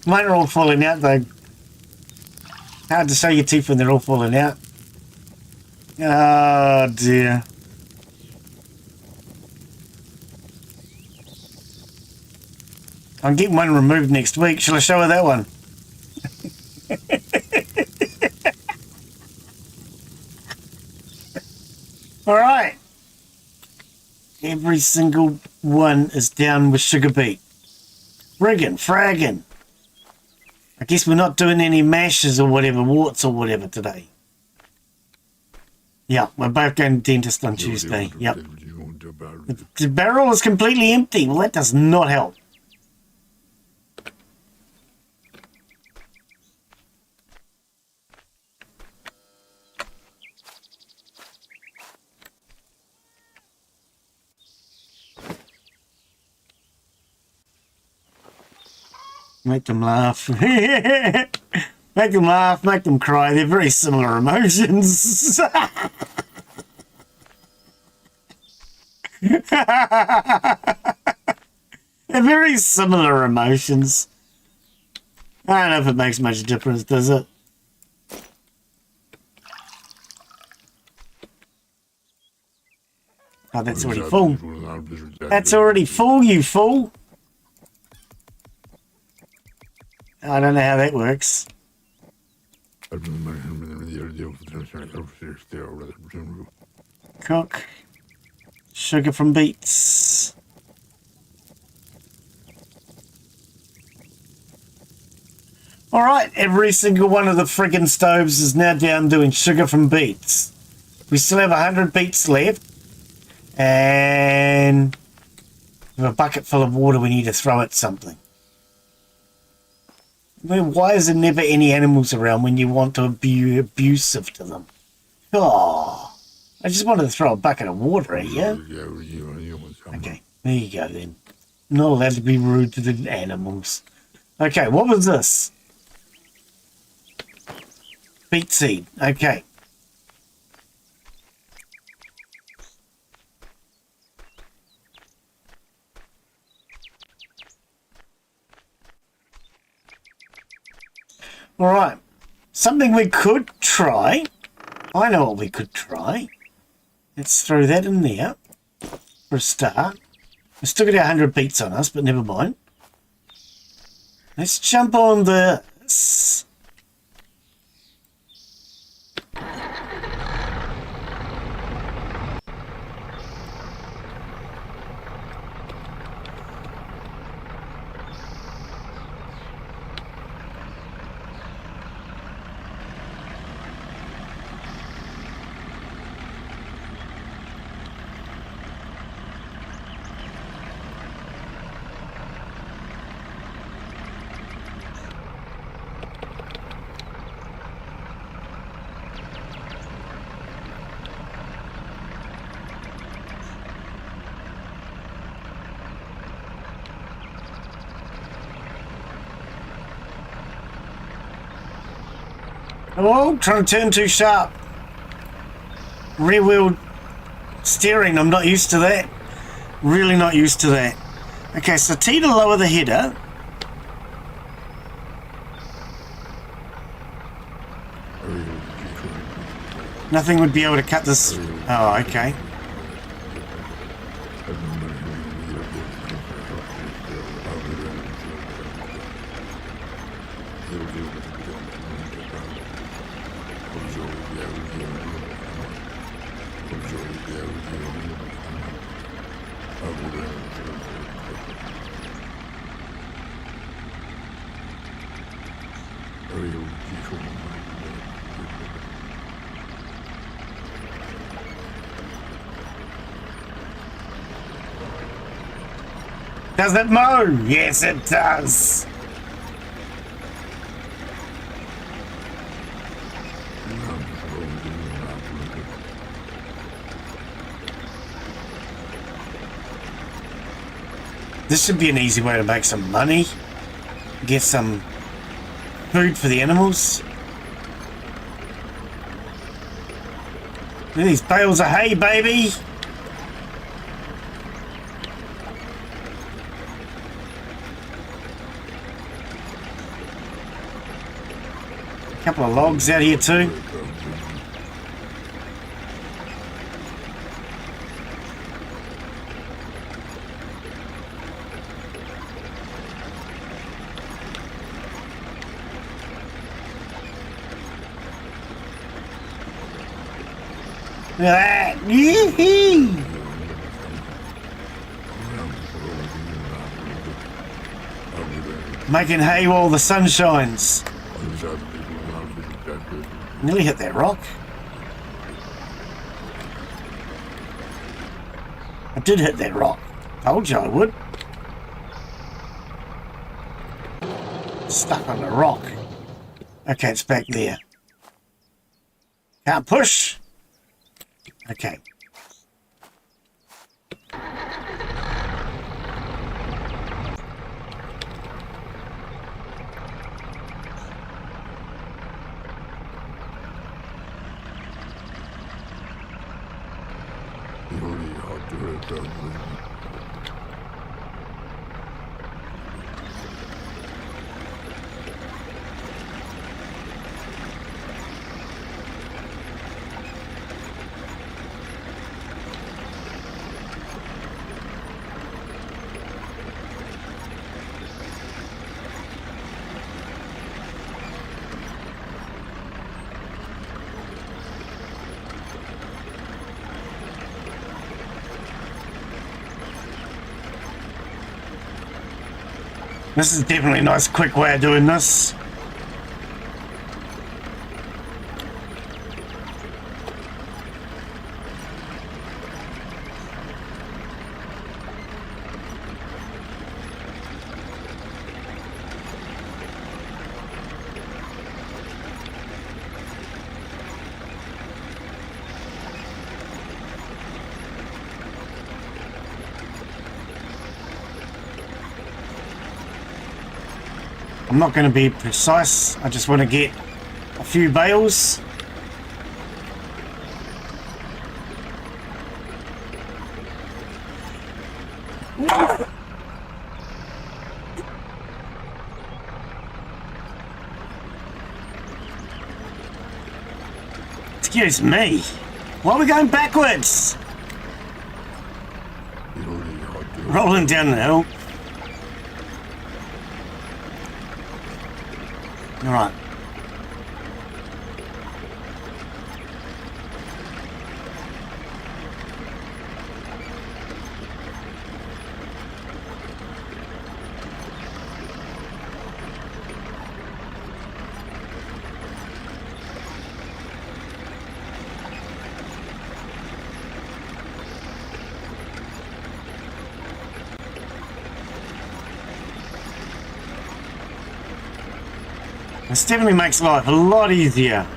Mine are all falling out though. Hard to show your teeth when they're all falling out. Oh dear. I'm getting one removed next week. Shall I show her that one? Alright. Every single one is down with sugar beet. Friggin', fraggin'. I guess we're not doing any mashes or whatever, warts or whatever today. Yeah, we're both going to dentist on Tuesday. Yep. The barrel is completely empty. Well, that does not help. Make them laugh. Make them laugh, make them cry. They're very similar emotions. They're very similar emotions. I don't know if it makes much difference, does it? Oh, that's already full. That's already full, you fool. I don't know how that works. Cook. Sugar from beets. Alright, every single one of the friggin' stoves is now down doing sugar from beets. We still have 100 beets left. And we have a bucket full of water we need to throw at something. Why is there never any animals around when you want to be abusive to them? Oh, I just wanted to throw a bucket of water at you. Okay, there you go then. Not allowed to be rude to the animals. Okay, what was this? Beet seed. Okay. Alright, something we could try. I know what we could try. Let's throw that in there for a start. We still got 100 beats on us, but never mind. Let's jump on the... Oh, trying to turn too sharp. Rear wheel steering, I'm not used to that. Really not used to that. Okay, so T to lower the header. Nothing would be able to cut this. Oh, okay. Does it move? Yes, it does. This should be an easy way to make some money. Get some food for the animals. Look at these bales of hay, baby. A couple of logs out here too. Look at that! Yee-hee! Making hay while the sun shines. Nearly hit that rock. I did hit that rock. Told you I would. Stuck on the rock. Okay, it's back there. Can't push. Okay. This is definitely a nice quick way of doing this. I'm not going to be precise, I just want to get a few bales. Excuse me, why are we going backwards? rolling down the hill. All right. This definitely makes life a lot easier.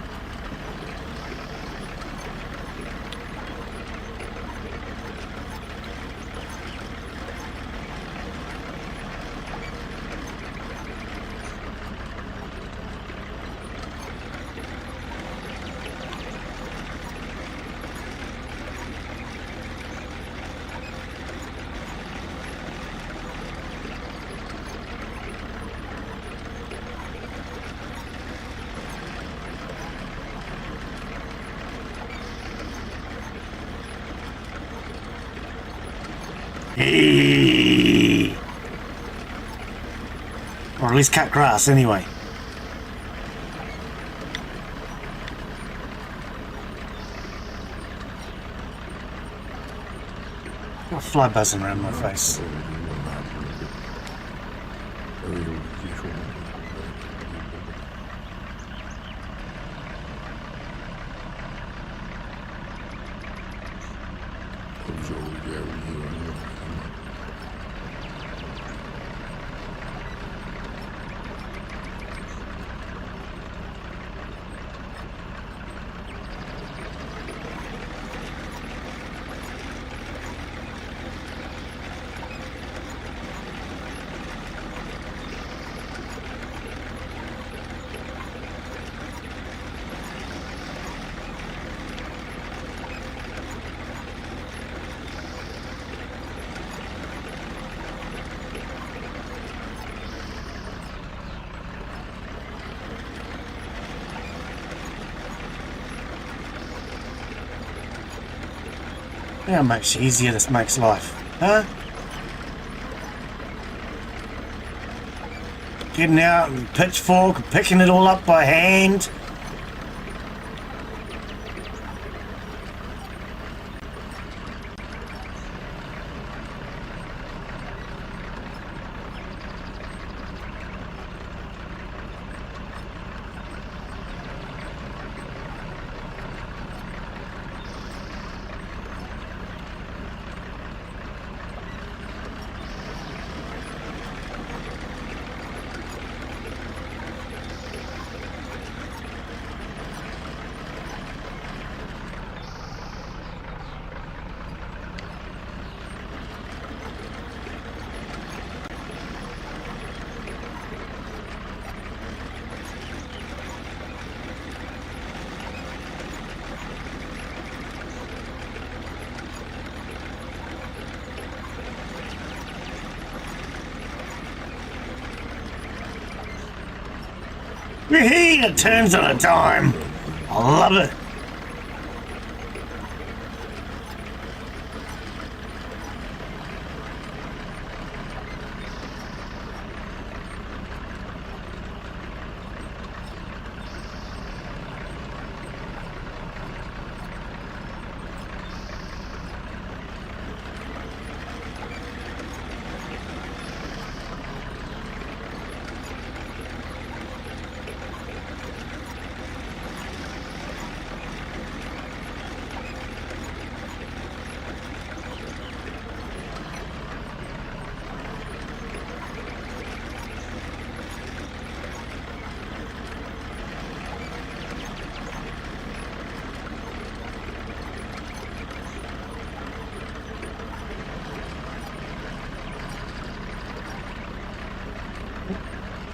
Or at least cut grass anyway. Got a fly buzzing around my face. How much easier this makes life, huh? Getting out and pitchfork, picking it all up by hand. It turns on a dime. I love it.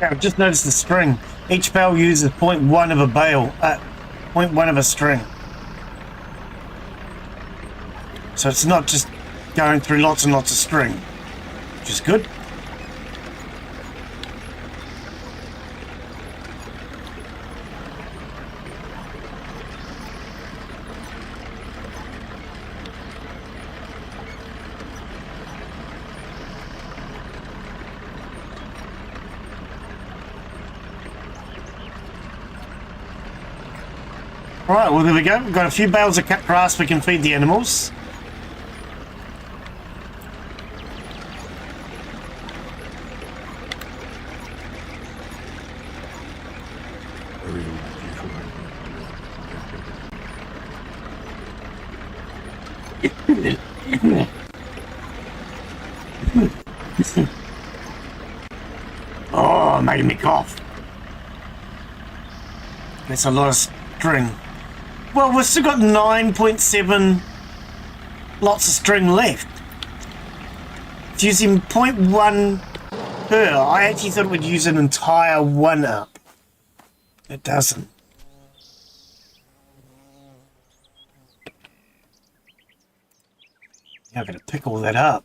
I've just noticed the string. Each bale uses 0.1 of a bale, 0.1 of a string. So it's not just going through lots and lots of string, which is good. Alright, well there we go. We've got a few bales of cut grass we can feed the animals. Oh, making me cough. That's a lot of string. Well, we've still got 9.7 lots of string left. It's using 0.1 per. I actually thought it would use an entire one up. It doesn't. Now I've got to pick all that up.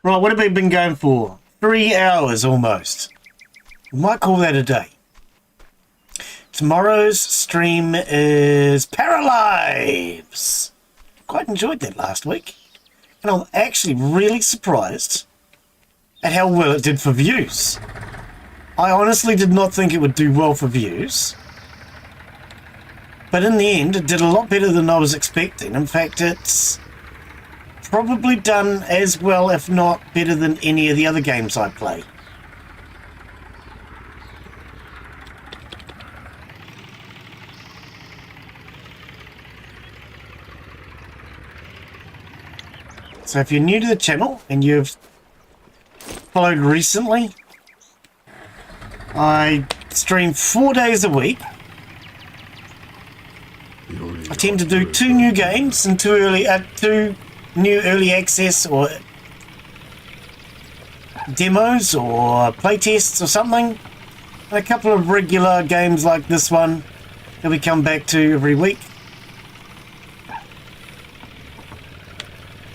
Right, what have we been going for? 3 hours almost. We might call that a day. Tomorrow's stream is Paralives. Quite enjoyed that last week. And I'm actually really surprised at how well it did for views. I honestly did not think it would do well for views. But in the end, it did a lot better than I was expecting. In fact, it's probably done as well, if not better, than any of the other games I play. So if you're new to the channel and you've followed recently, I stream 4 days a week. I tend to do 2 new games and 2 new early access or demos or playtests or something, and a couple of regular games like this one that we come back to every week.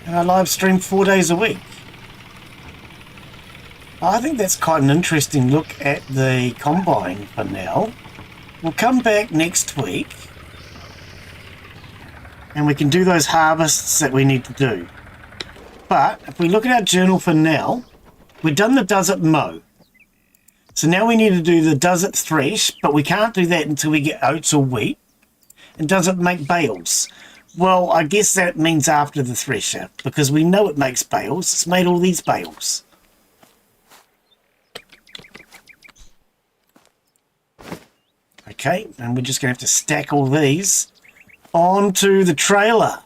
And I live stream 4 days a week. I think that's quite an interesting look at the combine for now. We'll come back next week and we can do those harvests that we need to do. But if we look at our journal for now, we've done the does it mow. So now we need to do the does it thresh, but we can't do that until we get oats or wheat. And does it make bales? Well, I guess that means after the thresher, because we know it makes bales. It's made all these bales. Okay, and we're just going to have to stack all these onto the trailer.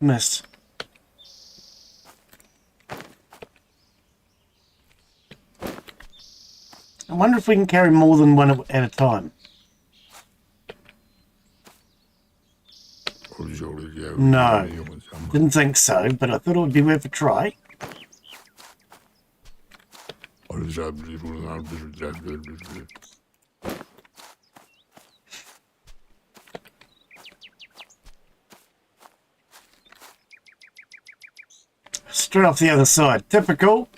Missed. I wonder if we can carry more than one at a time. No, didn't think so, but I thought it would be worth a try. Straight off the other side, typical.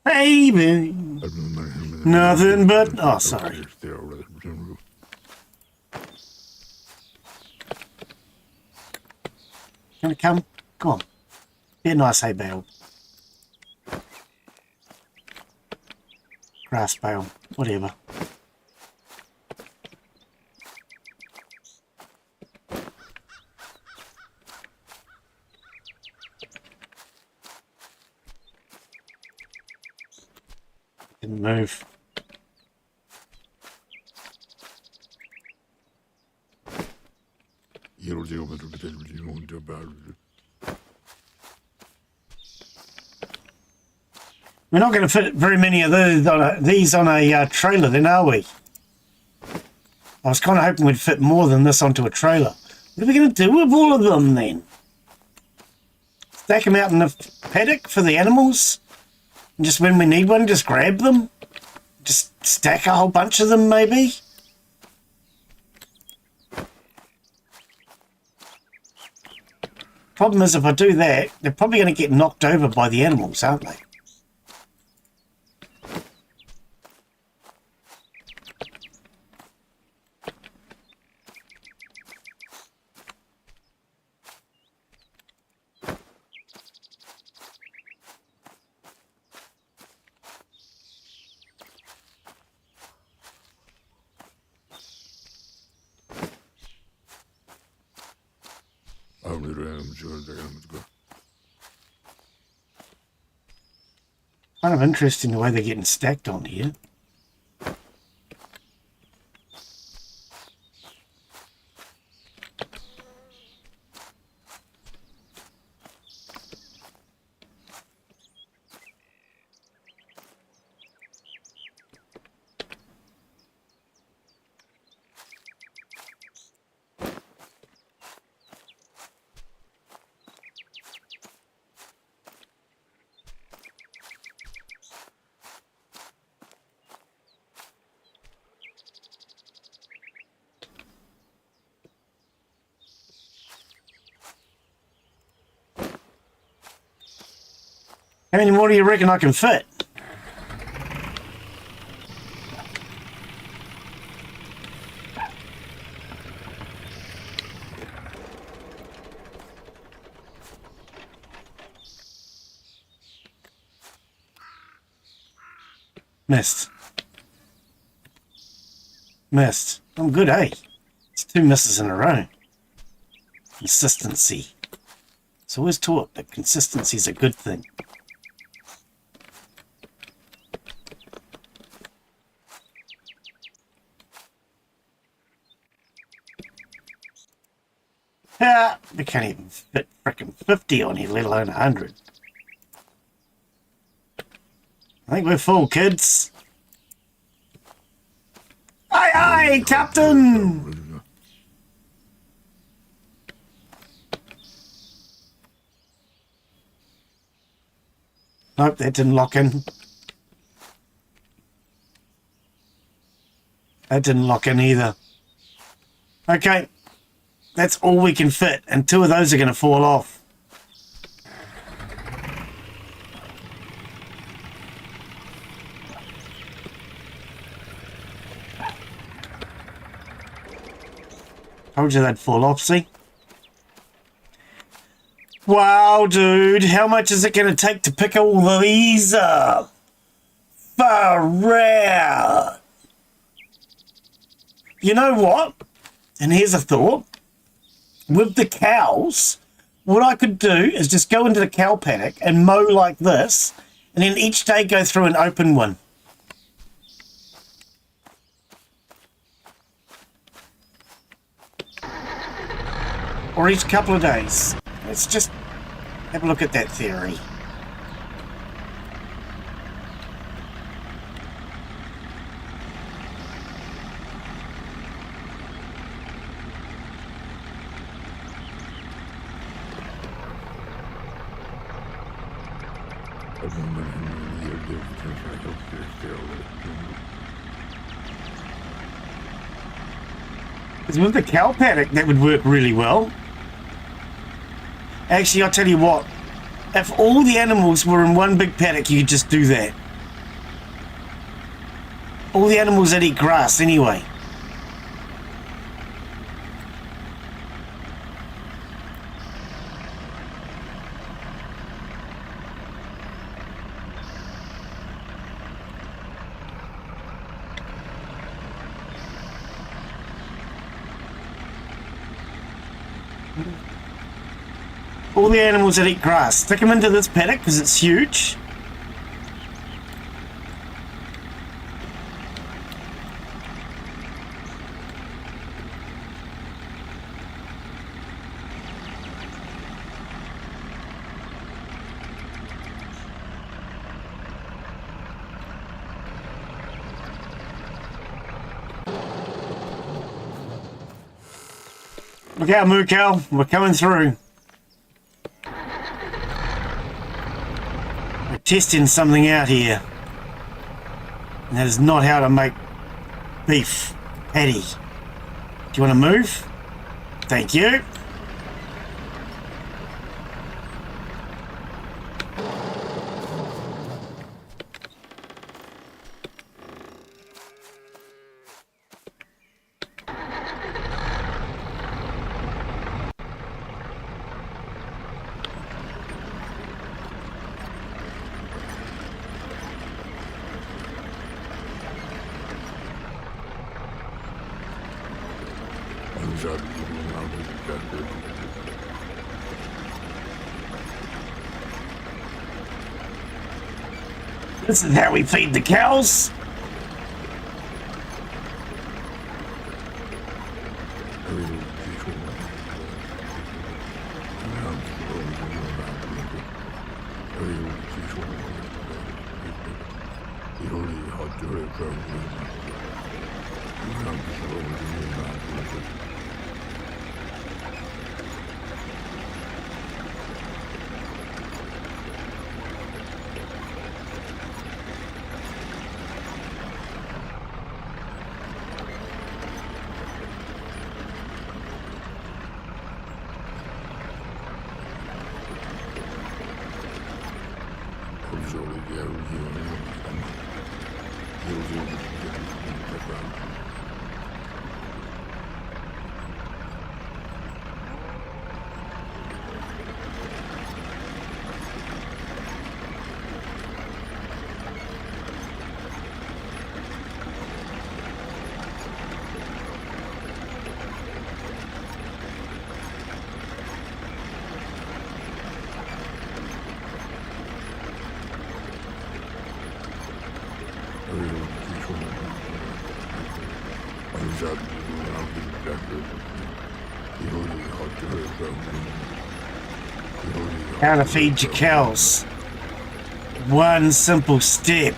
Baby, nothing but, oh, sorry. Can it come? Come on. Be a nice hay bale. Grass bale, whatever. Didn't move. We're not going to fit very many of these on a trailer then, are we? I was kind of hoping we'd fit more than this onto a trailer. What are we going to do with all of them then? Stack them out in the paddock for the animals? And just when we need one, just grab them. Just stack a whole bunch of them, maybe. Problem is, if I do that, they're probably going to get knocked over by the animals, aren't they? Kind of interesting the way they're getting stacked on here. How many more do you reckon I can fit? Missed. Missed. I'm good, eh? It's 2 misses in a row. Consistency. It's always taught that consistency is a good thing. Yeah, we can't even fit frickin' 50 on here, let alone 100. I think we're full, kids. Aye, aye, Captain! Nope, that didn't lock in. That didn't lock in either. Okay. That's all we can fit, and 2 of those are going to fall off. Told you they'd fall off, see? Wow, dude, how much is it going to take to pick all these up? Far out. You know what? And here's a thought. With the cows, what I could do is just go into the cow paddock and mow like this, and then each day go through and open one. Or each couple of days. Let's just have a look at that theory. Because with the cow paddock, that would work really well. Actually, I'll tell you what. If all the animals were in one big paddock, you could just do that. All the animals that eat grass, anyway. All the animals that eat grass, stick them into this paddock because it's huge. Look out, moo cow, we're coming through. testing something out here. And that is not how to make beef patty. Do you want to move? Thank you. This is how we feed the cows. How to feed your cows. One simple step.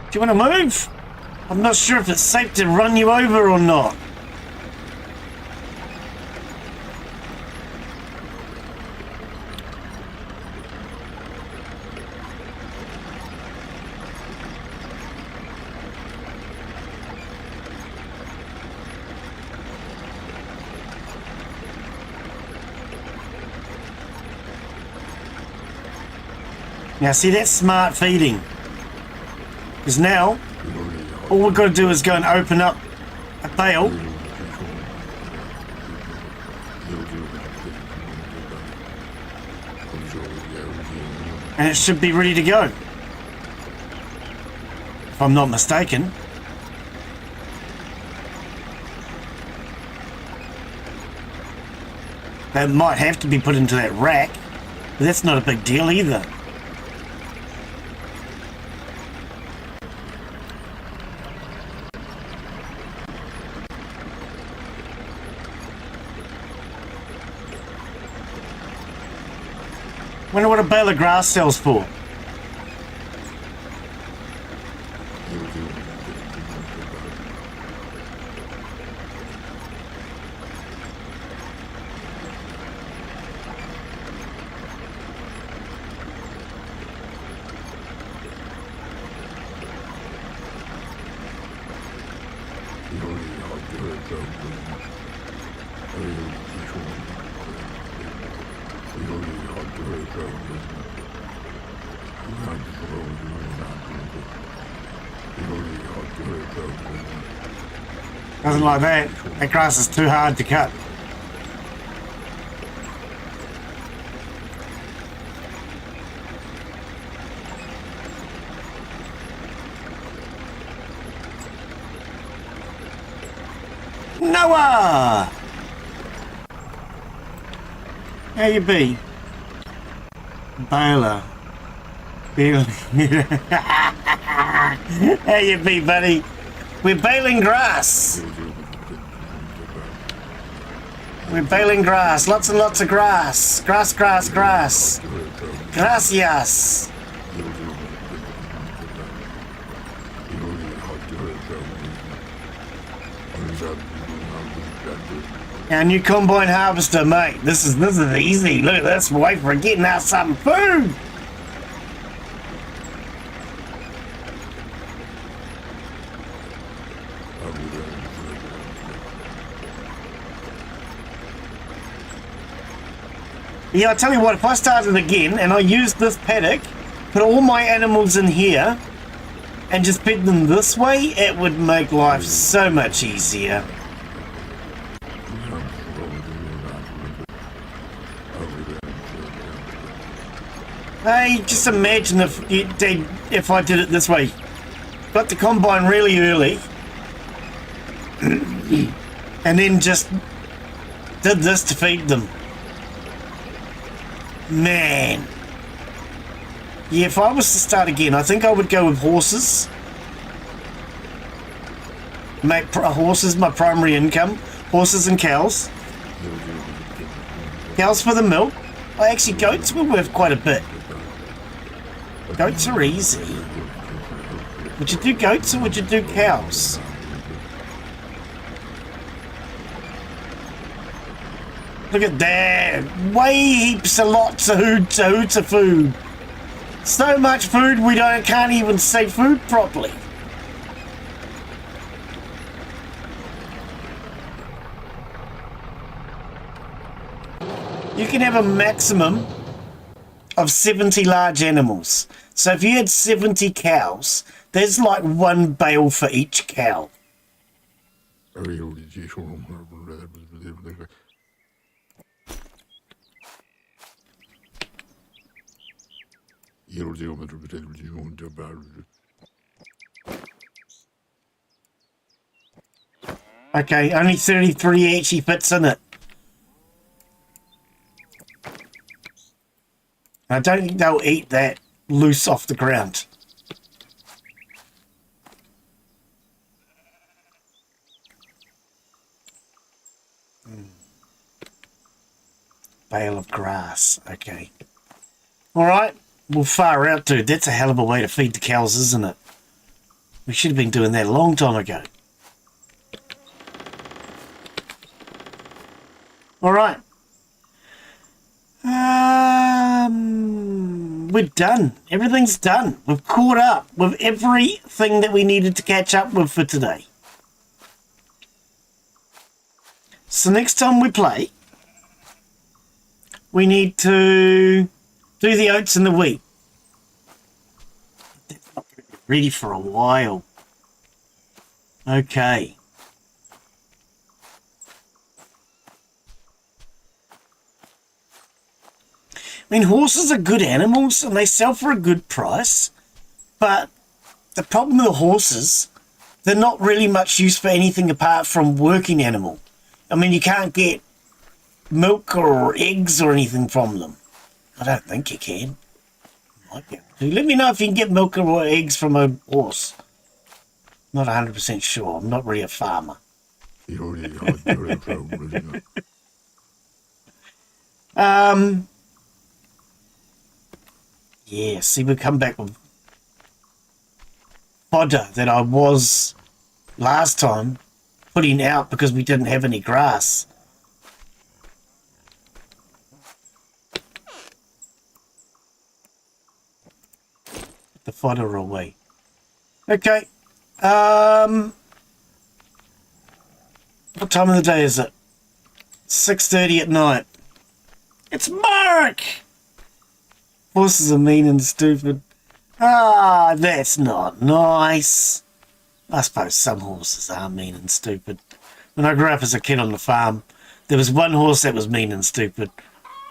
Do you want to move? I'm not sure if it's safe to run you over or not. Now see, that's smart feeding. Because now, all we've got to do is go and open up a bale. And it should be ready to go. If I'm not mistaken. That might have to be put into that rack. But that's not a big deal either. Wonder what a bale of grass sells for. Doesn't like that. That grass is too hard to cut. Noah! How you be? Baler. How you be, buddy? We're baling grass. We're baling grass. Lots and lots of grass. Grass, grass, grass. Gracias. Our new combine harvester, mate. This is easy. Look at this. Wait for it getting out some food. Yeah, I tell you what, if I started again and I used this paddock, put all my animals in here, and just fed them this way, it would make life so much easier. Hey, just imagine if I did it this way. Got the combine really early, and then just did this to feed them. Man. Yeah, if I was to start again, I think I would go with horses. Make horses my primary income. Horses and cows. Cows for the milk. Oh, actually, goats were worth quite a bit. Goats are easy. Would you do goats or would you do cows? Look at that. Way heaps of lots of hoots of food. So much food we can't even say food properly. You can have a maximum of 70 large animals. So if you had 70 cows, there's like one bale for each cow. Okay, only 33 actually fits in it. I don't think they'll eat that loose off the ground. Bale of grass, okay. Alright, we'll far out, dude. That's a hell of a way to feed the cows, isn't it? We should have been doing that a long time ago. Alright. We're done. Everything's done. We've caught up with everything that we needed to catch up with for today. So next time we play, we need to do the oats and the wheat. That's not going to be ready for a while. Okay. I mean, horses are good animals and they sell for a good price, but the problem with the horses, they're not really much use for anything apart from working animal. I mean, you can't get milk or eggs or anything from them. I don't think you can. Might be able to. Let me know if you can get milk or eggs from a horse. Not 100% sure. I'm not really a farmer. Yeah, see, we come back with fodder that I was last time putting out because we didn't have any grass. Put the fodder away. Okay. What time of the day is it? 6:30 at night. It's Mark! Horses are mean and stupid. Ah, that's not nice. I suppose some horses are mean and stupid. When I grew up as a kid on the farm, there was one horse that was mean and stupid.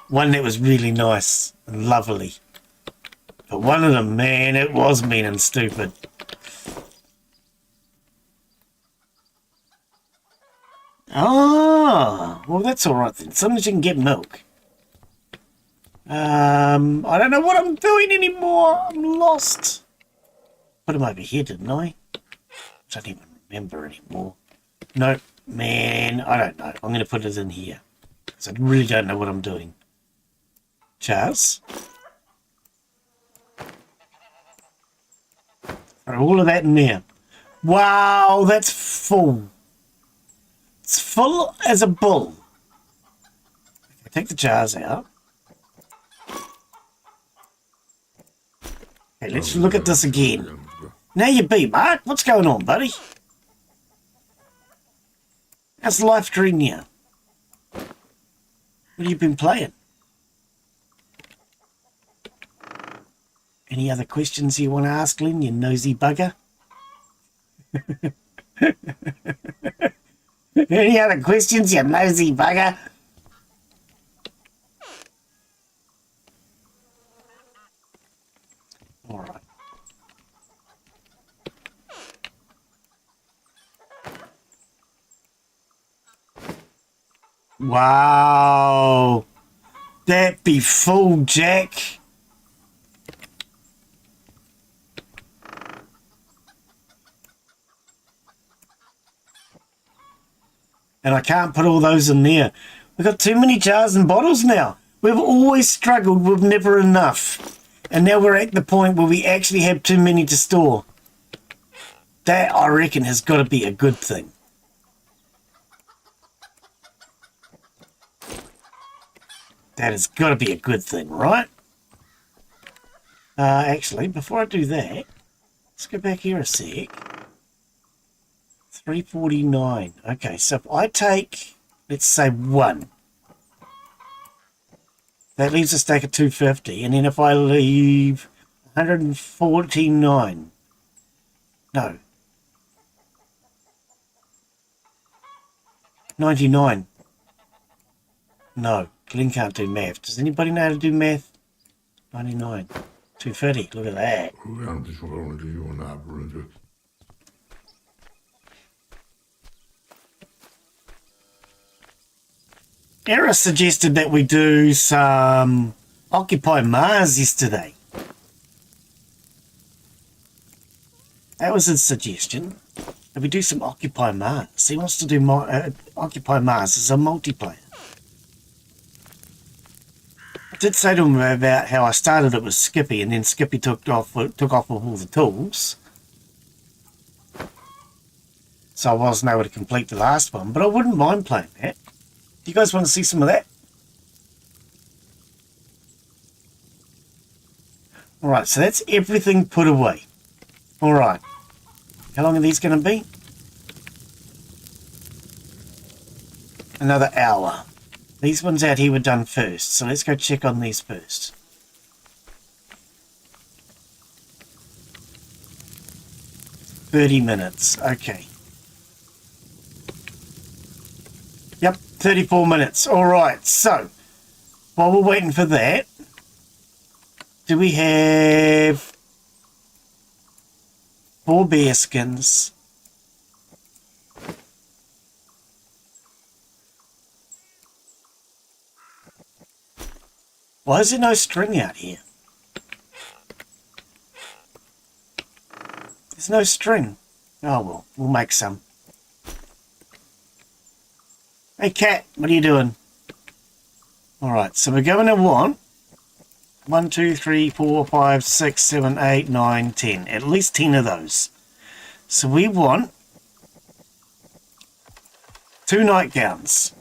One that was really nice and lovely. But one of them, man, it was mean and stupid. Ah, well, that's all right then. As long as you can get milk. I don't know what I'm doing anymore. I'm lost. Put him over here, didn't I? I don't even remember anymore. Nope, man, I don't know. I'm going to put it in here because I really don't know what I'm doing. Charles? Throw all of that in there. Wow, that's full. It's full as a bull. Take the jars out. Okay, let's look at this again. Now you be, Mark. What's going on, buddy? How's life treating you? What have you been playing? Any other questions you want to ask, Glenn, you nosy bugger? Any other questions, you nosy bugger? All right. Wow. That be full, Jack. And I can't put all those in there. We've got too many jars and bottles now. We've always struggled with never enough. And now we're at the point where we actually have too many to store. That, I reckon, has got to be a good thing. That has got to be a good thing, right? Actually, before I do that, let's go back here a sec. 349. Okay, so if I take, let's say 1, that leaves a stack of 250. And then if I leave 149, no, 99. No, Glenn can't do math. Does anybody know how to do math? 99. 250. Look at that. Era suggested that we do some Occupy Mars yesterday. That was his suggestion. That we do some Occupy Mars. He wants to do Occupy Mars as a multiplayer. I did say to him about how I started it with Skippy, and then Skippy took off with all the tools. So I wasn't able to complete the last one, but I wouldn't mind playing that. Do you guys want to see some of that? Alright, so that's everything put away. Alright. How long are these going to be? Another hour. These ones out here were done first, so let's go check on these first. $30 okay. Yep, 34 minutes. Alright, so while we're waiting for that, do we have 4 bear skins? Why is there no string out here? There's no string. Oh well, we'll make some. Hey cat, what are you doing? Alright, so we're going to want 1, 2, 3, 4, 5, 6, 7, 8, 9, 10. At least 10 of those. So we want 2 nightgowns.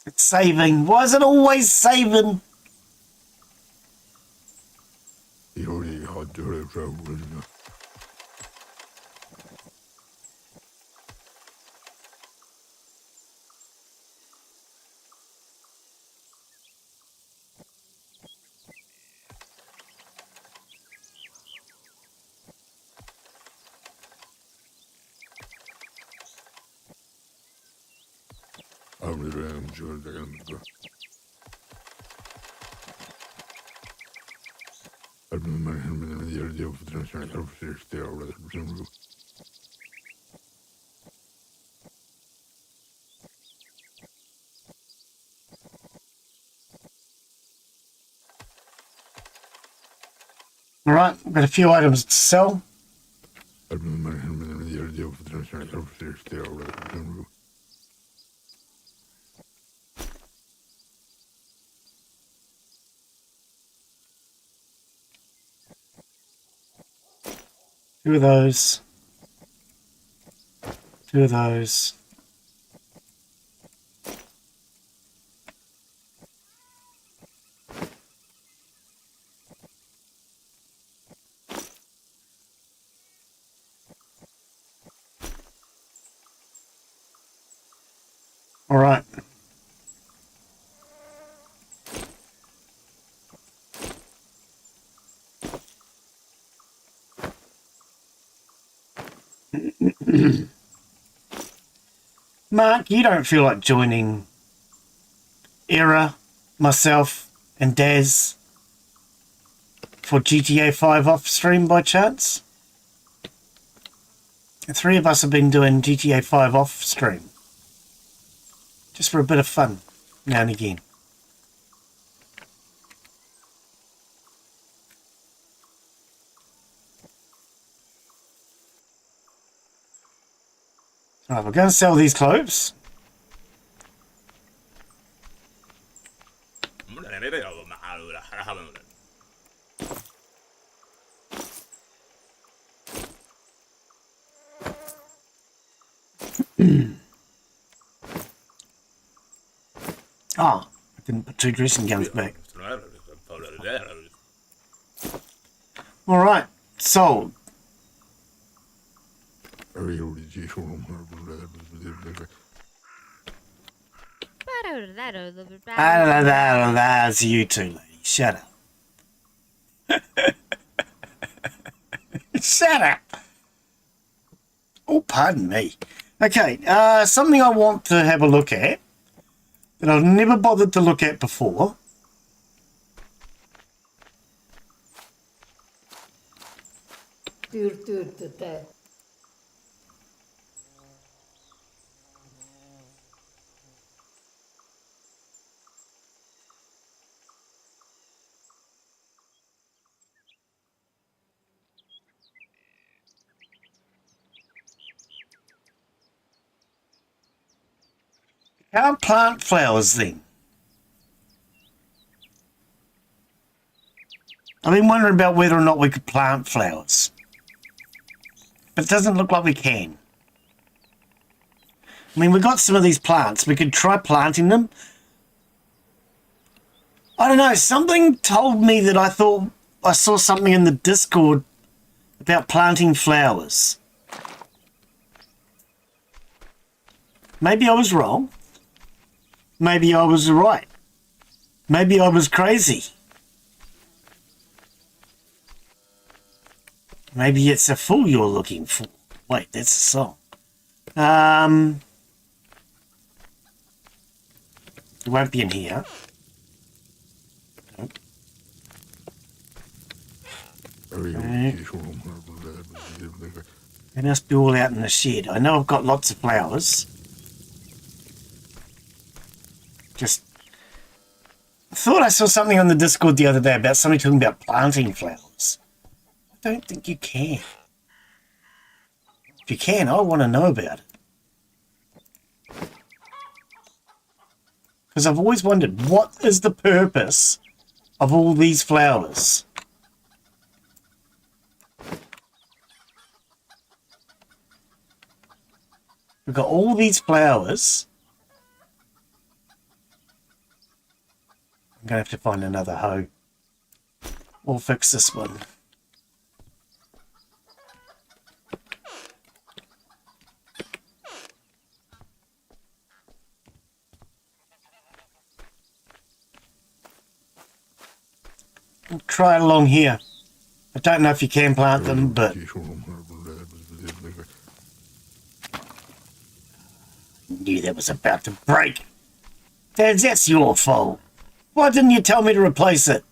It's saving. Why is it always saving? All right, I've got a few items to sell. Two of those. Two of those. All right. Mark, you don't feel like joining Era, myself, and Daz for GTA 5 off stream by chance? The three of us have been doing GTA 5 off stream. Just for a bit of fun, now and again. Alright, we're going to sell these cloves. Oh, I didn't put two dressing gowns back. Alright, sold. That's you two, lady. Shut up. Shut up. Oh, pardon me. Okay, something I want to have a look at that I've never bothered to look at before. Can't plant flowers then. I've been wondering about whether or not we could plant flowers. But it doesn't look like we can. I mean, we've got some of these plants. We could try planting them. I don't know. Something told me that I thought I saw something in the Discord about planting flowers. Maybe I was wrong. Maybe I was right. Maybe I was crazy. Maybe it's a fool you're looking for. Wait, that's a song. It won't be in here. Nope. They must be all out in the shed. I know I've got lots of flowers. I thought I saw something on the Discord the other day about somebody talking about planting flowers. I don't think you can. If you can, I want to know about it. Because I've always wondered, what is the purpose of all these flowers? We've got all these flowers. I'm going to have to find another hoe. We'll fix this one. We'll try it along here. I don't know if you can plant them, but knew that was about to break. Dad, that's your fault. Why didn't you tell me to replace it?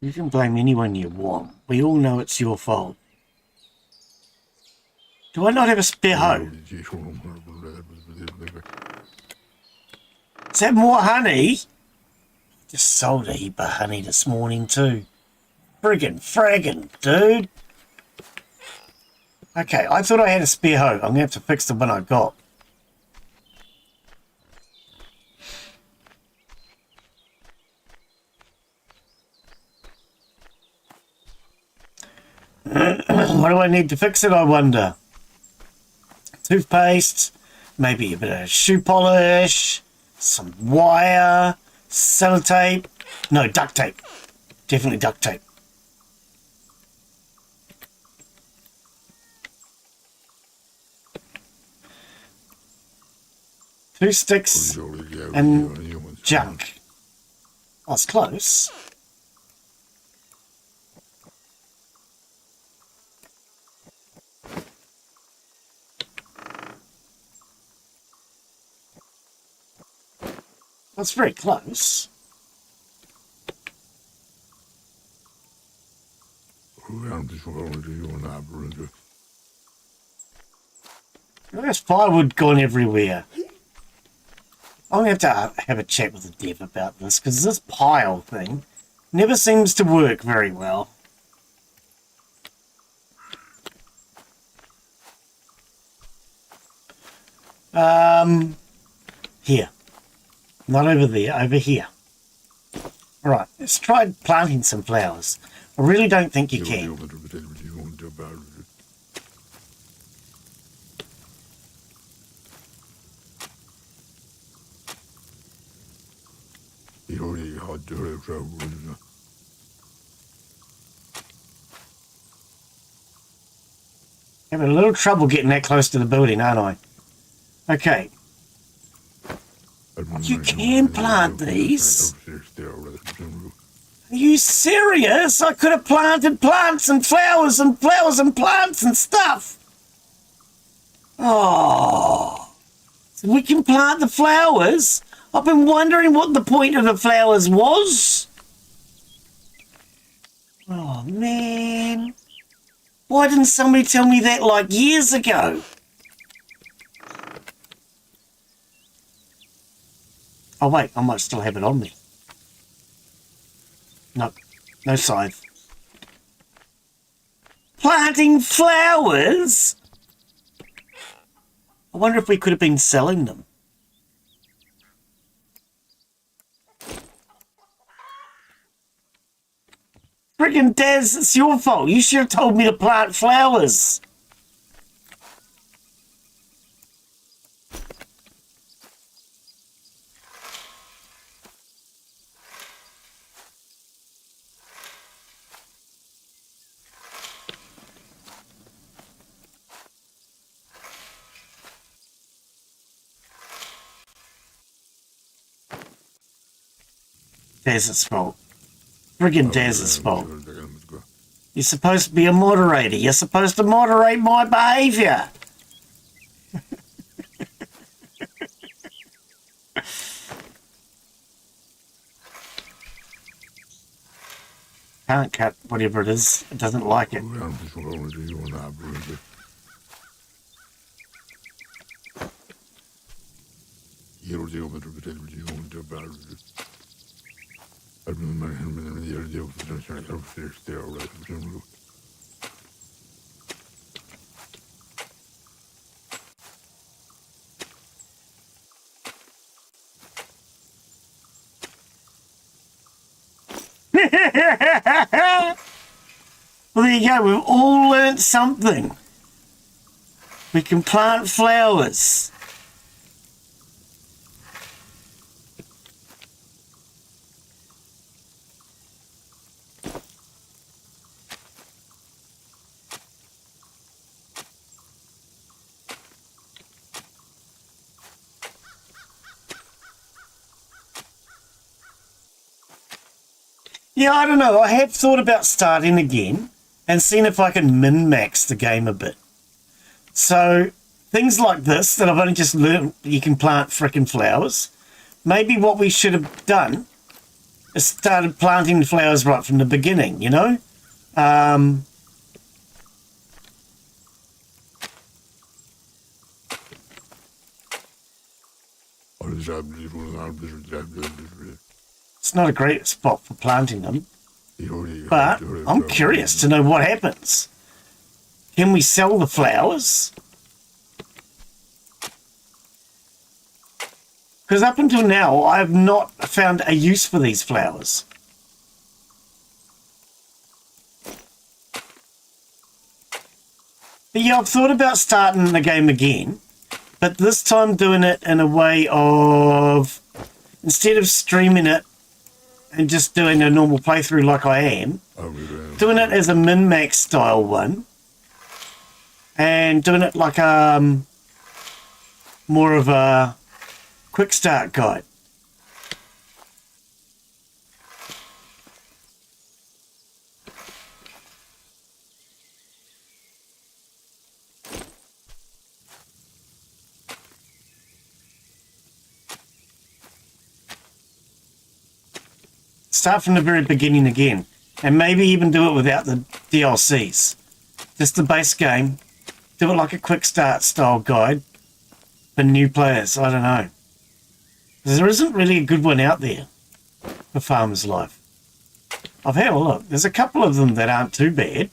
You can blame anyone you want. We all know it's your fault. Do I not have a spare hoe? Is that more honey? Just sold a heap of honey this morning too. Fraggin', dude. Okay, I thought I had a spare hoe. I'm going to have to fix the one I got. What do I need to fix it, I wonder? Toothpaste, maybe a bit of shoe polish, some wire, sellotape. No, duct tape. Definitely duct tape. Two sticks and junk. I was close. That's very close. There's firewood gone everywhere. I'm going to have to have a chat with the dev about this, because this pile thing never seems to work very well. Here. Not over there, over here. Alright, let's try planting some flowers. I really don't think you can. Having a little trouble getting that close to the building, aren't I? Okay. You can plant these. Are you serious? I could have planted plants and flowers and flowers and plants and stuff. Oh. So we can plant the flowers? I've been wondering what the point of the flowers was. Oh, man. Why didn't somebody tell me that like years ago? Oh, wait, I might still have it on me. No, no scythe. Planting flowers? I wonder if we could have been selling them. Friggin' Daz, it's your fault. You should have told me to plant flowers. Daz's fault. Friggin' Daz's fault. You're supposed to be a moderator. You're supposed to moderate my behaviour. Can't cut whatever it is. It doesn't like it. Well, there you go. We've all learnt something. We can plant flowers. Yeah, I don't know. I have thought about starting again and seeing if I can min-max the game a bit. So, things like this that I've only just learned you can plant frickin' flowers. Maybe what we should have done started planting the flowers right from the beginning, you know? It's not a great spot for planting them, but I'm curious to know what happens. Can we sell the flowers? Because up until now, I have not found a use for these flowers. But yeah, I've thought about starting the game again, but this time doing it in a way of, instead of streaming it and just doing a normal playthrough like I am, doing it as a min-max style one, and doing it like more of a quick start guide. Start from the very beginning again, and maybe even do it without the DLCs. Just the base game. Do it like a quick start style guide for new players. I don't know. There isn't really a good one out there for Farmer's Life. I've had a look. There's a couple of them that aren't too bad.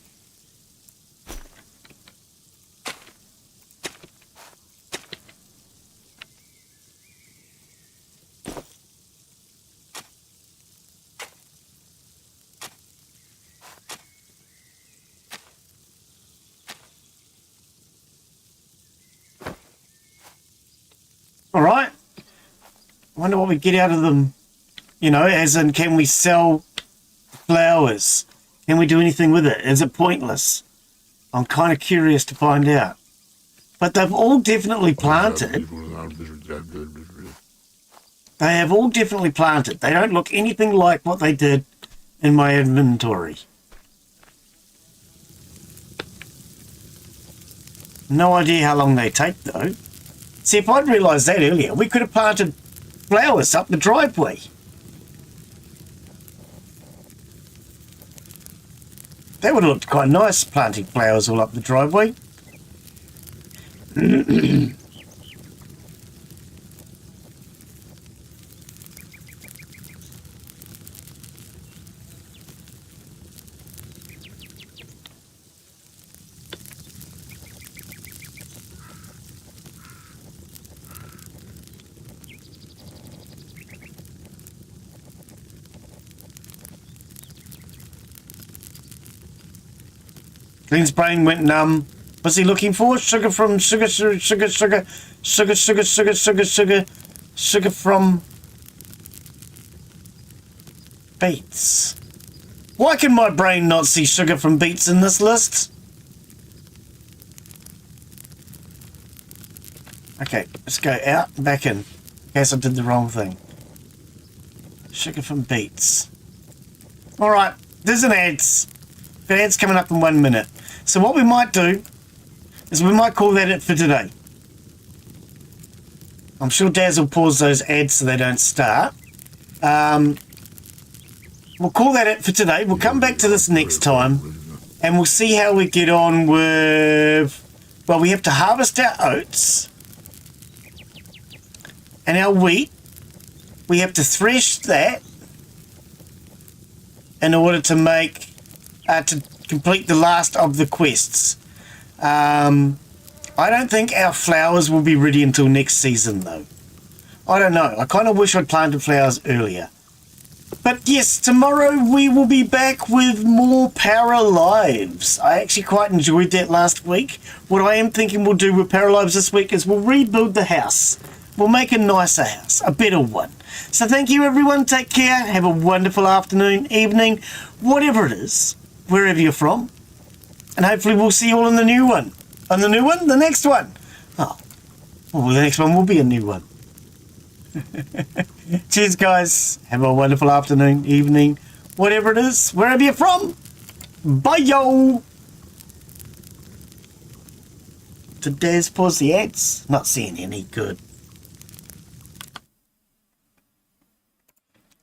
All right. I wonder what we get out of them, you know, as in, can we sell flowers? Can we do anything with it? Is it pointless? I'm kind of curious to find out. But they've all definitely planted. They have all definitely planted. They don't look anything like what they did in my inventory. No idea how long they take, though. See, if I'd realised that earlier, we could have planted flowers up the driveway. That would have looked quite nice, planting flowers all up the driveway. Glenn's brain went numb. What's he looking for? Sugar from sugar from beets. Why can my brain not see sugar from beets in this list? Okay, let's go out and back in. In case I did the wrong thing. Sugar from beets. Alright, there's an ads. The ad's coming up in 1 minute. So what we might do is we might call that it for today. I'm sure Daz will pause those ads so they don't start. We'll call that it for today. We'll come back to this next time and we'll see how we get on with... Well, we have to harvest our oats and our wheat. We have to thresh that in order to make... to complete the last of the quests. I don't think our flowers will be ready until next season, though. I don't know. I kind of wish I'd planted flowers earlier. But yes, tomorrow we will be back with more Para Lives. I actually quite enjoyed that last week. What I am thinking we'll do with Para Lives this week is we'll rebuild the house. We'll make a nicer house, a better one. So thank you, everyone. Take care. Have a wonderful afternoon, evening, whatever it is, wherever you're from. And hopefully we'll see you all in the new one. On the new one? The next one. Oh, well, the next one will be a new one. Cheers, guys. Have a wonderful afternoon, evening, whatever it is, wherever you're from. Bye, yo. Did Daz pause the ads? Not seeing any good.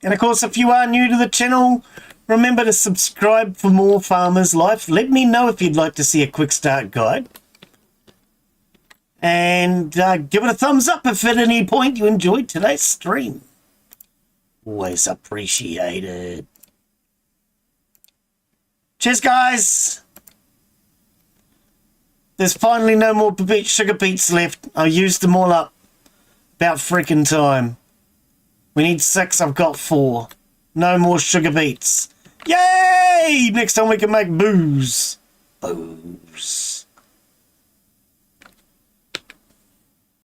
And of course, if you are new to the channel, remember to subscribe for more Farmer's Life. Let me know if you'd like to see a quick start guide. And give it a thumbs up if at any point you enjoyed today's stream. Always appreciated. Cheers, guys. There's finally no more sugar beets left. I used them all up. About freaking time. We need 6. I've got 4. No more sugar beets. Yay! Next time we can make booze. Booze.